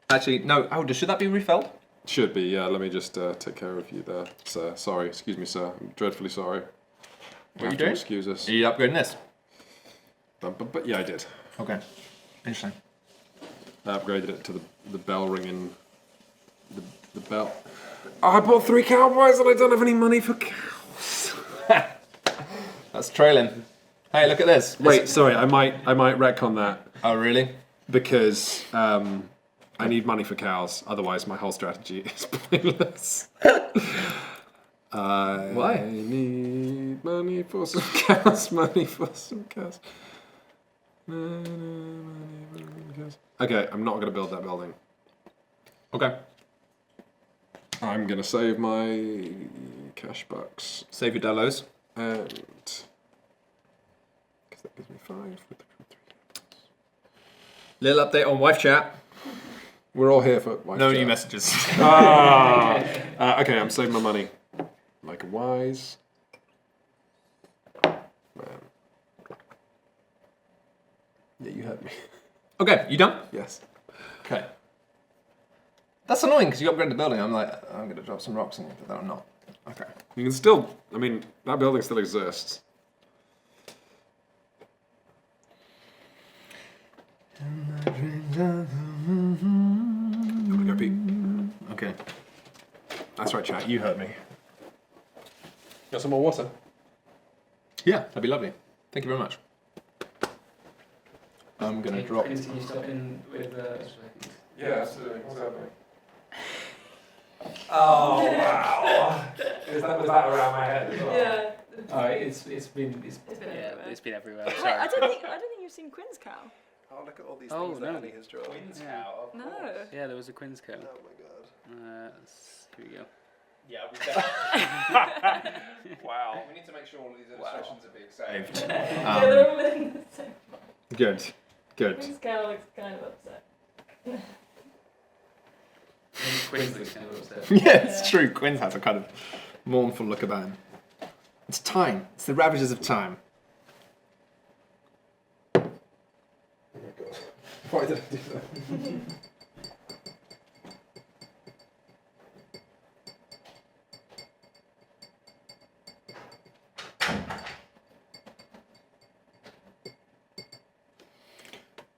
Actually, no. Oh, should that be refilled? Should be, yeah. Let me just take care of you there, sir. Sorry, excuse me, sir. I'm dreadfully sorry. What are you doing? Excuse us. Are you upgrading this? But yeah, I did. Okay. Interesting. I upgraded it to the bell ringing. The bell. Oh, I bought 3 cowboys and I don't have any money for cows. That's trailing. Hey, look at this. Wait, sorry. I might retcon that Oh, really? because I need money for cows. Otherwise, my whole strategy is pointless. Why? I need money for some cows. Money for some cows. Okay, I'm not going to build that building. Okay. I'm going to save my cash bucks Save your Delos. and That gives me 5. Little update on wife chat. We're all here for wife No chat. new messages. Okay, I'm saving my money. Like a wise man. Yeah, you heard me. Okay, you done? Yes. Okay. That's annoying because you upgraded the building. I'm like, I'm going to drop some rocks in it, but I'm not. Okay. You can still, I mean, that building still exists. Go Pete. Okay. That's right, chat. You heard me. Got some more water? Yeah, that'd be lovely. Thank you very much. I'm going to drop. Can you stop in with Yeah, absolutely. What's happening? Oh wow! Was that around my head as well? Yeah. Oh, it's been It's been Yeah, everywhere. it's been everywhere. Wait, Sorry. I don't think you've seen Quinn's cow. Oh, look at all these Oh, things that no. Annie has drawn. Yeah. No. Yeah, there was a Quinn's cow. Oh my god. Here we go. Yeah, Wow. we need to make sure all these illustrations are being saved. Yeah, they're all in the same. Good. Good. Quinn's cow looks kind of upset. Quinn's kind of upset. Yeah, it's true. Quinn has a kind of mournful look about him. It's time. It's the ravages of time. Oh my god. Why did I do that?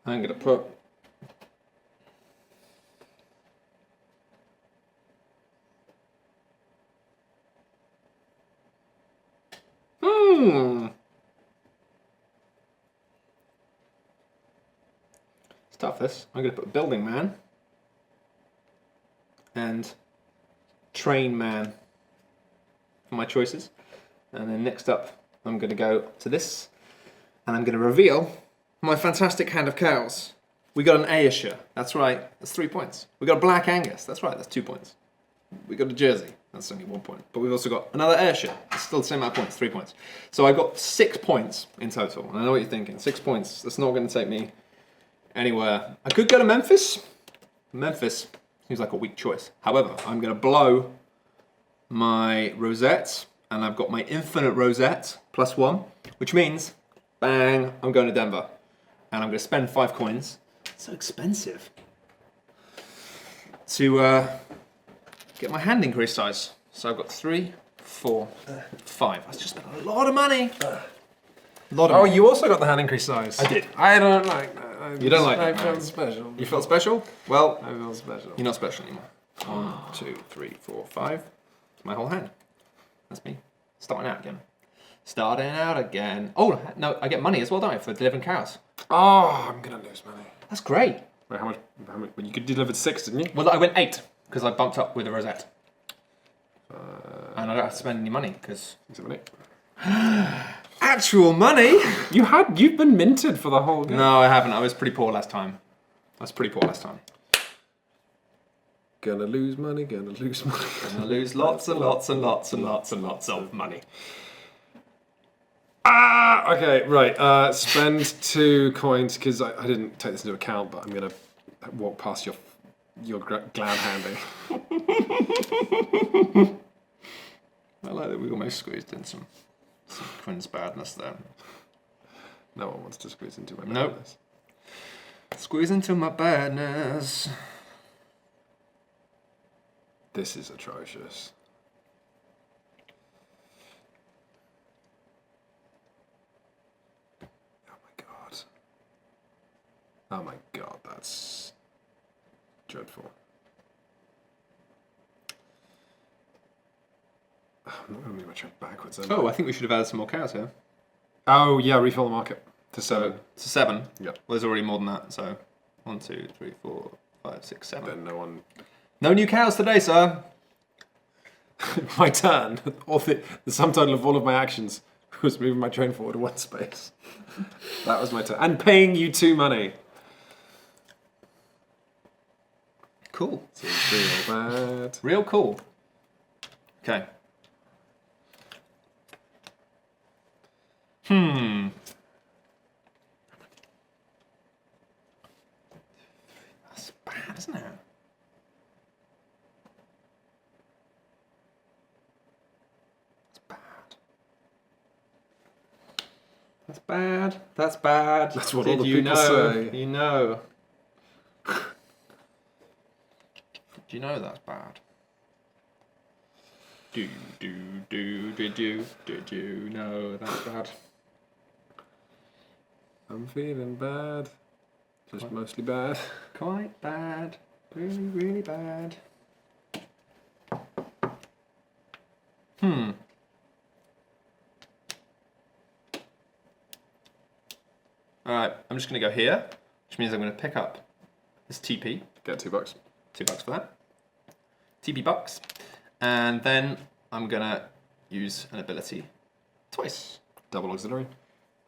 I'm going to put. It's tough, this. I'm going to put building man and train man for my choices. And then next up, I'm going to go to this and I'm going to reveal my fantastic hand of cows. We got an Ayrshire, that's right, that's 3 points. We got a Black Angus, that's right, that's 2 points. We got a Jersey, that's only 1 point. But we've also got another Ayrshire, it's still the same amount of points, 3 points. So I got 6 points in total, and I know what you're thinking, 6 points, that's not going to take me anywhere. I could go to Memphis. Memphis seems like a weak choice. However, I'm going to blow my rosette, and I've got my infinite rosette, +1, which means, bang, I'm going to Denver. And I'm going to spend 5 coins. It's so expensive. To get my hand increase size. So I've got 3, 4, 5. That's just a lot of money. A lot of Oh, money. you also got the hand increase size. I did. I don't like that. You don't like I that, felt no. special. You felt special? Well, I felt special. you're not special anymore. 1, 2, 3, 4, 5. It's my whole hand. That's me. Starting out again. Starting out again. Oh, no, I get money as well, don't I, for delivering cows? Oh, I'm gonna lose money. That's great. Wait, how much? Well, you could deliver 6, didn't you? Well, I went 8 because I bumped up with a rosette. And I don't have to spend any money because 7, 8. actual money. You've been minted for the whole game. No, I haven't. I was pretty poor last time. Gonna lose money. Gonna lose money. Gonna lose lots and lots and lots and lots and lots of money. Ah, okay, right. Spend 2 coins because I didn't take this into account, but I'm gonna walk past your glad handing. I like that we almost squeezed in some Quinn's badness there. No one wants to squeeze into my Nope. madness. Squeeze into my badness. This is atrocious. Oh my god. Oh my god, that's dreadful. I'm not going to move my track backwards. am I? Oh, I think we should have added some more cows here. Oh, yeah, refill the market to 7. To 7. Yep. Well, there's already more than that. So 1, 2, 3, 4, 5, 6, 7. Then no one. No new cows today, sir. My turn. All the sum total of all of my actions was moving my train forward 1 space. That was my turn. And paying you 2 money. Cool. Seems real bad. Real cool. Okay. That's bad. That's bad. That's what all the you people know? say. You know. Do you know that's bad? Do you know that's bad? I'm feeling bad. Just mostly bad. Quite bad. Really, really bad. Alright, I'm just going to go here, which means I'm going to pick up this TP. Get $2. $2 for that. TP bucks. And then I'm going to use an ability twice. Double auxiliary.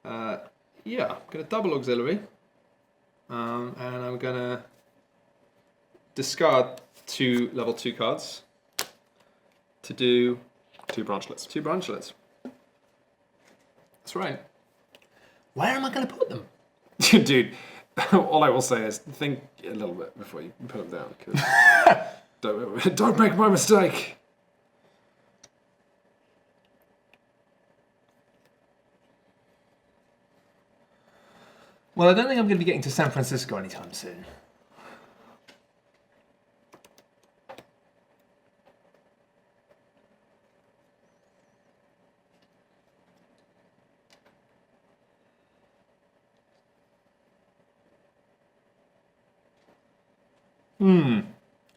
Yeah, I'm going to double auxiliary. And I'm going to discard 2 level 2 cards to do 2 branchlets. 2 branchlets. That's right. Where am I going to put them? Dude, all I will say is think a little bit before you put them down. 'Cause don't make my mistake. Well, I don't think I'm going to be getting to San Francisco anytime soon.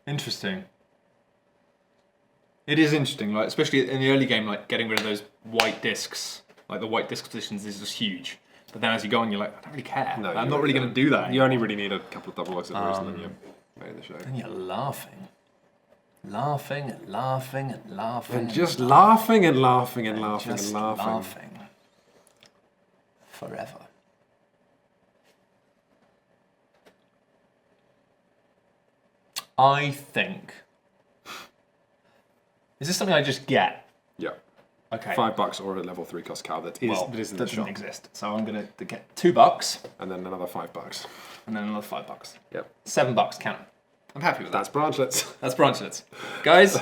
Interesting. It is interesting, like especially in the early game, like getting rid of those white discs, like the white disc positions is just huge. But then as you go on, you're like, I don't really care. No, I'm you not really don't. going to do that. You only really need a couple of double auxiliaries and then you're made the show. And you're laughing. Laughing and laughing and laughing. And just laughing and laughing and laughing just and laughing. laughing. Forever. I think. Is this something I just get? Yeah. Okay. $5 or a level 3 cost cow that is Well, that is in that the doesn't shop. exist. So I'm going to get $2 And then another $5. and then another $5. Yep. $7, count 'em. I'm happy with that. That's branchlets. That's branchlets. Guys,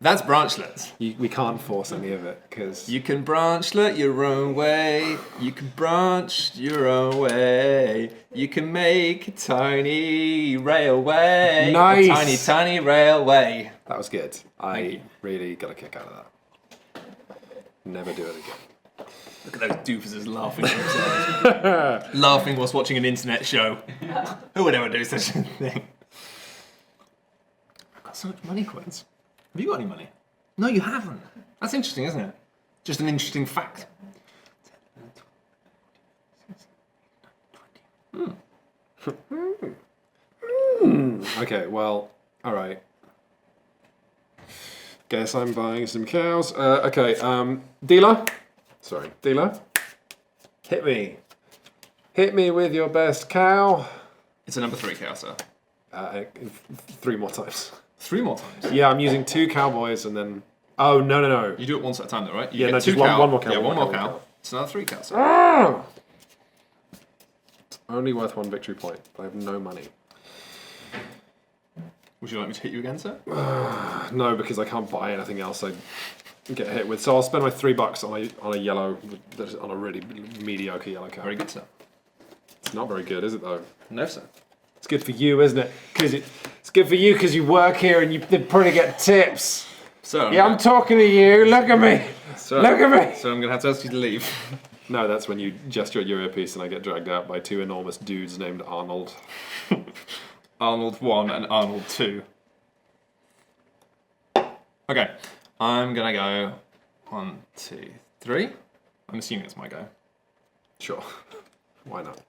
that's branchlets. We can't force any of it because You can branchlet your own way. You can branch your own way. You can make a tiny railway. Nice. A tiny, tiny railway. that was good. Thank I you. really got a kick out of that. Never do it again. Look at those doofuses laughing at themselves. Laughing whilst watching an internet show. Who would ever do such a thing? I've got so much money, Quince. Have you got any money? No, you haven't. That's interesting, isn't it? Just an interesting fact. Okay, well, all right. Guess I'm buying some cows. Dealer. Sorry, dealer. Hit me. Hit me with your best cow. It's a number 3 cow, sir. 3 more times. 3 more times. Yeah, I'm using 2 cowboys and then. Oh no. You do it once at a time, though, right? You Yeah, get no, 2 just one more cow, Yeah, one one more more cow, cow. one cow. It's another 3 cow, sir. Ah! It's only worth 1 victory point. But I have no money. Would you like me to hit you again, sir? No, because I can't buy anything else I get hit with. So I'll spend my $3 on a yellow, on a really mediocre yellow cow. Very good, sir. It's not very good, is it though? No, sir. It's good for you, isn't it? Because it's good for you because you work here and you probably get tips. So, Yeah, I'm talking to you. Look at me. so, Look at me. So I'm going to have to ask you to leave. No, that's when you gesture at your earpiece and I get dragged out by 2 enormous dudes named Arnold. Arnold 1 and Arnold 2. Okay, I'm going to go 1, 2, 3. I'm assuming it's my go. Sure. Why not?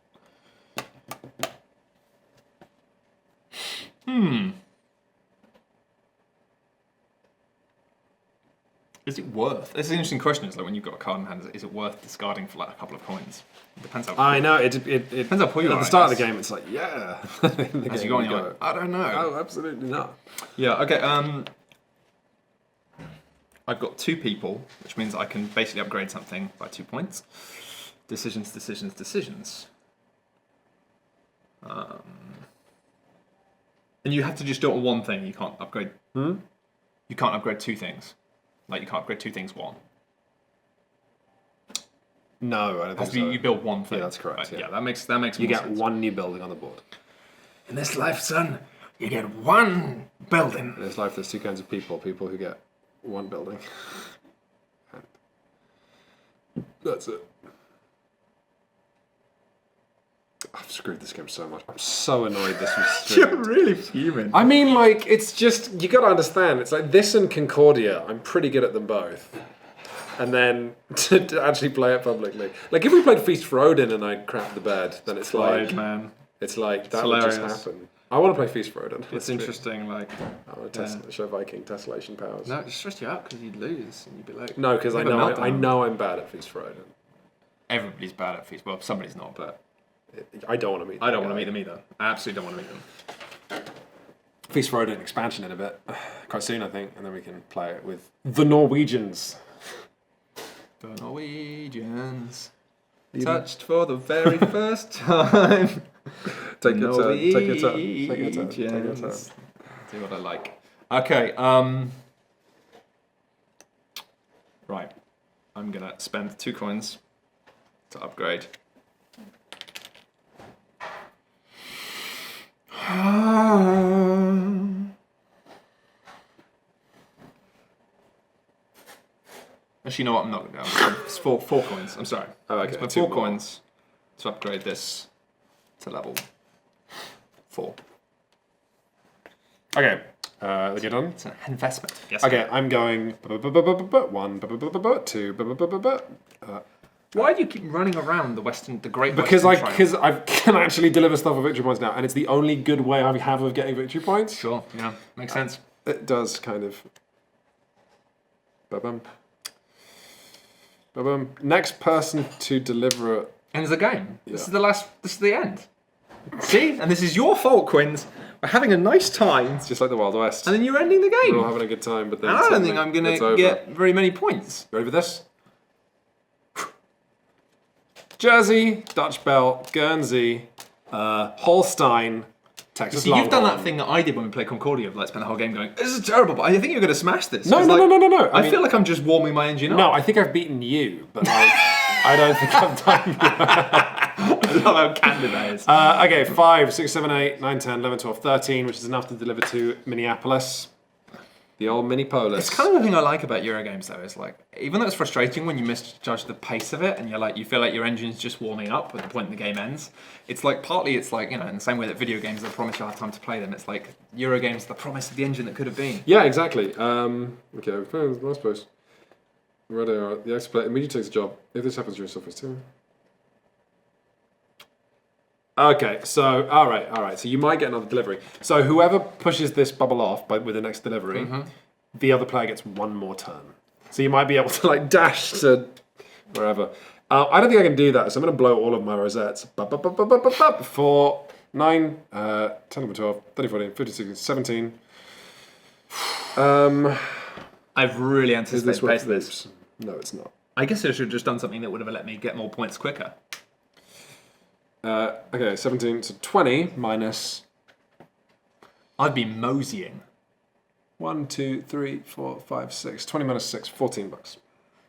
Is it worth? It's an interesting question. It's like when you've got a card in hand, is it worth discarding for like a couple of coins? It depends how. I know. It Depends how poor you at are, the I start of the guess. game, it's like, yeah. The As game you go on, you you're like, I don't know. oh, absolutely not. Yeah. Okay. I've got 2 people, which means I can basically upgrade something by 2 points. Decisions. And you have to just do it on one thing. You can't upgrade. You can't upgrade 2 things. Like you can't upgrade 2 things one. No, I don't think so. You build one thing. Yeah, that's correct. Right, Yeah. that makes You more get sense. one new building on the board. In this life, son, you get one building. In this life, there's two kinds of people. People who get one building. That's it. I've screwed this game so much. I'm so annoyed this was You're streamed. really fuming. I mean, like, it's just, you gotta understand, it's like this and Concordia, I'm pretty good at them both. And then to actually play it publicly. Like, if we played Feast for Odin and I crapped the bed, then it's like, man. it's like, that would just hilarious. happen. I want to play Feast for Odin. It's interesting, like... I want to show Viking tessellation powers. No, it just stressed you out because you'd lose and you'd be like... No, because I have a know meltdown. I'm bad at Feast for Odin. Everybody's bad at Feast. Well, somebody's not, but... I don't want to meet them. I don't want to meet them either. I absolutely don't want to meet them. Feast for Odin expansion in a bit. Quite soon, I think, and then we can play it with the Norwegians. The Norwegians touched for the very first time. Take your turn. Take your turn. Take your turn. Take your turn. Norwegians. See what I like. Okay. Right. I'm gonna spend 2 coins to upgrade. Actually, you know what? I'm not going to. It's 4 coins. I'm sorry. Oh, okay. Spend 2 4 more. coins to upgrade this to level 4. Okay. You're done? It's an investment. Yes. Okay, I'm going 1, 2, Why do you keep running around the Great because Western Trail? I can actually deliver stuff with victory points now, and it's the only good way I have of getting victory points. Sure. Yeah. Makes sense. It does kind of. Ba-bum. Ba-bum. Next person to deliver. Ends the game. This Yeah. is the last. This is the end. See, and this is your fault, Quins. We're having a nice time, It's just like the Wild West. and then you're ending the We're game. all having a good time, but then And I don't suddenly think I'm going it's to over. get very many points. You ready for this? Jersey, Dutch Belt, Guernsey, Holstein, Texas See, you've done that Longhorn. thing that I did when we played Concordia, of like spend the whole game going, "This is terrible," but I think you're going to smash this. No, 'Cause, no, like, no, no, no, no. I mean, feel like I'm just warming my engine up. no, I think I've beaten you, but like, I don't think I've done. I love how candid that is. Okay, 5, 6, 7, 8, 9, 10, 11, 12, 13, which is enough to deliver to Minneapolis. The old Minneapolis. It's kind of the thing I like about Eurogames, though, is like, even though it's frustrating when you misjudge the pace of it and you're like, you feel like your engine's just warming up at the point the game ends, it's like, partly it's like, you know, in the same way that video games, they promise you'll have time to play them, it's like, Eurogames, the promise of the engine that could have been. Yeah, exactly. Okay, last post. Right there, the expert immediately takes a job. If this happens during software too. Okay, so all right. So you might get another delivery. So whoever pushes this bubble off with the next delivery, the other player gets one more turn. So you might be able to like dash to wherever. I don't think I can do that, so I'm going to blow all of my rosettes. For 9, 10, 11, 12, 13, 14, 15, 16, 17. I've really Is anticipated this the what pace of this. No, it's not. I guess I should have just done something that would have let me get more points quicker. Okay, 17 to 20 minus I'd be moseying. 1, 2, 3, 4, 5, 6. 20 minus 6, $14.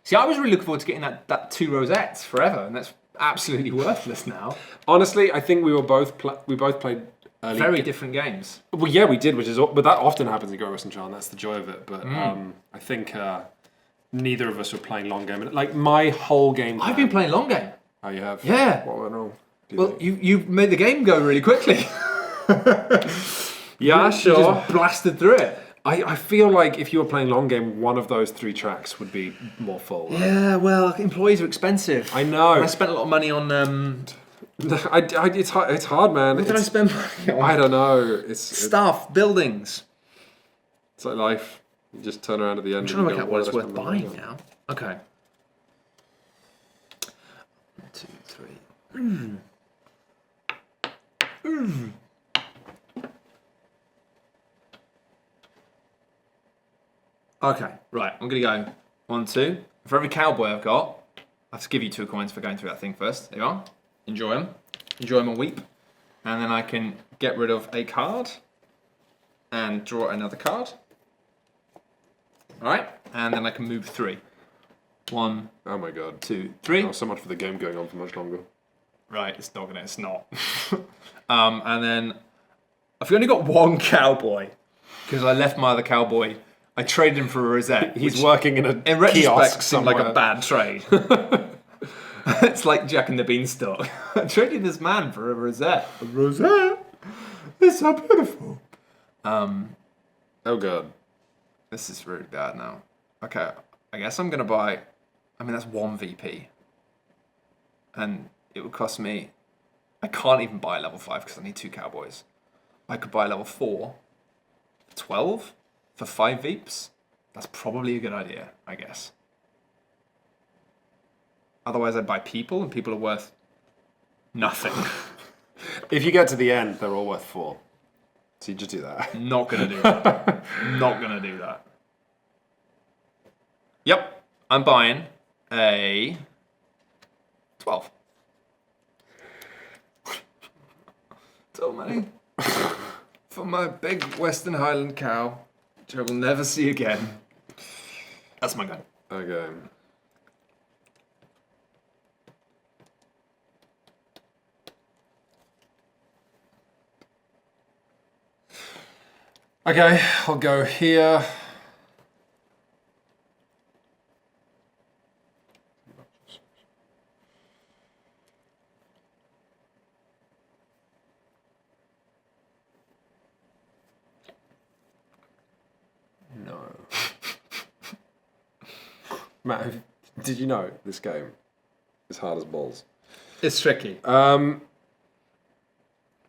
See, I was really looking forward to getting that 2 rosettes forever, and that's absolutely worthless now. Honestly, I think we both played early. Very different games. Well, yeah, we did, but that often happens in Great Western Trail, and that's the joy of it. But I think neither of us were playing long game. Like my whole game. I've been playing long game. Oh, you have? Yeah. What went wrong? Well, you've made the game go really quickly. Yeah, You sure. just blasted through it. I feel like if you were playing long game, one of those 3 tracks would be more full. Right? Yeah, well, employees are expensive. I know. And I spent a lot of money on. It's hard, man. What did I spend money on? I don't know. It's Stuff, buildings. like life. You just turn around at the end. I'm trying to and work go, out what it's did I worth spend my money buying on? now. Okay. 1, 2, 3. Okay, right. I'm gonna go 1, 2. For every cowboy I've got, I have to give you 2 coins for going through that thing first. There you are. Enjoy them. Enjoy them a weep. And then I can get rid of a card and draw another card. All right, and then I can move 3. 1, Oh my god. 2, 3. Oh, so much for the game going on for much longer. Right, it's not. And then I've only got one cowboy because I left my other cowboy. I traded him for a rosette. He's which working in a in retrospect kiosk seemed like somewhere. a bad trade. It's like Jack and the Beanstalk. I traded this man for a rosette. A rosette? It's so beautiful. Oh god. This is really bad now. Okay, I guess I'm gonna buy. I mean, that's 1 VP, and it would cost me. I can't even buy level 5 because I need 2 cowboys. I could buy level 4, 12 for 5 Veeps. That's probably a good idea, I guess. Otherwise, I'd buy people, and people are worth nothing. If you get to the end, they're all worth 4. So you just do that. Not gonna do that. Not gonna do that. Yep, I'm buying a 12. So many. For my big Western Highland cow, which I will never see again. That's my gun. Okay. Okay, I'll go here. No. Matt, did you know this game is hard as balls? It's tricky. Are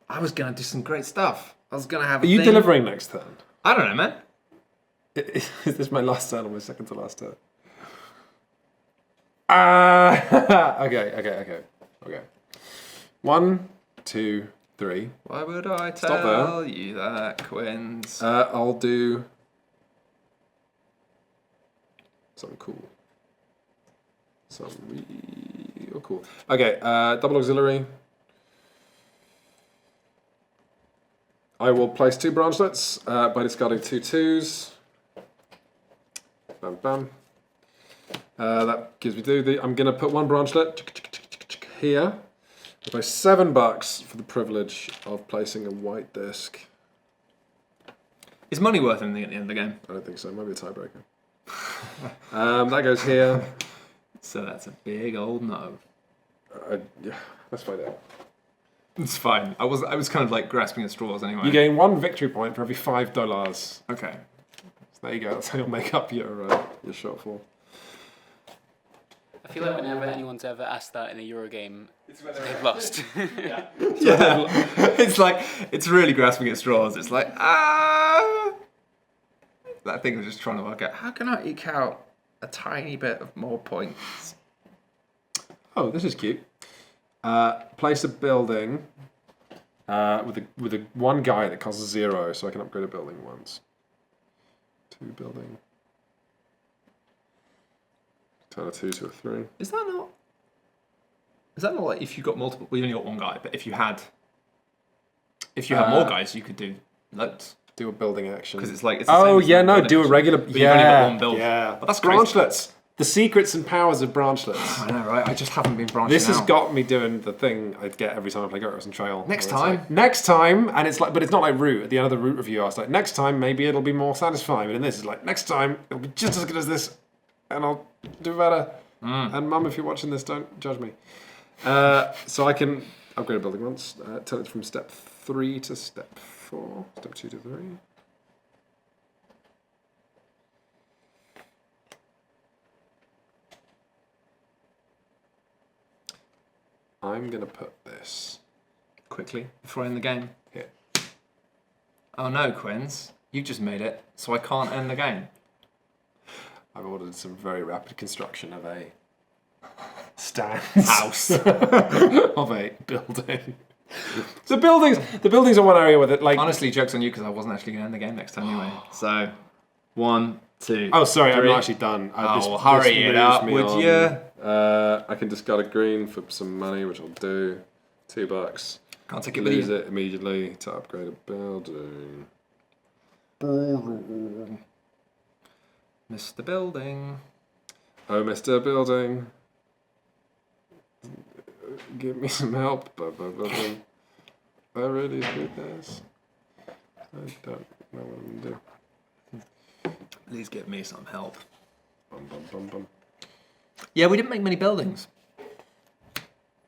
I was gonna do some great stuff. I was gonna have. you delivering next turn? I don't know, man. Is this my last turn or my second to last turn? Okay. 1, 2, 3. Why would I Stop tell there. you that, Quins? I'll do something cool. Something real cool. Okay, double auxiliary. I will place 2 branchlets by discarding 2 2s. Bam, bam. That gives me I'm going to put 1 branchlet here. I'll pay $7 for the privilege of placing a white disc. Is money worth anything at the end of the game? I don't think so. Maybe a tiebreaker. That goes here. So that's a big old no. Yeah, let's find out. It's fine. I was kind of like grasping at straws anyway. You gain 1 victory point for every $5. Okay. So there you go. That's how you'll make up your shortfall. I feel like whenever anyone's ever asked that in a Euro game, they've lost. Yeah. It's like, it's really grasping at straws. It's like, that thing was just trying to work out, how can I eke out a tiny bit of more points? Oh, this is cute. Place a building with a 1 guy that costs 0, so I can upgrade a building once. 2 building. Turn a 2 to a 3. Is that not like if you got multiple, well, you only got 1 guy, but if you had more guys, you could do loads. Do a building action. Because it's like, it's the oh same as yeah, the no, building do a action. regular. But you've only got 1 build. Yeah, But that's crazy. branchlets. The secrets and powers of branchlets. I know, right? I just haven't been branching This has out. got me doing the thing I get every time I play Goat and Trail. Next where it's time. like, next time, and it's like, but it's not like Root. At the end of the Root review, I was like, next time maybe it'll be more satisfying. And this is like, next time it'll be just as good as this, and I'll do better. And Mum, if you're watching this, don't judge me. So I can upgrade a building once. Turn it from step 3 to step 4. Step 2 to 3. I'm gonna put this Quickly, before I end the game. here. Oh no, Quins. You've just made it, so I can't end the game. I've ordered some very rapid construction of a stand House. of a building. The buildings are one area with it. Like, Honestly, joke's on you because I wasn't actually going to end the game next time anyway. So, 1, 2. oh, sorry, I'm 3. not actually done. Oh, hurry it moves up, me would on. you? I can discard a green for some money, which I'll do. $2. Can't take it with Lose you. it immediately to upgrade a building. Missed the building. Oh, Mr. Building. Give me some help. I really do this. I don't know what I'm going to do. Please give me some help. Bum, bum, bum, bum. Yeah, we didn't make many buildings.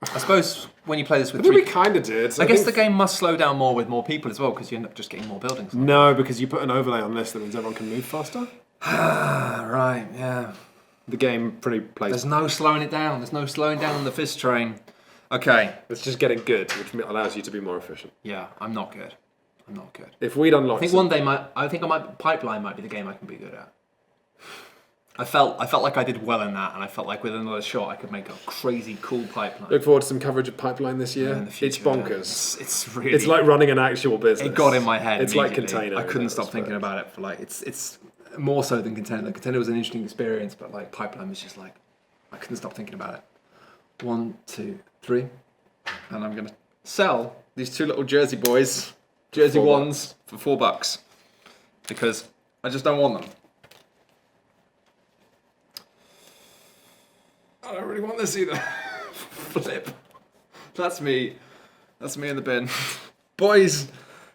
I suppose when you play this with I think we three... kind of did. I guess the game must slow down more with more people as well, because you end up just getting more buildings. No, because you put an overlay on this that means everyone can move faster. Right, yeah. The game pretty plays. There's no slowing it down. There's no slowing down on the fist train. Okay. Let's just get it good, which allows you to be more efficient. Yeah, I'm not good. I'm not good. If we'd unlocked, I think one day Pipeline might be the game I can be good at. I felt like I did well in that, and I felt like with another shot I could make a crazy cool pipeline. look forward to some coverage of Pipeline this year. in the future, It's bonkers. yeah. It's really. It's like running an actual business. It got in my head. It's like immediately. Container. I couldn't in stop that thinking respect. about it for like it's more so than Container. Container was an interesting experience, but like Pipeline was just like I couldn't stop thinking about it. 1, 2, 3, and I'm gonna sell these two little Jersey boys, Jersey ones for $4 because I just don't want them. I don't really want this either. Flip. That's me. That's me in the bin. Boys,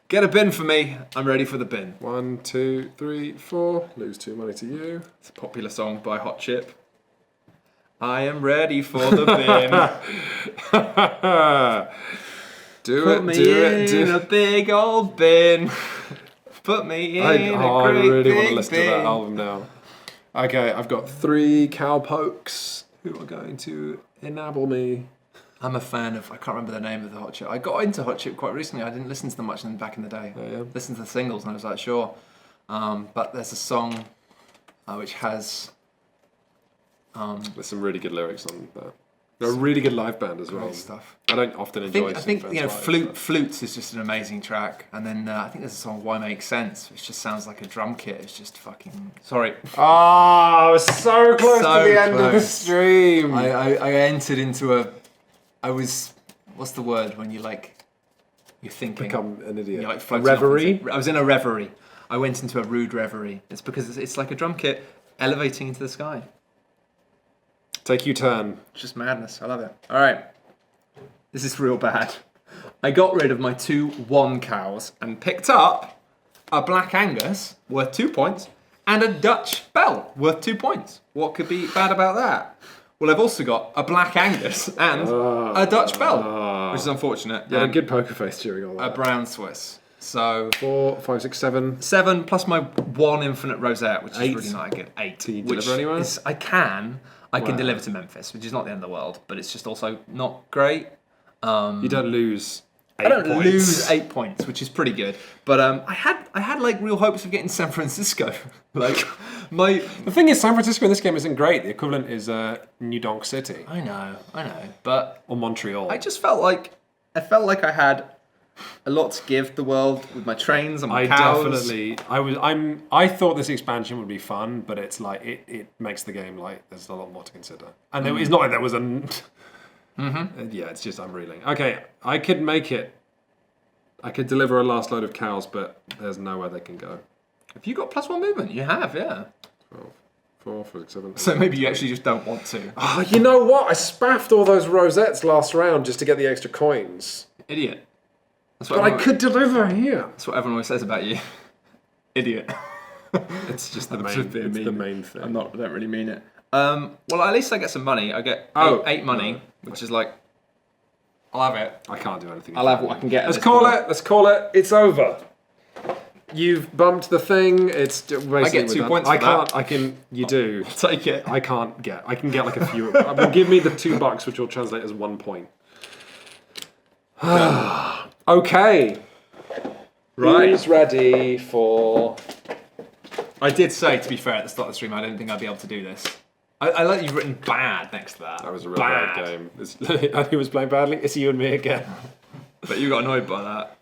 get a bin for me. I'm ready for the bin. 1, 2, 3, 4. Lose 2 money to you. It's a popular song by Hot Chip. I am ready for the bin. Put me in a big old bin. Put me in I a great really big want to listen bin. to that album now. Okay, I've got 3 cowpokes who are going to enable me. I'm a fan of, I can't remember the name of the Hot Chip. I got into Hot Chip quite recently. I didn't listen to them much back in the day. Oh, yeah? Listened to the singles and I was like, sure. But there's a song which has... There's some really good lyrics on that. They're a really good live band as well. great stuff. I don't often enjoy I think seeing you know, bands live, but- Flutes is just an amazing track. And then I think there's a song, Why Make Sense, which just sounds like a drum kit. It's just fucking... Sorry. I was so close So to the end of the close. stream. I entered into a... I was... What's the word when you like... You're thinking... Become an idiot. You're like A floating off reverie? into- I was in a reverie. I went into a rude reverie. It's because it's like a drum kit elevating into the sky. Take you turn. It's just madness. I love it. All right. This is real bad. I got rid of my 2 1 cows and picked up a Black Angus worth 2 points and a Dutch Bell worth 2 points. What could be bad about that? Well, I've also got a Black Angus and a Dutch Bell, which is unfortunate. You had a and good poker face during all a that. brown Swiss. So 4, 5, 6, 7. 7 plus my 1 infinite rosette, which is 8. really not a good 8. Can you which deliver anywhere? is, I can Wow. deliver to Memphis, which is not the end of the world, but it's just also not great. You don't lose 8 I don't points. lose 8 points, which is pretty good. But I had like real hopes of getting San Francisco. Like my The thing is, San Francisco in this game isn't great. The equivalent is New Donk City I know, but or Montreal. I just felt like I had a lot to give the world with my trains and my I cows. I thought this expansion would be fun, but it's like it makes the game like there's a lot more to consider. And it's not like there was a yeah, it's just I'm reeling. Okay, I could make it. I could deliver a last load of cows, but there's nowhere they can go. Have you got +1 movement? You have, yeah. 12, 4, 5, 6, 7. So maybe you actually just don't want to. Oh, you know what? I spaffed all those rosettes last round just to get the extra coins. Idiot. That's But I could deliver here. That's what everyone always says about you. Idiot. It's just the I'm main. just being It's the mean. main thing. I don't really mean it. Well, at least I get some money. I get eight money, which is like, I'll have it. I can't do anything. I'll have what I can get. Let's call it. Let's call it. It's over. You've bumped the thing. It's basically I get 2 done. points I for can't. that. I can. You do. Take it. I can't get. I can get like a few. Well, give me the $2, which will translate as 1 point. Okay. Right. Who's ready for? I did say, to be fair, at the start of the stream, I didn't think I'd be able to do this. I like you've written bad next to that. That was a real bad game. Who was playing badly? It's you and me again. But you got annoyed by that.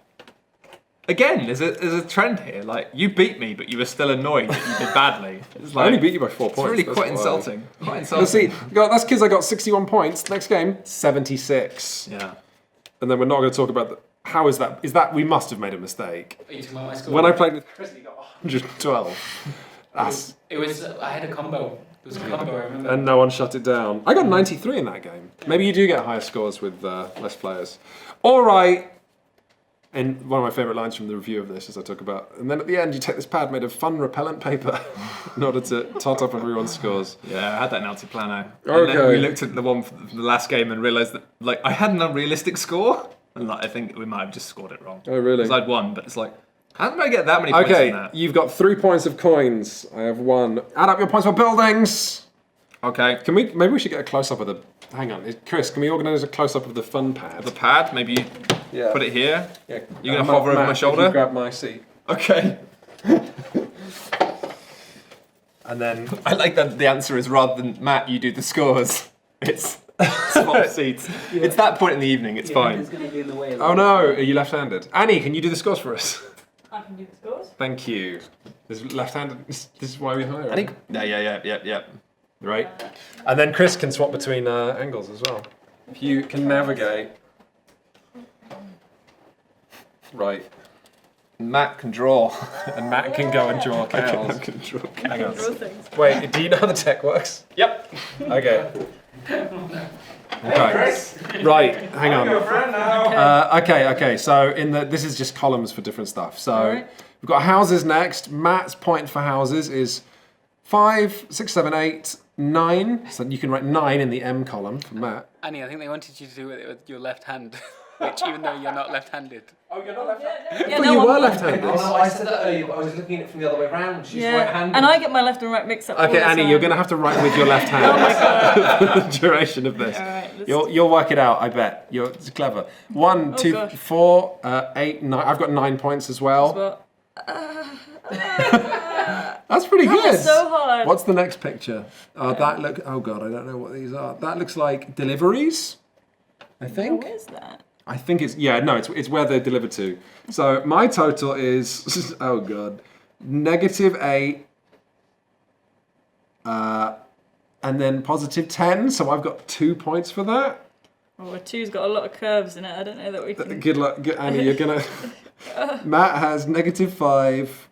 Again, there's a trend here. Like, you beat me, but you were still annoyed that you did badly. It's like, I only beat you by 4 it's points. really that's quite why. insulting. Quite Let's insulting. see. That's because I got 61 points. Next game, 76. Yeah. And then we're not going to talk about how is that? Is that we must have made a mistake? Are you talking about my score? When I played with Chris, he got 112. That's It was I had a combo There's a combo, I remember. and no one shut it down. I got 93 in that game. Maybe you do get higher scores with less players. All right. And one of my favourite lines from the review of this is I talk about, and then at the end you take this pad made of fun repellent paper in order to tot up everyone's scores. Yeah, I had that in Altiplano. Okay. And then we looked at the one for the last game and realised that like I had an unrealistic score, and like I think we might have just scored it wrong. Oh, really? Because I'd won, but it's like, how did I get that many points Okay, from that? you've got 3 points of coins. I have 1. Add up your points for buildings. Okay. Maybe we should get a close-up of the... Hang on, Chris, can we organise a close-up of the fun pad? The pad, maybe you put it here. Yeah. You're going to hover over my Matt, shoulder? you can grab my seat. Okay. And then... I like that the answer is rather than Matt, you do the scores. It's swap seats. It's that point in the evening, it's fine. It's going to be in the way. Oh no, are you left-handed? Annie, can you do the scores for us? I can do the scores. Thank you. This left-handed... This is why we hire. I think. Yeah. Right. And then Chris can swap between angles as well. If you can navigate. Right. Matt can draw. And Matt can go and draw cows. can draw I can draw things. Wait, do you know how the tech works? Yep. Okay. Okay. Right, hang on. Okay, so this is just columns for different stuff. So Alright. we've got houses next. Matt's point for houses is 5, 6, 7, 8, 9. So you can write 9 in the M column for Matt. Annie, I think they wanted you to do it with your left hand, which even though you're not left-handed. Oh, you're not left-handed? Yeah, But no, you I'm were not. left-handed. no, I said that earlier, but I was looking at it from the other way around. She's right-handed. and I get my left and right mixed up. all Okay, the Annie, time. you're going to have to write with your left hand Oh my for the duration of this. Alright, let's You'll work it out, I bet. It's clever. 1, 2, gosh. 4, 8, 9. I've got 9 points as well. Well, That's pretty that good. was so hard. What's the next picture? Oh god, I don't know what these are. That looks like deliveries, I think. What is that? I think it's where they're delivered to. So my total is oh god, -8, and then +10. So I've got 2 points for that. Oh, a 2's got a lot of curves in it. I don't know that we can. Good luck, Annie. You're gonna. Matt has -5.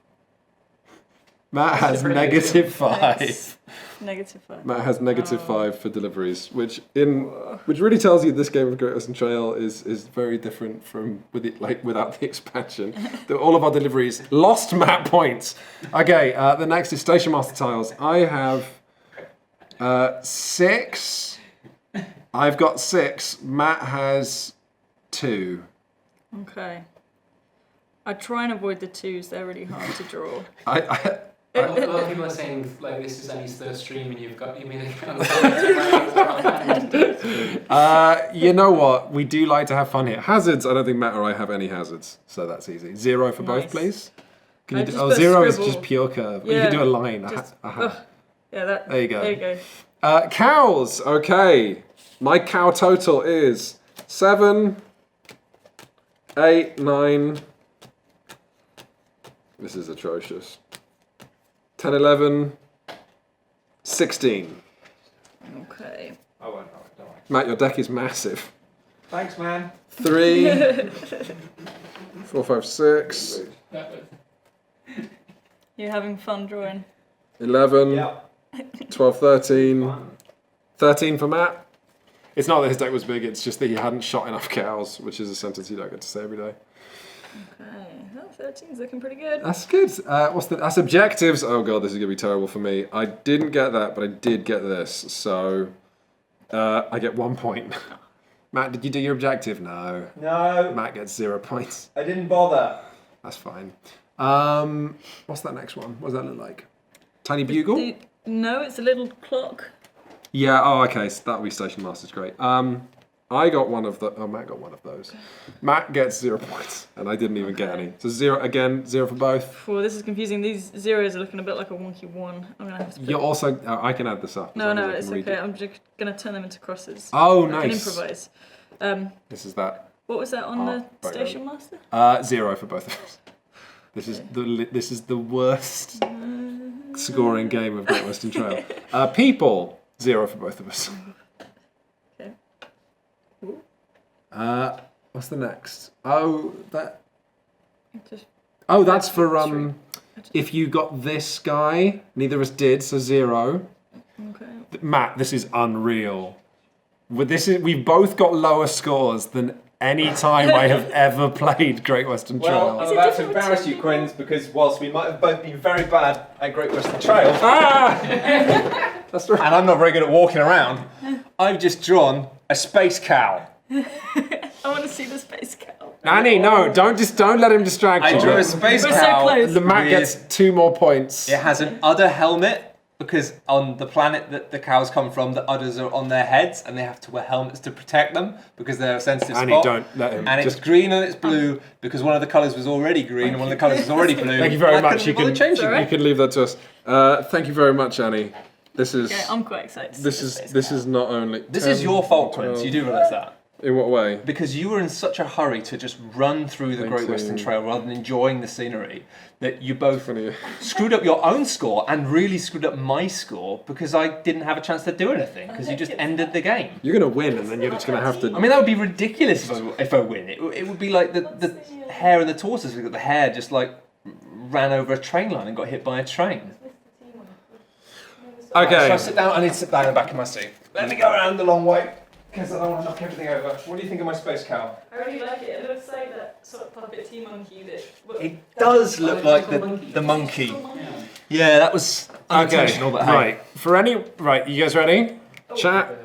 Matt has -5. -5. Matt has -5 for deliveries, which really tells you this game of Great Western Trail is very different from without the expansion. All of our deliveries lost Matt points. Okay, the next is Station Master tiles. I have 6. I've got 6. Matt has 2. Okay. I try and avoid the 2s. They're really hard to draw. A lot of people are saying like this is Annie's third stream and you made it. You know what? We do like to have fun here. Hazards. I don't think Matt or I have any hazards, so that's easy. 0 for both, Nice. please. Can I you just do? Oh, put a 0 is scribble. just pure curve. You Yeah, can do a line. just- Aha. Yeah, that. There you go. There you go. Cows. Okay. My cow total is 7, 8, 9. This is atrocious. 10, 11, 16. Okay. I won't know it, don't worry. Matt, your deck is massive. Thanks, man. 3, 4, 5, 6, You're having fun drawing. 11, Yep. 12, 13. 13 for Matt. It's not that his deck was big, it's just that he hadn't shot enough cows, which is a sentence you don't get to say every day. Okay. Well, 13's looking pretty good. That's good. That's objectives. Oh god, this is gonna be terrible for me. I didn't get that, but I did get this, so I get 1 point. Matt, did you do your objective? No. No, Matt gets 0 points. I didn't bother. That's fine. What's that next one? What does that look like? Tiny bugle? No, it's a little clock. Yeah. Oh, okay. So that'll be Station Master's great. I got one of the. Oh, Matt got one of those. Matt gets 0 points, and I didn't even get any. So 0 again. 0 for both. Oh, this is confusing. These zeros are looking a bit like a wonky 1. I'm gonna have to. You're also. I can add this up. as No, long as no, I it's can read okay. it. I'm just gonna turn them into crosses. Oh, I can nice. improvise. This is that. What was that on the right, Station Master? 0 for both of us. This is the worst scoring game of Great Western Trail. People 0 for both of us. Okay. What's the next? Oh, that. Just, Oh, that's for True. if you got this guy, neither of us did, so 0. Matt, this is unreal. We've both got lower scores than any time I have ever played Great Western Trail. Well, I'm about to embarrass you, Quins, because whilst we might have both been very bad at Great Western Trail, That's right. and I'm not very good at walking around, I've just drawn a space cow. I want to see the space cow. Annie, no, don't let him distract you. I drew a space We're so cow. close. The Matt with- gets 2 more points. It has an udder helmet because on the planet that the cows come from, the udders are on their heads and they have to wear helmets to protect them because they're a sensitive Annie, spot. don't let him. And it's green and it's blue because one of the colours was already green and one of the colours was already blue. Thank you very I much. couldn't bother changing Sorry. it. You can leave that to us. Thank you very much, Annie. This is Okay, I'm quite excited. To this see is the space this cow. is not only. This 10, is your fault, Quince. 12. You do realise that. In what way? Because you were in such a hurry to just run through the Great 19. Western Trail rather than enjoying the scenery that you both Funny. screwed up your own score and really screwed up my score because I didn't have a chance to do anything because you just ended the game. You're gonna win, and then you're just gonna have to. I mean, that would be ridiculous if I win. It would be like the hare and the tortoise. The hare just like ran over a train line and got hit by a train. Okay. So I sit down. I need to sit down in the back of my seat. Let me go around the long way because I don't want to knock everything over. What do you think of my space cow? I really like it. It looks like that sort of puppet tea monkey that. It does look like the monkey. Yeah, that was unintentional. But hey. Right. You guys ready? Chat.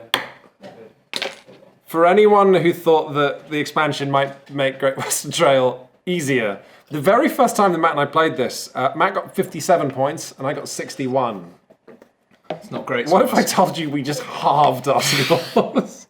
For anyone who thought that the expansion might make Great Western Trail easier, the very first time that Matt and I played this, Matt got 57 points and I got 61. It's not great. What if I told you we just halved our scores?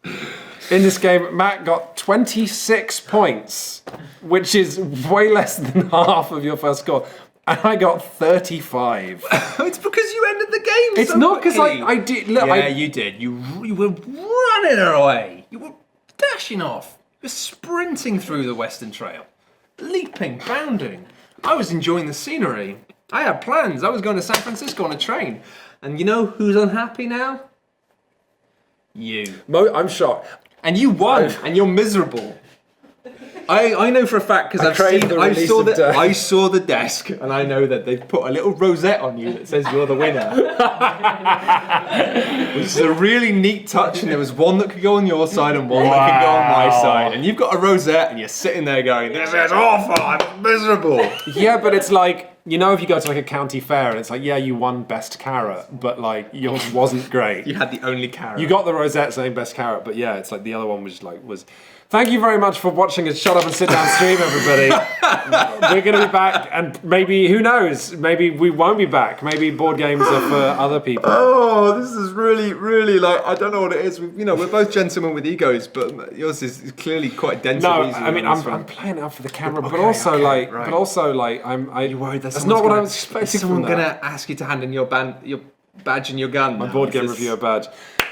In this game, Matt got 26 points, which is way less than half of your first score. And I got 35. It's because you ended the game. It's not because I did. Look, Yeah, you did. You were running away. You were dashing off. You were sprinting through the Western Trail, leaping, bounding. I was enjoying the scenery. I had plans. I was going to San Francisco on a train. And you know who's unhappy now? You. I'm shocked. And you won. And you're miserable. I know for a fact because I've crave seen. the I release saw of the. death. I saw the desk, and I know that they've put a little rosette on you that says you're the winner. Which is a really neat touch, and there was one that could go on your side and one that could go on my side. And you've got a rosette, and you're sitting there going, "This is awful. I'm miserable." Yeah, but it's like, you know, if you go to like a county fair and it's like, yeah, you won best carrot, but like yours wasn't great. You had the only carrot. You got the rosette saying best carrot, but yeah, it's like the other one was. Thank you very much for watching us shut up and sit down stream, everybody. We're going to be back, and maybe, who knows, maybe we won't be back. Maybe board games are for other people. Oh, this is really, really like, I don't know what it is. We're both gentlemen with egos, but yours is clearly quite dense. No, and easy I mean, on this I'm one. playing it up for the camera, but Okay, also okay, right. I'm worried that's not what I was expecting Someone from that. gonna ask you to hand in your badge and your gun. My board game reviewer badge.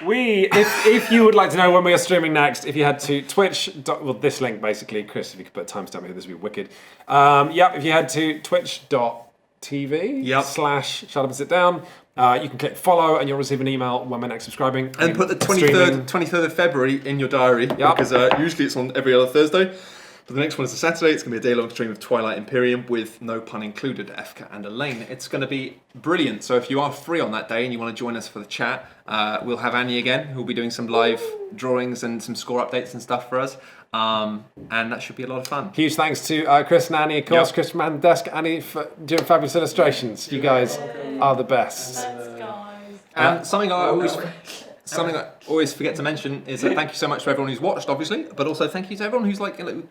If you would like to know when we are streaming next, if you head to Twitch, this link basically, Chris, if you could put a timestamp here, this would be wicked. If you head to twitch.tv /shut up and sit down, you can click follow and you'll receive an email when we're next subscribing. And put the Streaming. 23rd of February in your diary because usually it's on every other Thursday. But the next one is a Saturday. It's going to be a day-long stream of Twilight Imperium with, no pun included, Efka and Elaine. It's going to be brilliant. So if you are free on that day and you want to join us for the chat, we'll have Annie again, who'll be doing some live drawings and some score updates and stuff for us. And that should be a lot of fun. Huge thanks to Chris and Annie, of course. Yep. Chris from Man Desk, Annie for doing fabulous illustrations. You guys are the best. Guys. Something I always forget to mention is that thank you so much to everyone who's watched, obviously, but also thank you to everyone who's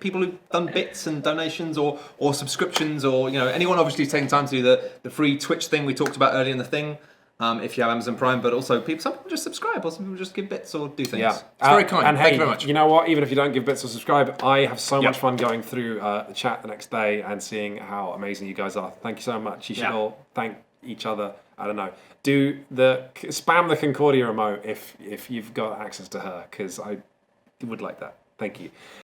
people who've done bits and donations or subscriptions, or anyone obviously who's taken time to do the free Twitch thing we talked about earlier in the thing. If you have Amazon Prime, but also some people just subscribe, or some people just give bits or do things. Yeah, It's very kind. And Thank hey, you very much. You know what? Even if you don't give bits or subscribe, I have so much fun going through the chat the next day and seeing how amazing you guys are. Thank you so much. You should all thank each other. I don't know. Spam the Concordia remote if you've got access to her, because I would like that. Thank you.